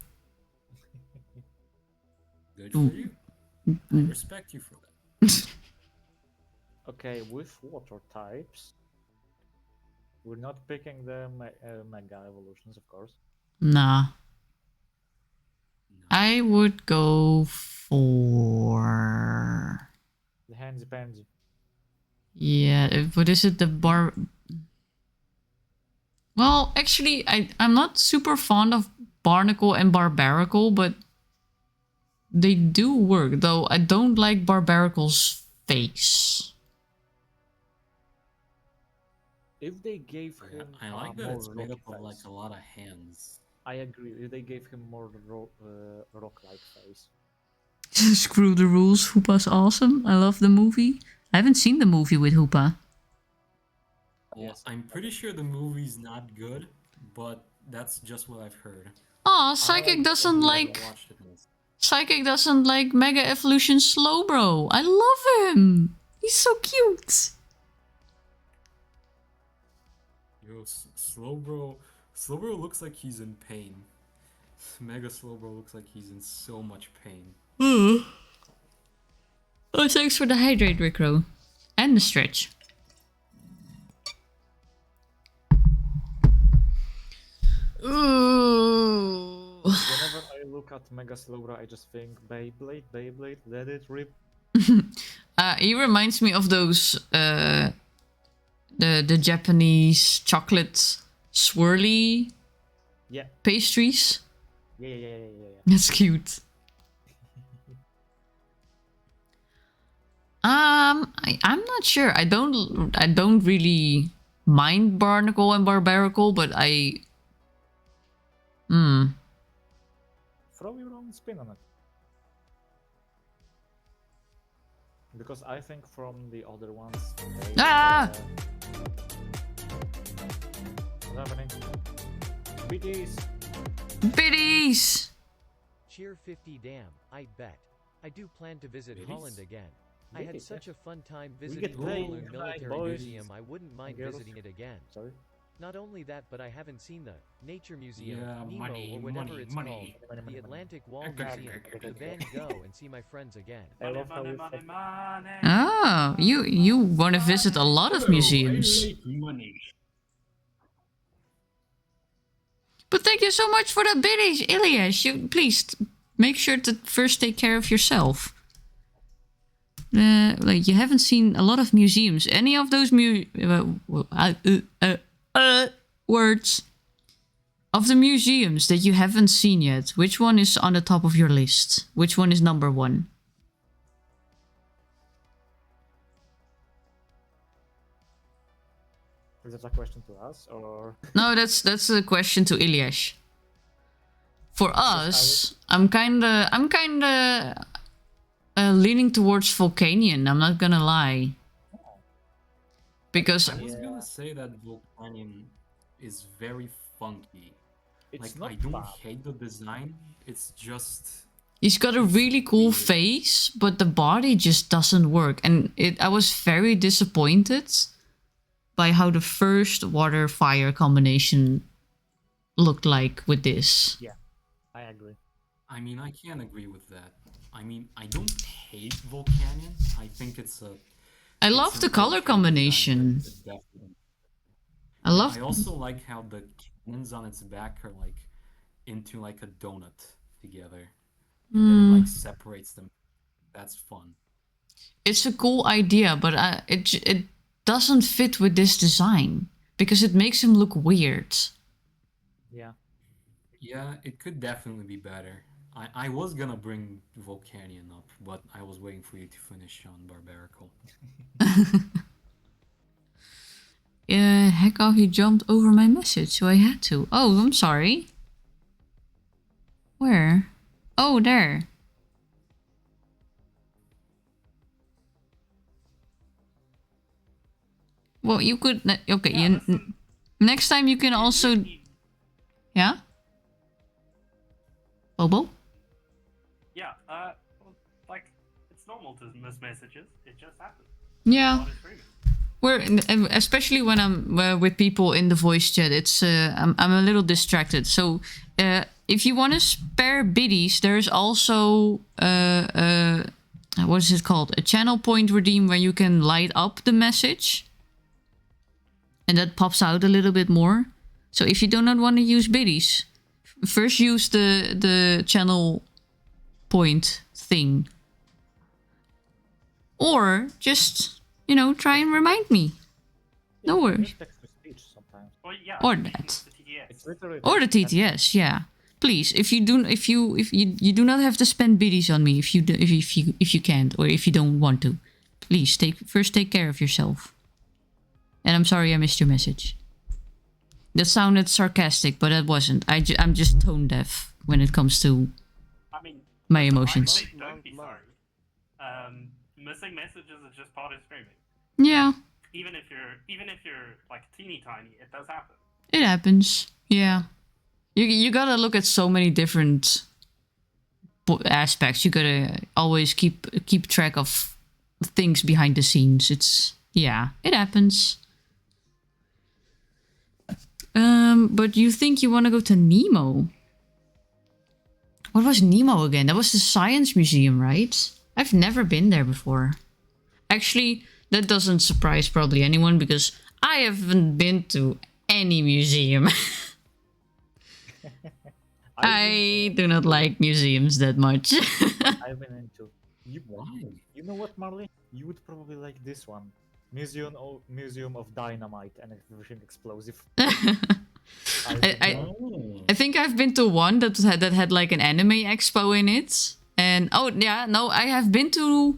Good for you. I respect you for that. Okay, with water types, we're not picking the mega evolutions, of course. Nah. I would go for... The handsy pansy. Yeah, what is it? The bar... Well, actually, I'm not super fond of Barnacle and Barbaracle, but they do work, though I don't like Barbaracle's face. If they gave him I like that more it's made up rocky of like face. a lot of hands. I agree. If they gave him more rock-like face. Screw the rules. Hoopa's awesome. I love the movie. I haven't seen the movie with Hoopa. Yes, I'm pretty sure the movie's not good, but that's just what I've heard. Aw, Psychic doesn't like... Watched it most. Psychic doesn't like Mega Evolution Slowbro. I love him. He's so cute. Yo, Slowbro looks like he's in pain. Mega Slowbro looks like he's in so much pain. Oh, thanks for the hydrate, Rickro. And the stretch. Ooh. Whenever I look at Mega Slowbro, I just think Beyblade, let it rip. He reminds me of those the Japanese chocolate swirly pastries. Yeah. That's cute. I'm not sure. I don't really mind Barnacle and Barbaracle, but Throw your own spin on it. Because I think from the other ones... What's happening? BTs! Biddies! Cheer 50 damn, I bet. I do plan to visit Biddies? Holland again. I had such a fun time get visiting the paid. Balloon Military Boys. Museum, I wouldn't mind Girls. visiting it again. Sorry? Not only that, but I haven't seen the Nature Museum, Yeah, Nemo, money, or whatever money, it's money. called, the Atlantic Wall Okay. Museum, the Van Gogh, and see my friends again. I love how you Oh, you want to visit a lot of museums. Money. But thank you so much for the biddies, Ilias. You please make sure to first take care of yourself. Like you haven't seen a lot of museums. Any of those words of the museums that you haven't seen yet? Which one is on the top of your list? Which one is number one? Is that a question to us, or...? No, that's a question to Ilias. For us, I'm kinda leaning towards Volcanion. I'm not gonna lie, because I was gonna say that Volcanion is very funky. It's Like, not I don't bad. hate the design, it's just... he's got a really cool face, but the body just doesn't work. And I was very disappointed by how the first water-fire combination looked like with this. Yeah, I agree. I mean, I can't agree with that. I mean, I don't hate Volcanion. I think it's a... I it's love an the color okay combination. design, but definitely- I love... I also like how the cannons on its back are like into like a donut together. And then it like separates them. That's fun. It's a cool idea, but it doesn't fit with this design because it makes him look weird. Yeah. Yeah, it could definitely be better. I was gonna bring Volcanion up, but I was waiting for you to finish on Barbaracle. Heck off, he jumped over my message, so I had to. Oh, I'm sorry. Where? Oh, there. Well, you could. Okay, Yeah, listen, next time you can also. Yeah? Bobo? yeah, well, like, it's normal to miss messages. It just happens. Yeah. Part of streaming. Especially when I'm with people in the voice chat, it's I'm a little distracted. So if you want to spare biddies, there's also what is it called? A channel point redeem where you can light up the message, and that pops out a little bit more. So if you do not want to use biddies, first use the channel point thing, or just try and remind me. No worries. Text to speech sometimes. Or, yeah, Or you can that. use the TTS. It's literally Or the TTS, yeah. Please, if you do not have to spend biddies on me if you can't or if you don't want to. Please take care of yourself. And I'm sorry I missed your message. That sounded sarcastic, but that wasn't. I'm just tone deaf when it comes to I mean, my listen, emotions. I say don't be sorry. Missing messages is just part of streaming. Yeah, Even if you're like teeny tiny, it does happen. it happens. Yeah. You gotta look at so many different aspects. You gotta always keep track of things behind the scenes. It happens. But you think you want to go to Nemo? What was Nemo again? That was the science museum, right? I've never been there before. Actually, that doesn't surprise probably anyone because I haven't been to any museum. I do not like museums that much. I've been into. You know what, Marley? You would probably like this one. Museum of Dynamite and everything explosive. I think I've been to one that had like an anime expo in it. And I have been to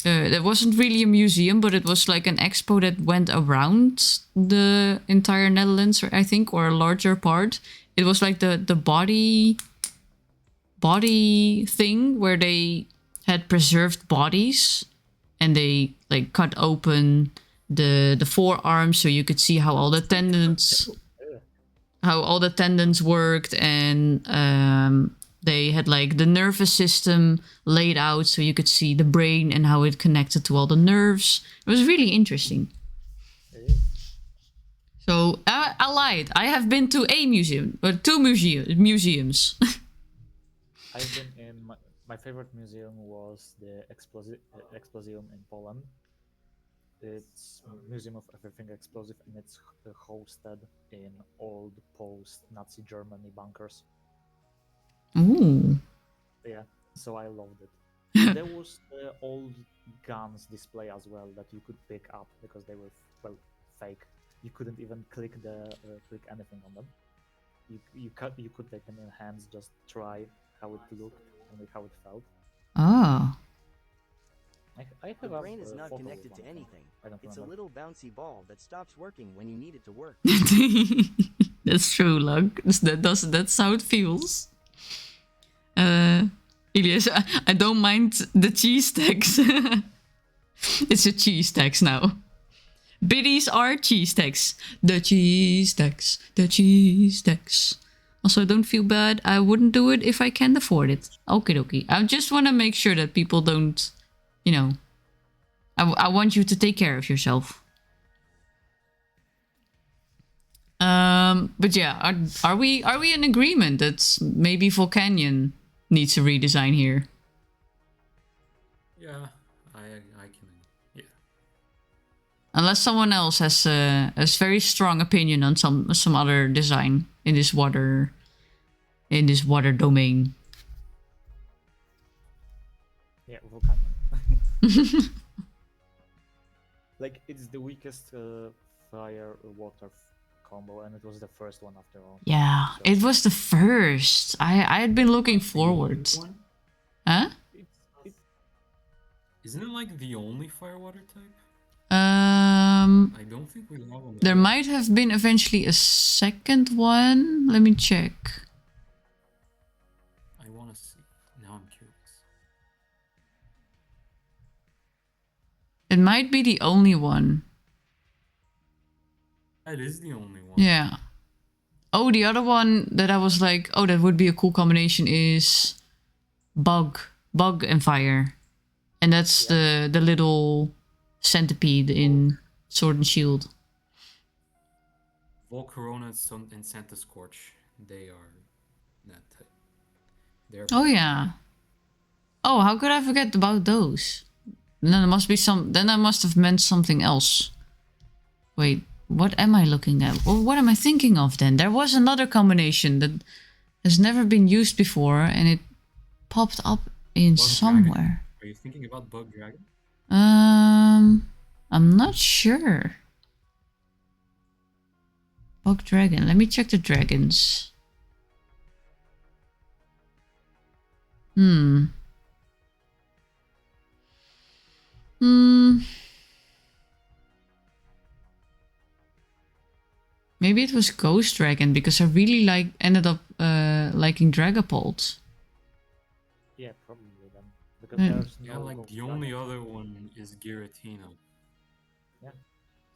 there wasn't really a museum, but it was like an expo that went around the entire Netherlands, I think, or a larger part. It was like the body thing where they had preserved bodies and they like cut open the forearms so you could see how all the tendons worked, and they had like the nervous system laid out so you could see the brain and how it connected to all the nerves. It was really interesting. So I lied. I have been to a museum, or two museums. I've been in my favorite museum was the Explosium in Poland. It's a museum of everything explosive, and it's hosted in old post-Nazi Germany bunkers. Ooh. Yeah, so I loved it. There was the old guns display as well that you could pick up because they were fake. You couldn't even click anything on them. You could take them in hands, just try how it looked and how it felt. Oh. I have The brain a is not photo connected of to one. anything. I don't It's a remember. little bouncy ball that stops working when you need it to work. That's true, Lug. That's how it feels. Elias, I don't mind the cheese tags. It's a cheese tax now. Biddies are cheese tags. The cheese tags. The cheese tags. Also, don't feel bad. I wouldn't do it if I can't afford it. Okie dokie. I just want to make sure that people don't, I want you to take care of yourself. But yeah, are we in agreement that maybe Volcanion needs a redesign here? Yeah, I can. Yeah. Unless someone else has a very strong opinion on some other design in this water domain. Yeah, Vulcan. Like, it's the weakest fire water combo, and it was the first one after all. Yeah, So it was the first. I had been looking forward. One? Huh? Isn't it like the only fire water type? I don't think we have one. There might have been eventually a second one. Let me check. I want to see. Now I'm curious. It might be the only one. It is the only one. Yeah. Oh, the other one that I was like, oh, that would be a cool combination is bug and fire. And that's the little centipede in Sword and Shield. Volcarona and Santa Scorch. They are that type. They're Oh yeah. Oh, how could I forget about those? Then there must be some. Then I must have meant something else. Wait, what am I looking at? Or what am I thinking of then? There was another combination that has never been used before, and it popped up in Bug somewhere. Dragon. Are you thinking about Bug Dragon? I'm not sure. Bug Dragon. Let me check the dragons. Maybe it was Ghost Dragon because I really ended up liking Dragapult. Yeah, probably then. Because Mm. there's Yeah, no like Ghost the only Dragon. other one is Giratina.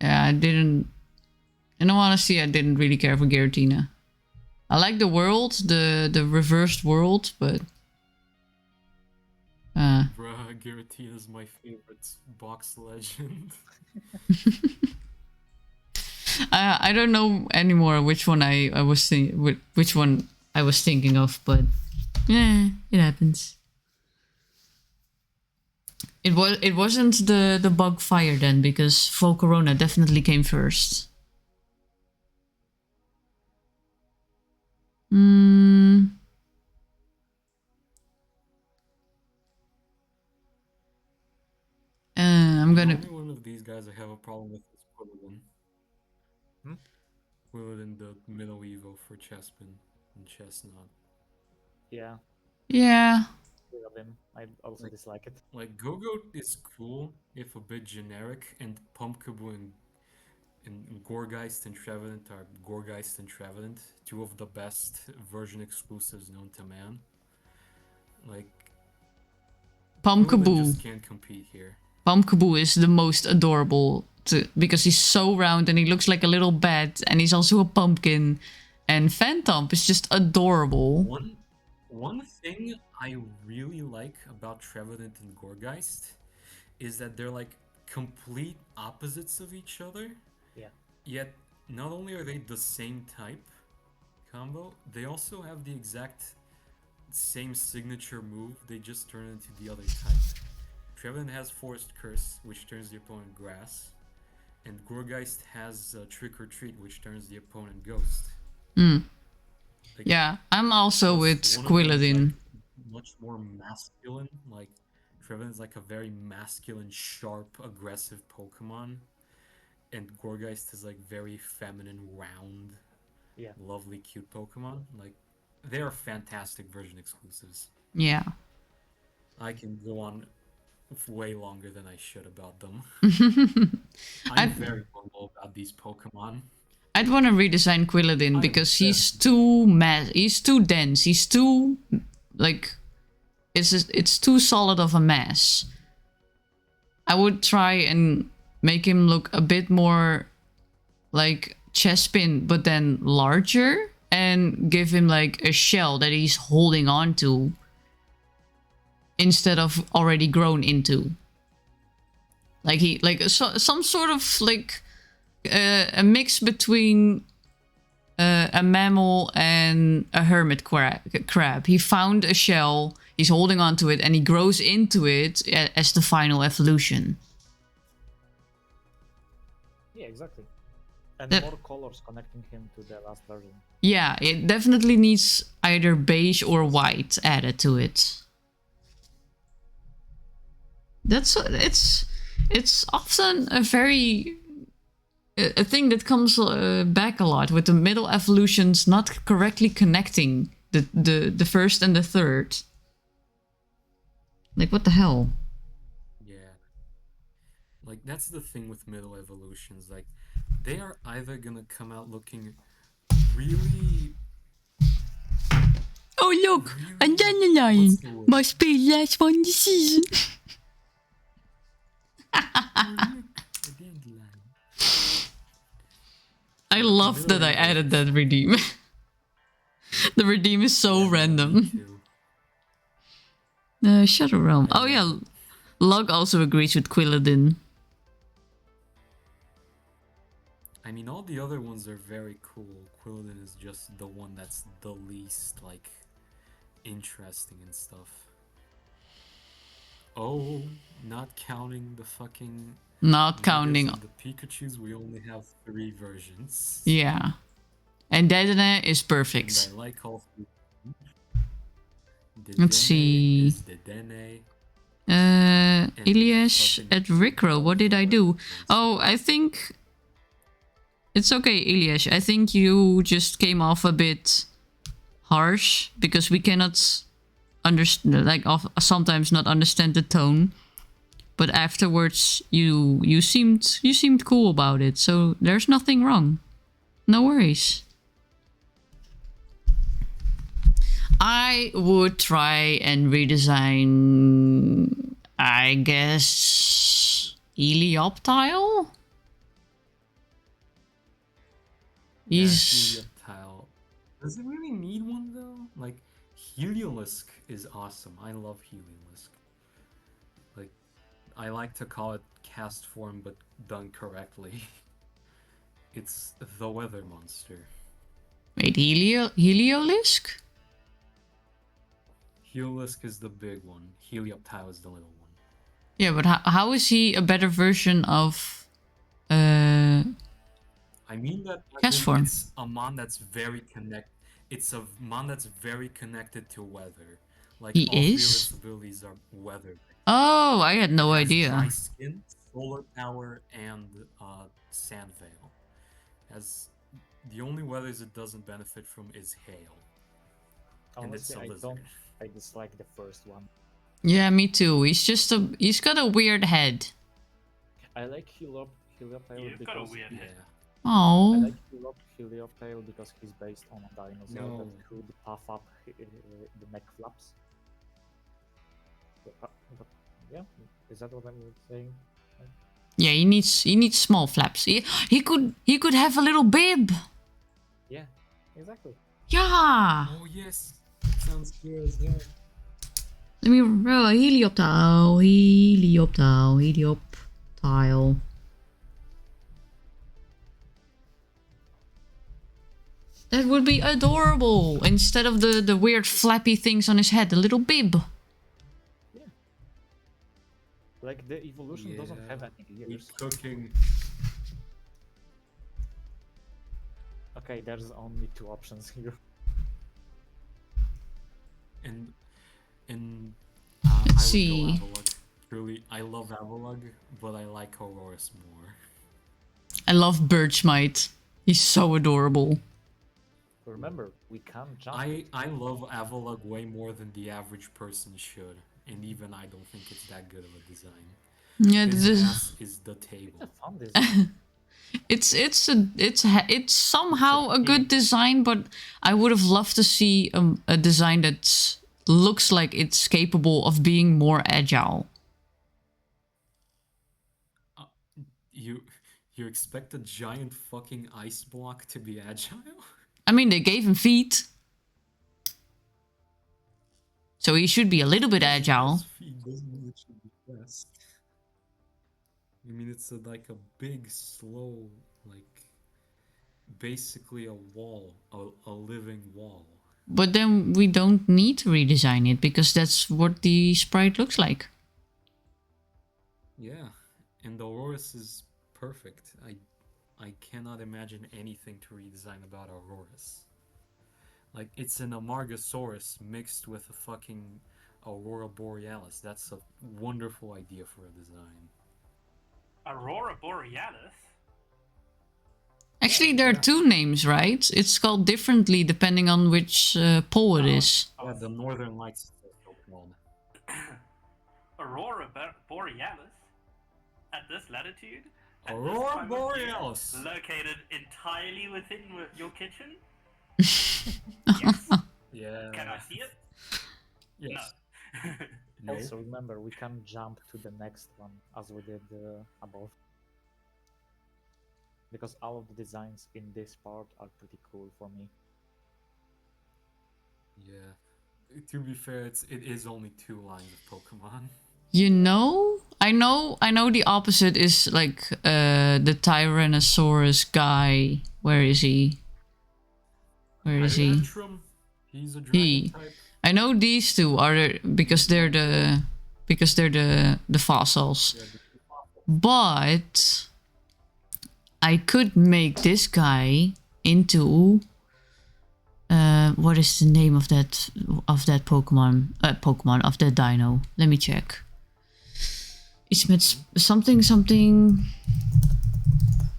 Yeah, I didn't. In all honesty, I didn't really care for Giratina. I like the world, the reversed world, but Bruh, Giratina's my favorite box legend. I don't know anymore which one which one I was thinking of, but yeah, it happens. It wasn't the bug fire then, because Volcarona definitely came first. I'm gonna. The only one of these guys I have a problem with is Quilladin. Quilladin, the middle evo for Chespin and Chestnut. Yeah, Yeah. three of them. I also dislike it. Like, Go-Go is cool, if a bit generic, and Pumpkaboo and Gorgeist and Trevenant are Gorgeist and Trevenant, two of the best version exclusives known to man. Like, Quilladin Pumpkaboo. just can't compete here. Pumpkaboo is the most adorable because he's so round and he looks like a little bat, and he's also a pumpkin. And Phantom is just adorable. One thing I really like about Trevenant and Gorgeist is that they're like complete opposites of each other. Yeah. Yet not only are they the same type combo, they also have the exact same signature move. They just turn into the other type. Trevenant has Forest Curse, which turns the opponent grass, and Gorgeist has Trick or Treat, which turns the opponent ghost. Like, Yeah, I'm also with one of them is, Quilladin. like, much more masculine. Like, Trevenant is like a very masculine, sharp, aggressive Pokemon, and Gorgeist is like very feminine, round, lovely, cute Pokemon. Like, they are fantastic version exclusives. Yeah. I can go on way longer than I should about them. I'm I'd- very humble about these Pokemon. I'd want to redesign Quilladin because he's too he's too dense. He's too like it's too solid of a mass. I would try and make him look a bit more like Chespin, but then larger, and give him like a shell that he's holding on to instead of already grown into. Like some sort of like a mix between a mammal and a hermit crab. He found a shell, he's holding on to it, and he grows into it as the final evolution. Yeah, exactly. And That- more colors connecting him to the last version. Yeah, it definitely needs either beige or white added to it. It's often a thing that comes back a lot with the middle evolutions not correctly connecting the first and the third. Like, what the hell? Yeah. Like, that's the thing with middle evolutions. Like, they are either gonna come out looking really... Oh look, a What's dandelion! the word? Must be last one this season. A dandelion. I love that I added that redeem. The redeem is so Me random. too. Shadow Realm. Oh yeah, Lug also agrees with Quilladin. I mean, all the other ones are very cool. Quilladin is just the one that's the least, like, interesting and stuff. Oh, not counting the fucking... Not Megas counting. and the Pikachus, we only have 3 versions. Yeah. And Dedenne is perfect. And I like all 3. Let's see. Dedenne. Iliash fucking at Rickrow, what did I do? Oh, I think... It's okay, Iliash. I think you just came off a bit harsh because we cannot understand, like, sometimes not understand the tone. But afterwards, you seemed cool about it, so there's nothing wrong. No worries. I would try and redesign, I guess, Helioptile? He's... Helioptile. Does it really need one though? Like, Heliolisk is awesome. I love Heliolisk. Like, I like to call it cast form, but done correctly. It's the weather monster. Wait, Heliolisk? Heliolisk is the big one. Helioptile is the little one. Yeah, but how is he a better version of... I mean that Cast form. it's a mon that's very It's a mon that's very connected to weather. Like He all 3 of is? its abilities are weather. Oh, I had no It has idea. Dry skin, solar power, and sand veil. As the only weathers it doesn't benefit from is hail. And it's Honestly, a lizard. I dislike the first one. Yeah, me too. He's got a weird head. I like Helioptile You've got a because weird head. I Oh. like Helioptile because he's based on a dinosaur No. that could puff up the neck flaps. But, yeah, is that what I'm saying? Yeah, he needs small flaps. He could have a little bib. Yeah, exactly. Yeah. Oh yes, that sounds good as hell. Let me Helioptile. That would be adorable. Instead of the weird flappy things on his head, the little bib. Yeah. Like the evolution doesn't have any ears. Cooking. Okay, there's only 2 options here. And Let's I would see. go Avalug. Truly, I love Avalug, but I like Aurorus more. I love Birchmite. He's so adorable. Remember, we can't jump. I love Avalug way more than the average person should, and even I don't think it's that good of a design. Yeah, His ass is the table. It's a fun design. it's somehow a good design, but I would have loved to see a design that looks like it's capable of being more agile. You expect a giant fucking ice block to be agile? I mean, they gave him feet, so he should be a little bit agile. His feet doesn't mean it should be fast. I mean, it's like a big, slow, like, basically a wall, a living wall. But then we don't need to redesign it because that's what the sprite looks like. Yeah, and the Aurorus is perfect. I cannot imagine anything to redesign about Aurorus. Like, it's an Amargasaurus mixed with a fucking Aurora Borealis. That's a wonderful idea for a design. Aurora Borealis? Actually, there are 2 names, right? It's called differently depending on which pole it is. Yeah, the Northern Lights is so called. Aurora Borealis? At this latitude? At this Aurora time of year, Borealis! Located entirely within your kitchen? Yes. Yeah. Can I see it? Yes. No. No. Also, remember, we can jump to the next one as we did above. Because all of the designs in this part are pretty cool for me. Yeah. To be fair, it is only 2 lines of Pokemon. You know, I know the opposite is like the Tyrannosaurus guy. Where is he? Where is he? Tantrum, he's a dragon type. I know these two are because they're the fossils. But I could make this guy into what is the name of that Pokemon? Of that dino. Let me check. It's met something.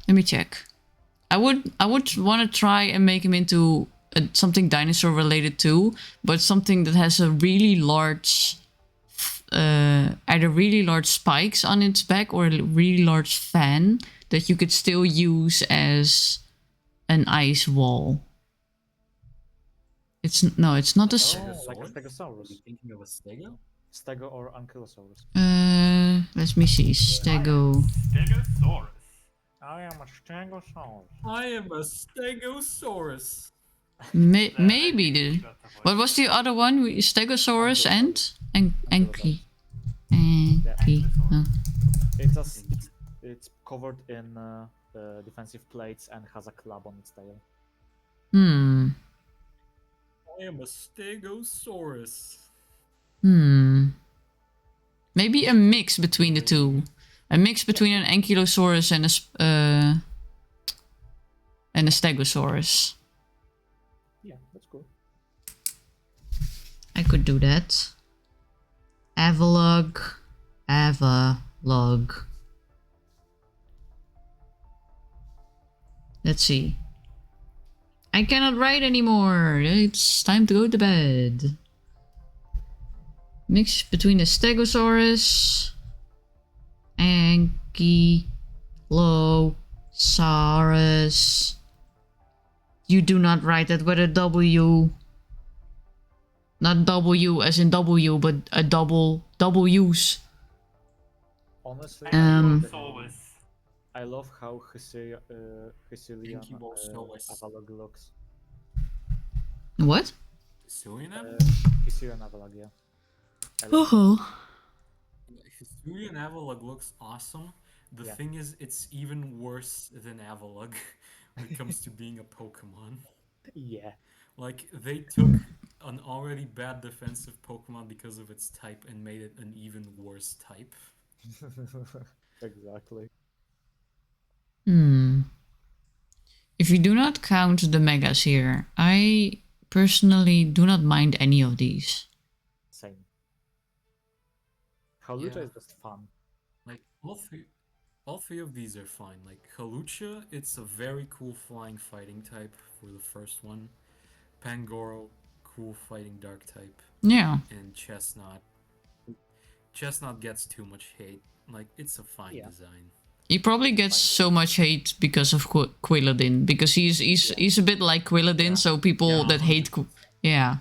Let me check. I would want to try and make him into something dinosaur related too, but something that has a really large, either really large spikes on its back or a really large fan that you could still use as an ice wall. It's not a. Like a Stegosaurus. Are you thinking of a Stego? Stego or Ankylosaurus. Let me see. Stego. Stegosaurus. I am a Stegosaurus. I am a Stegosaurus. Maybe the. What was the other one? Stegosaurus and Anky. Anky. Oh. It's covered in defensive plates and has a club on its tail. I am a Stegosaurus. Maybe a mix between the two. A mix between an Ankylosaurus and a Stegosaurus. Yeah, that's cool. I could do that. Avalugg. Let's see. I cannot write anymore. It's time to go to bed. Mix between a Stegosaurus, Ankylosaurus. You do not write that with a W. Not W as in W, but a double W's. Honestly, I love how Hysilian Avalugg looks. What? Hysilian Hysilian Avalugg, yeah. Hysilian Avalugg looks awesome. The thing is, it's even worse than Avalugg when it comes to being a Pokemon. Yeah. Like, they took an already bad defensive Pokemon because of its type and made it an even worse type. Exactly. If you do not count the megas here, I personally do not mind any of these. Same. Halucha is just fun. Like, all three of these are fine. Like, Halucha, it's a very cool flying fighting type for the first one. Pangoro, cool fighting dark type. Yeah. And Chestnut. Chestnut gets too much hate. Like, it's a fine design. He probably gets so much hate because of Quilladin, because he's a bit like Quilladin, so people that hate So yeah,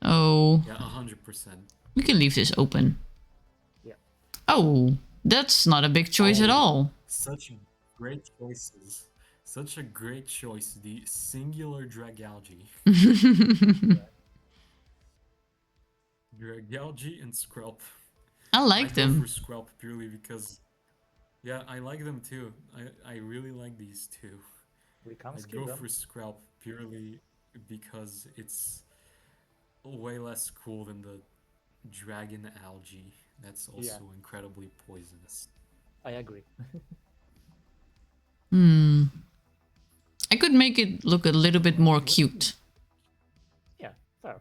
100%. We can leave this open. Yeah. Oh, that's not a big choice at all. Such great choices. Such a great choice. The singular Dragalge. Dragalge and Skrelp. I like them. I go for Skrelp purely because, yeah, I like them too. I really like these two. We can't I go for Skrelp purely because it's way less cool than the Dragon Algae. That's also incredibly poisonous. I agree. I could make it look a little bit more cute. Yeah, fair.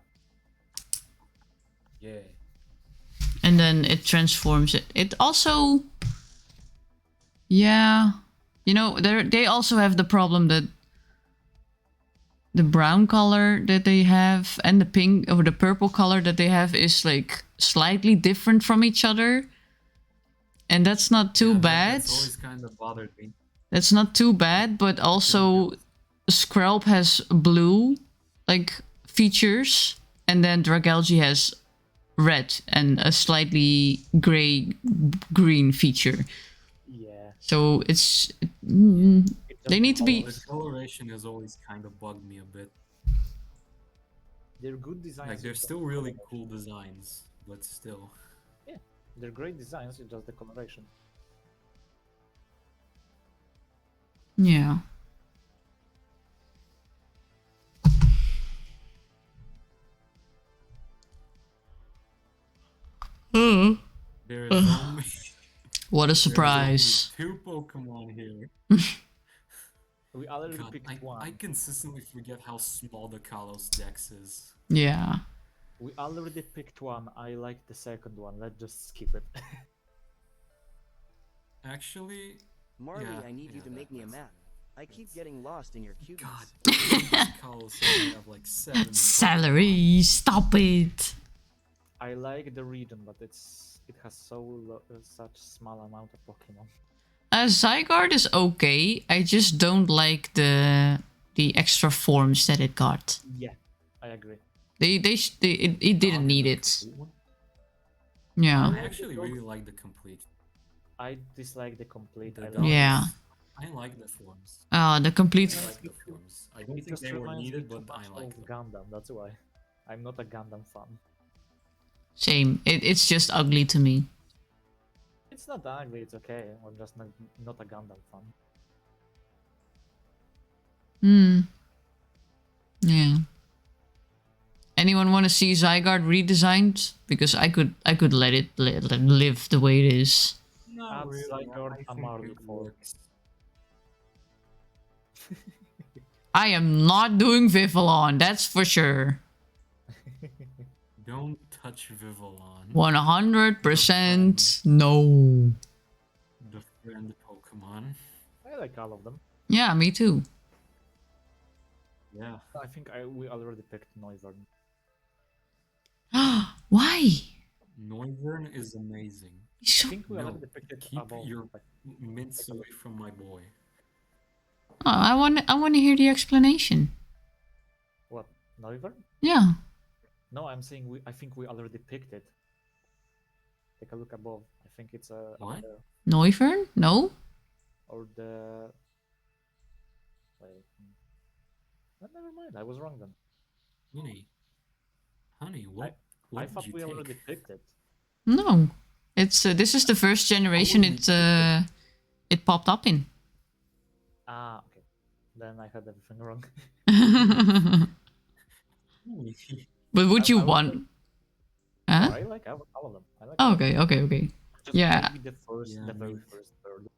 Yeah. And then it transforms it. It also... Yeah. You know, they also have the problem that the brown color that they have and the pink or the purple color that they have is like slightly different from each other. And that's not too bad. That's always kind of bothered me. That's not too bad, but also Skrelp has blue like features and then Dragalge has red and a slightly gray-green feature. Yeah. So it's they need to be. The coloration has always kind of bugged me a bit. They're good designs. Like they're it's just still the really coloration. cool designs, but still. Yeah, they're great designs. It's just the coloration. Yeah. There is only What a there's surprise. only 2 Pokemon here. We already God, picked one. I consistently forget how small the Kalos Dex is. Yeah. We already picked one. I like the second one. Let's just skip it. Actually, Marley, Yeah, I need you yeah, to make me a that's- map. I keep getting lost in your God, cubies. this Kalos only have like 7. Salary, stop it. I like the region, but it has such small amount of Pokemon. Zygarde is okay. I just don't like the extra forms that it got. Yeah, I agree. It didn't need it. Complete one? Yeah. I actually really like the complete. I dislike the complete. I The like Yeah. I like the forms. The I complete. like the forms. I don't It think just they were reminds me needed, too but I much like of them. Gundam. That's why. I'm not a Gundam fan. Same. It's just ugly to me. It's not ugly. It's okay. I'm just not a Gundam fan. Yeah. Anyone want to see Zygarde redesigned? Because I could let it live the way it is. No, Add really, Zygarde I think Amaru it for- works. I am not doing Vivillon, that's for sure. Don't touch Vivillon. 100% no. The friend Pokemon. I like all of them. Yeah, me too. Yeah. I think we already picked Noivern. Why? Noivern is amazing. He's I so... think we No, already picked it keep above. your like, mints away from my boy. Oh, I want to hear the explanation. what? Noivern? Yeah. No, I'm saying I think we already picked it. Take a look above. I think it's What? Noivern? No? or the. Wait. Never mind. I was wrong then. Honey, what I did thought you we take? already picked it. No. It's this is the first generation it popped up in. Ah, okay. Then I had everything wrong. But would you I want? Huh? I like all of them. I like Oh, all of them. okay. Just Yeah. maybe the very first bird.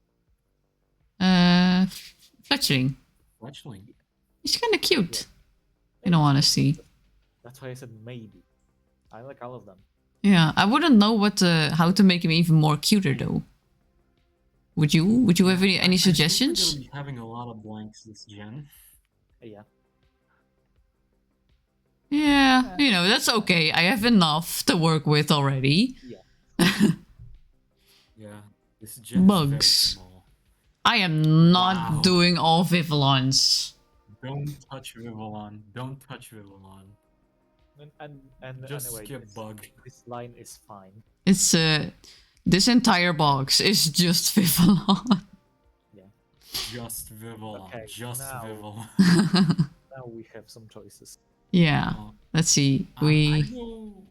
Fletchling. Fletchling. He's kind of cute. In all honesty. That's why I said maybe. I like all of them. Yeah, I wouldn't know how to make him even more cuter though. Would you? Would you have any I think we're suggestions? gonna be having a lot of blanks this gen. Yeah. Yeah, you know, that's okay. I have enough to work with already. Yeah, this gen is very Bugs. small. I am not Wow. doing all Vivillons. Don't touch Vivillon. Don't touch Vivillon. And Just anyway, skip bug. this line is fine. It's this entire box is just Vivillon. Just Vivillon. Okay, Just now- Vivillon. Now we have some choices. Yeah. Oh, Let's see. I We know.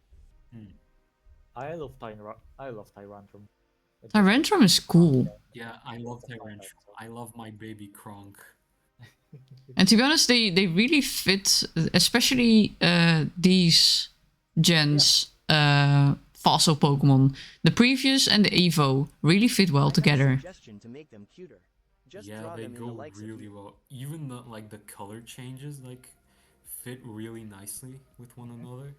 I love Tyrantrum. Tyrantrum is cool. Yeah, I love Tyrantrum. I love my baby Kronk. And to be honest, they really fit, especially these gens fossil Pokemon. The previous and the Evo really fit well I have a together. suggestion to make them cuter. Just Yeah, draw they them in the go likes of really you. well. Even the color changes fit really nicely with one another.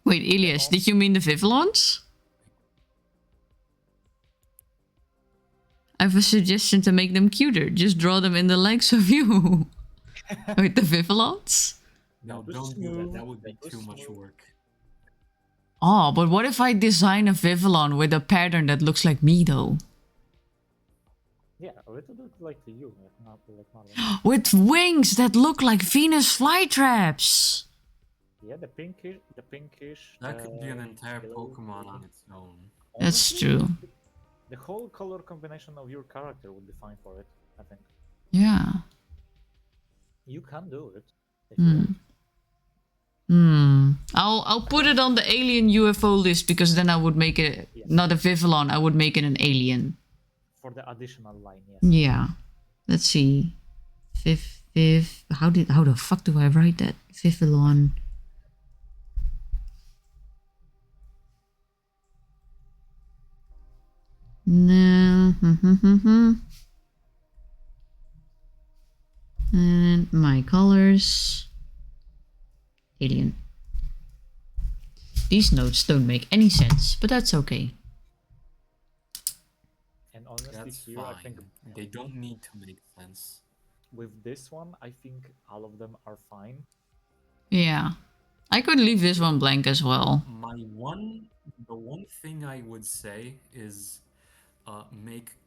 Wait, Elias, did you mean the Vivillons? I have a suggestion to make them cuter. Just draw them in the likes of you. With the Vivillons? No, They're don't do that. smooth. That would be They're too much smooth. work. Oh, but what if I design a Vivillon with a pattern that looks like me though? Yeah, it would look like you, not like Marlon. With wings that look like Venus flytraps! Yeah, the pinkish. That could be an entire yellow, Pokemon on its own. That's Honestly, true. The whole color combination of your character would be fine for it. I think Yeah. you can do it if you want. I'll put it on the alien UFO list because then I would make it not a Vivillon, I would make it an alien. For the additional line, yes. Yeah. Let's see. How the fuck do I write that? Vivillon. No. And my colors. Alien. These notes don't make any sense, but that's okay. And honestly, That's here fine. I think They don't need to make sense. with this one, I think all of them are fine. Yeah. I could leave this one blank as well. The one thing I would say is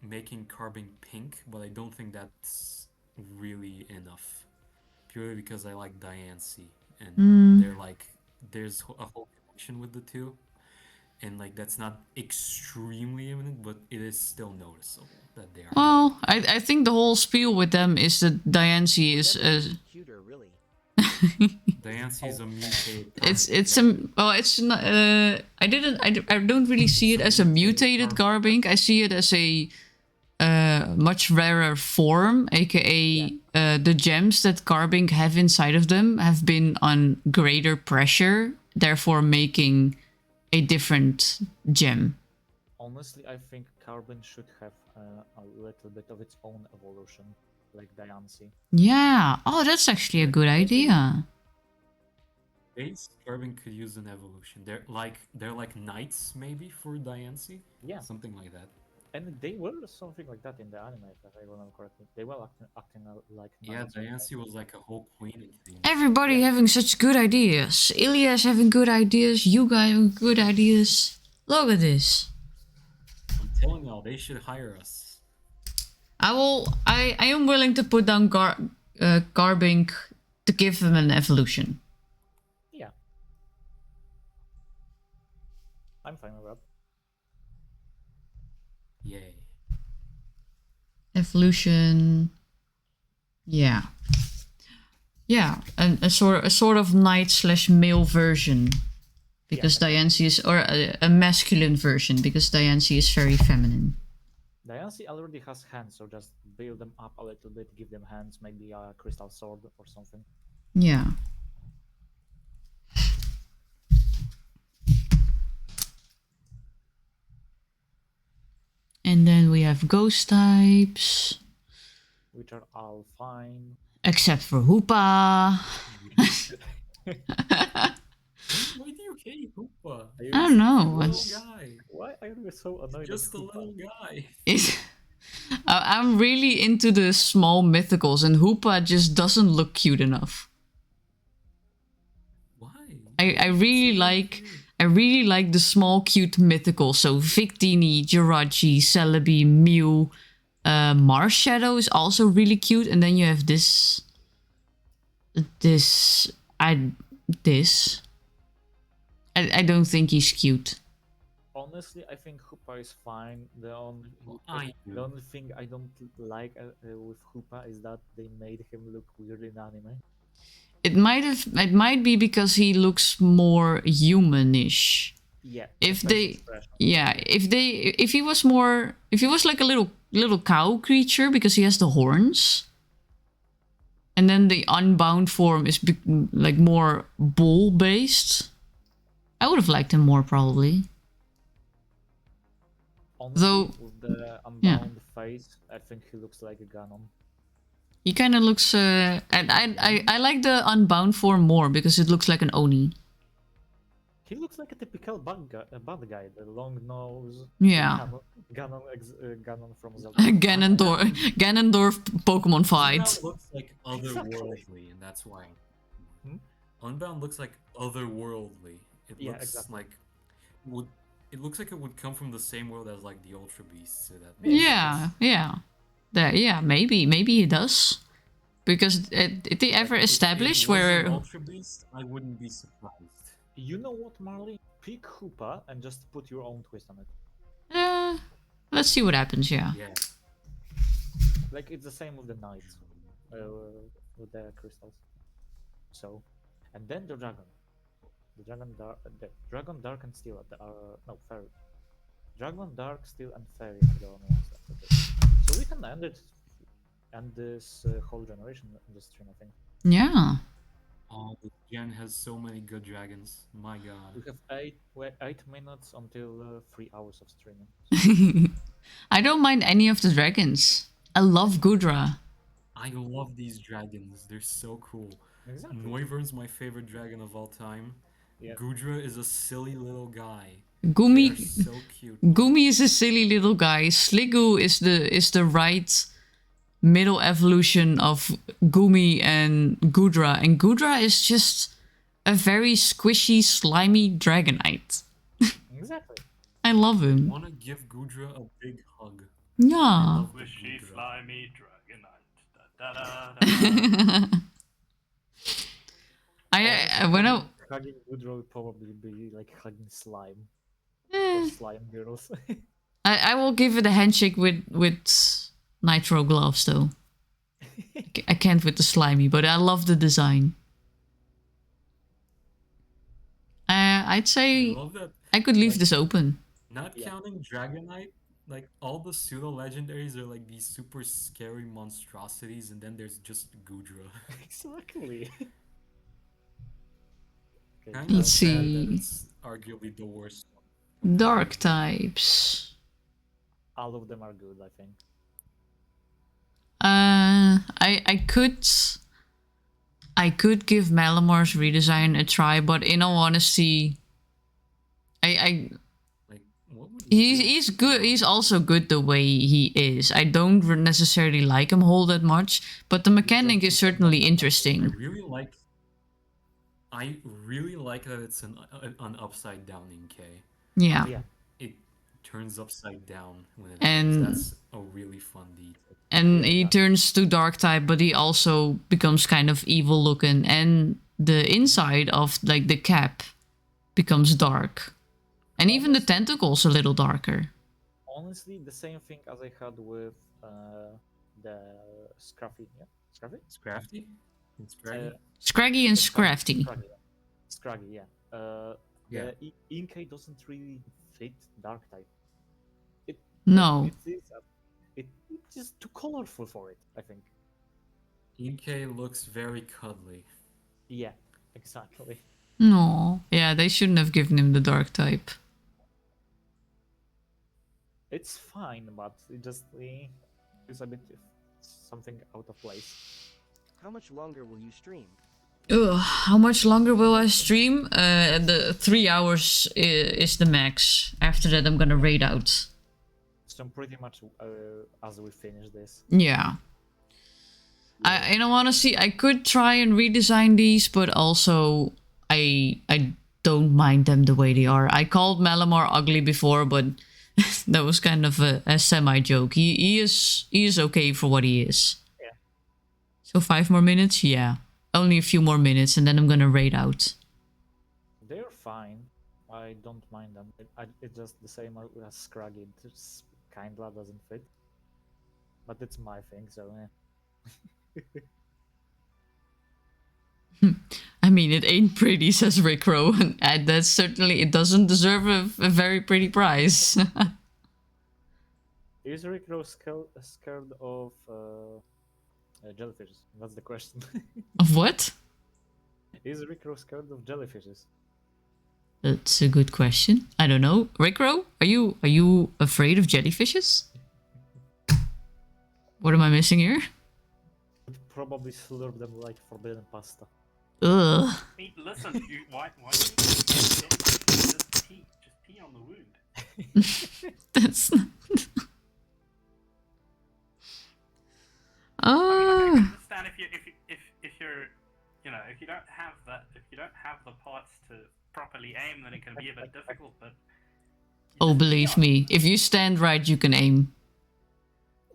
making carbon pink, but I don't think that's really enough. Purely because I like Diancie, and they're like there's a whole connection with the two, and like that's not extremely imminent, but it is still noticeable that they are. Well, I think the whole spiel with them is that Diancie is Cuter, really. Diancie is a mutated. it's not I don't really see it as a mutated Garbink. I see it as a much rarer form, aka the gems that Garbink have inside of them have been on greater pressure, therefore making a different gem. Honestly, I think Carbon should have a little bit of its own evolution, like Diancie. Yeah. Oh, that's actually a good idea. Base Carbon could use an evolution. They're like knights maybe for Diancie. Yeah. Something like that. And they were something like that in the anime, if I remember correctly. They were acting like Yeah, knights. Diancie was like a whole queen thing. Everybody having such good ideas. Ilias having good ideas. You guys having good ideas. Look at this. I'm telling y'all, they should hire us. I am willing to put down Garbink to give him an evolution. Yeah. I'm fine with that. Yay. Evolution. Yeah. Yeah, a sort of knight / male version. Because Diancie is, or a masculine version, because Diancie is very feminine. Diancie already has hands, so just build them up a little bit, give them hands, maybe a crystal sword or something. Yeah. And then we have ghost types. Which are all fine. Except for Hoopa. Why do you hate Hoopa? I don't know. Little guy. Why are you so annoyed? Just a little guy. I'm really into the small mythicals, and Hoopa just doesn't look cute enough. Why? I really like the small cute mythicals. So Victini, Jirachi, Celebi, Mew, Marshadow is also really cute, and then you have this. I don't think he's cute. Honestly, I think Hoopa is fine. The only thing I don't like with Hoopa is that they made him look weird in anime. It might be because he looks more humanish. Yeah. If he was like a little cow creature because he has the horns, and then the unbound form is like more bull based, I would have liked him more probably. Honestly, though with the unbound face, I think he looks like a Ganon. He kind of looks and I like the unbound form more because it looks like an Oni. He looks like a typical bad guy, the long nose. Yeah. Ganon from Zelda. Ganondorf Pokemon fight. Unbound looks like otherworldly, and that's why. Unbound looks like otherworldly. It looks like it looks like it would come from the same world as like the Ultra Beasts. So that Yeah, maybe he does. Because did they ever If it establish was an where? Ultra Beast, I wouldn't be surprised. You know what, Marley? Pick Hoopa and just put your own twist on it. Let's see what happens. Yeah. Yeah. Like it's the same with the knights, with the crystals. So, and then the dragon. The dragon, dark, and steel are no fairy. Dragon, dark, steel, and fairy are the only ones left. Okay. So we can end this whole generation in the stream, I think. Yeah. Oh, this gen has so many good dragons. My god. We have 8 minutes until 3 hours of streaming. I don't mind any of the dragons. I love Gudra. I love these dragons. They're so cool. Exactly. Noivern's my favorite dragon of all time. Yeah. Gudra is a silly little guy. Gumi. They're so cute. Gumi is a silly little guy. Sliggoo is the right middle evolution of Gumi and Gudra, and Gudra is just a very squishy, slimy dragonite. Exactly. I love I him. want to give Gudra a big hug. Yeah. Love the Squishy, Gudra. slimy dragonite. Da, da, da, da. When I Hugging Woodrow would probably be like hugging slime. eh, Or slime girls. I will give it a handshake with nitro gloves though. I can't with the slimy, but I love the design. I'd I say love that. I could leave this open. Not Yeah. counting Dragonite, like all the pseudo legendaries are like these super scary monstrosities, and then there's just Gudra. Exactly. Okay, Kind Let's of sad that see. it's arguably the worst. one. Dark types. all of them are good, I think. I could give Malamar's redesign a try, but in all honesty, Like, what would you do? he's good. He's also good the way he is. I don't necessarily like him whole that much, but the mechanic is certainly interesting. I really like that it's an upside down NK. Yeah. Yeah. It turns upside down when it And- happens. That's a really fun detail. And Yeah, he yeah. turns to dark type, but he also becomes kind of evil looking, and the inside of like the cap becomes dark, and even the tentacles a little darker. Honestly, the same thing as I had with the Scruffy. Yeah, Scruffy? It's crafty. It's crafty. Scraggy and Scrafty. Scraggy, yeah. Yeah. The Inkay doesn't really fit dark type. No. It's just too colorful for it, I think. NK looks very cuddly. Yeah, exactly. No. Yeah, they shouldn't have given him the dark type. It's fine, but it just is a bit something out of place. How much longer will you stream? Ugh, how much longer will I stream? The 3 hours is the max. After that, I'm gonna raid out. So pretty much as we finish this. Yeah. In all honesty, I could try and redesign these, but also I don't mind them the way they are. I called Malamar ugly before, but that was kind of a semi-joke. He is okay for what he is. Yeah. So 5 more minutes? Yeah. Only a few more minutes, and then I'm gonna raid out. They're fine. I don't mind them. It's just the same as Scraggy. It just kinda doesn't fit. But it's my thing, so I mean, it ain't pretty, says Rickrow, and that's certainly, it doesn't deserve a very pretty prize. Is Rickrow scared of jellyfishes? That's the question. Of what? Is Rickrow scared of jellyfishes? That's a good question. I don't know. Rickrow, are you afraid of jellyfishes? What am I missing here? Would probably slurp them like forbidden pasta. Ugh. I mean, listen, why do you just pee on the wound? That's not... I Ah. understand if you're if you don't have the parts to properly aim, then it can be a bit difficult. But you Oh, just pee believe on it. me, if you stand right, you can aim.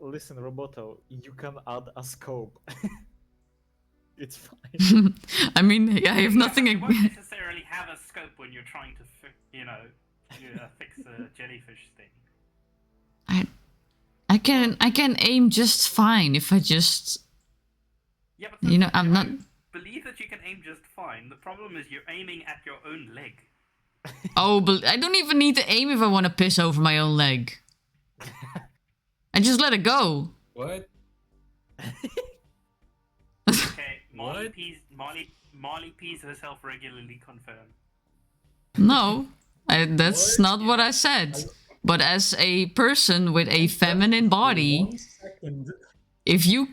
Listen, Roboto, you can add a scope. It's fine. I mean, I have nothing. You won't necessarily have a scope when you're trying to, fix a jellyfish thing. I can aim just fine if I just. Yeah, but I'm not. Believe that you can aim just fine. The problem is you're aiming at your own leg. Oh, but I don't even need to aim if I want to piss over my own leg. I just let it go. What? Okay, Marley What? pees. Marley pees herself regularly. Confirmed. No, that's not what I said. But as a person with a feminine body, 1 second. if you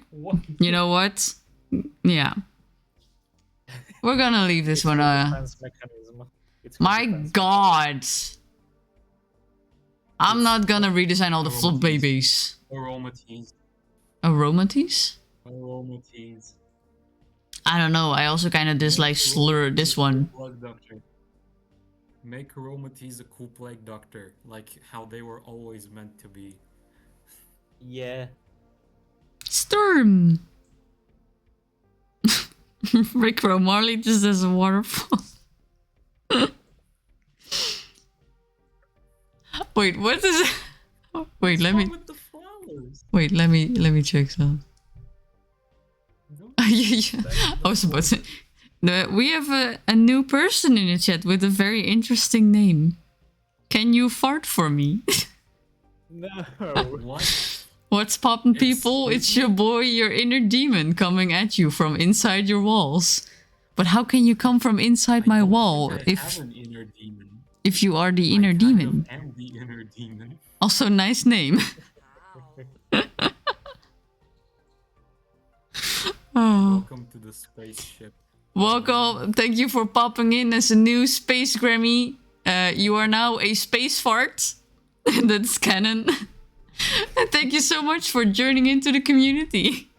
know what, yeah, we're gonna leave this one. Defense mechanism. It's My defense God, I'm not gonna redesign all the flop babies. Aromatase. Aromatase? Aromatase. I don't know. I also kind of dislike slur this one. Plague doctor. Make aromatase a cool plague doctor, like how they were always meant to be. Yeah. Storm. Rickrow Marley just as a waterfall. Wait, what is it? Wait, let me. With the flowers. Wait, let me check some. Yeah. I was about to. No, we have a new person in the chat with a very interesting name. Can you fart for me? No. What? What's poppin', people? It's your boy, your inner demon, coming at you from inside your walls. But how can you come from inside my wall I have an inner demon. if you are the inner demon? I am the inner demon. Also, nice name. Oh. Welcome to the spaceship. Welcome. Thank you for popping in as a new Space Grammy. You are now a space fart. That's canon. And thank you so much for joining into the community.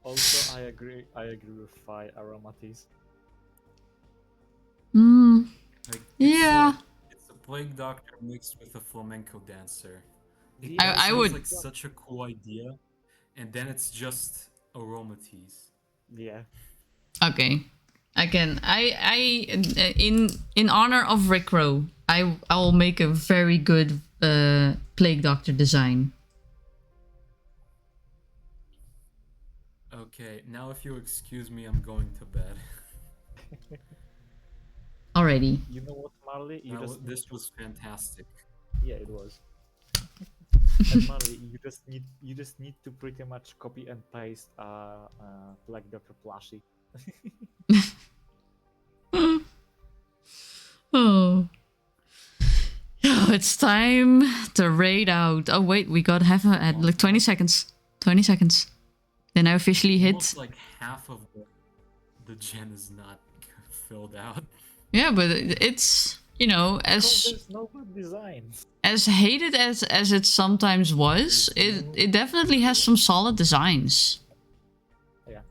Also, I agree with Phi Aromatase. Like, Yeah. It's a plague doctor mixed with a flamenco dancer. I Sounds would. like such a cool idea, and then it's just aromatase. Yeah. Okay. I can. In honor of Rickrow, I will make a very good plague doctor design. Okay, now if you excuse me, I'm going to bed. Alrighty. You know what, Marley? This was fantastic. Yeah, it was. And Marley, you just need to pretty much copy and paste Black Doctor plushie. Oh. Oh, it's time to raid out. Oh wait, we got half at like 20 seconds. 20 seconds. Then I officially hit. Almost like half of the gen is not filled out. Yeah, but it's, you know, There's no good designs. as hated as it sometimes was, it definitely has some solid designs. Yeah.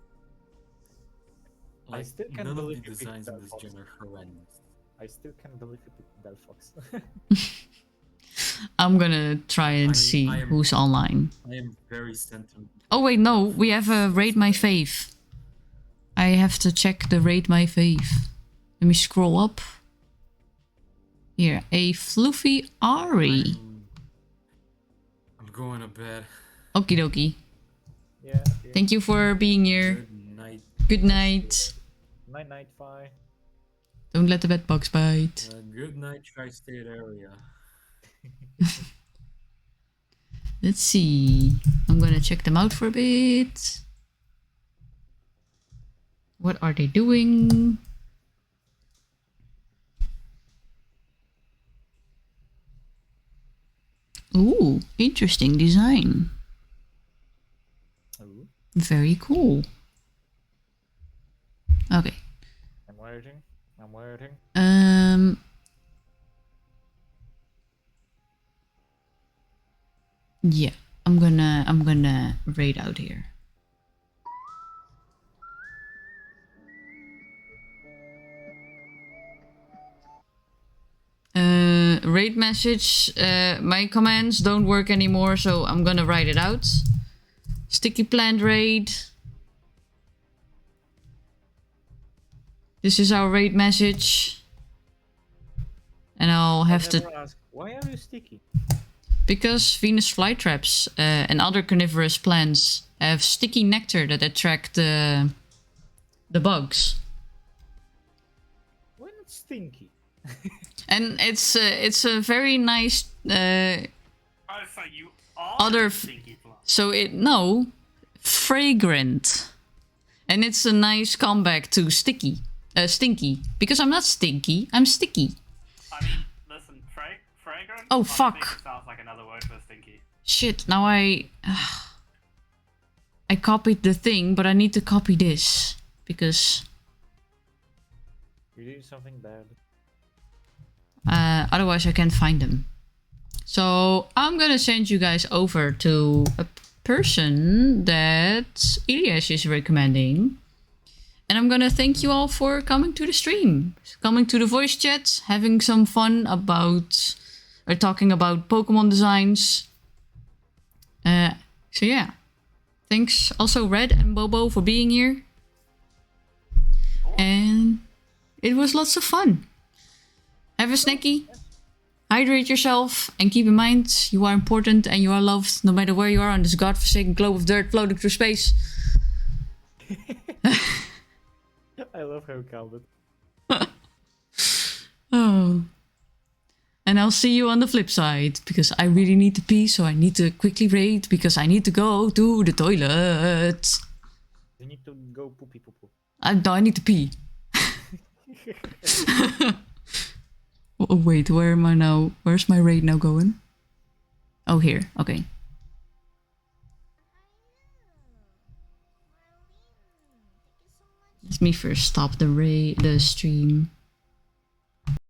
Like, still can't none of the believe you picked designs in this Delphox. gen are horrendous. I still can't believe you picked Delphox. I'm gonna try and see I am- who's online. I am very sentimental. Oh wait, no, we have a rate my fave. I have to check the rate my fave. Let me scroll up. Here, a fluffy Ari. I'm going to bed. Okie dokie. Yeah. Okay. Thank you for being here. Good night. Good night. Night, Phi. Don't let the bed bugs bite. Good night, tri-state area. Let's see. I'm gonna check them out for a bit. What are they doing? Ooh, interesting design. Ooh. Very cool. Okay. I'm waiting. Yeah, I'm gonna raid out here. Raid message. My commands don't work anymore, so I'm gonna write it out. Sticky plant raid. This is our raid message. And I'll have to... Ask, why are you sticky? Because Venus flytraps and other carnivorous plants have sticky nectar that attract the bugs. Why not stinky? And it's a very nice Oh, so you are other... stinky plant. So no, fragrant. And it's a nice comeback to stinky. Because I'm not stinky, I'm sticky. I mean, listen, fragrant. Oh, I fuck. think sounds like another word for stinky. Shit, now I copied the thing, but I need to copy this. Because... You're doing something bad. otherwise I can't find them. So I'm gonna send you guys over to a person that Elias is recommending. And I'm gonna thank you all for coming to the stream. Coming to the voice chat, having some fun about... or talking about Pokemon designs. So yeah. Thanks also Red and Bobo for being here. And it was lots of fun. Have a snacky. Hydrate yourself and keep in mind you are important and you are loved no matter where you are on this godforsaken globe of dirt floating through space. I love how you called it. Oh. And I'll see you on the flip side because I really need to pee, so I need to quickly raid because I need to go to the toilet. You need to go poopy poo poo. No, I need to pee. Oh wait, where am I now? Where's my raid now going? Oh, here. Okay. Let me first stop the stream.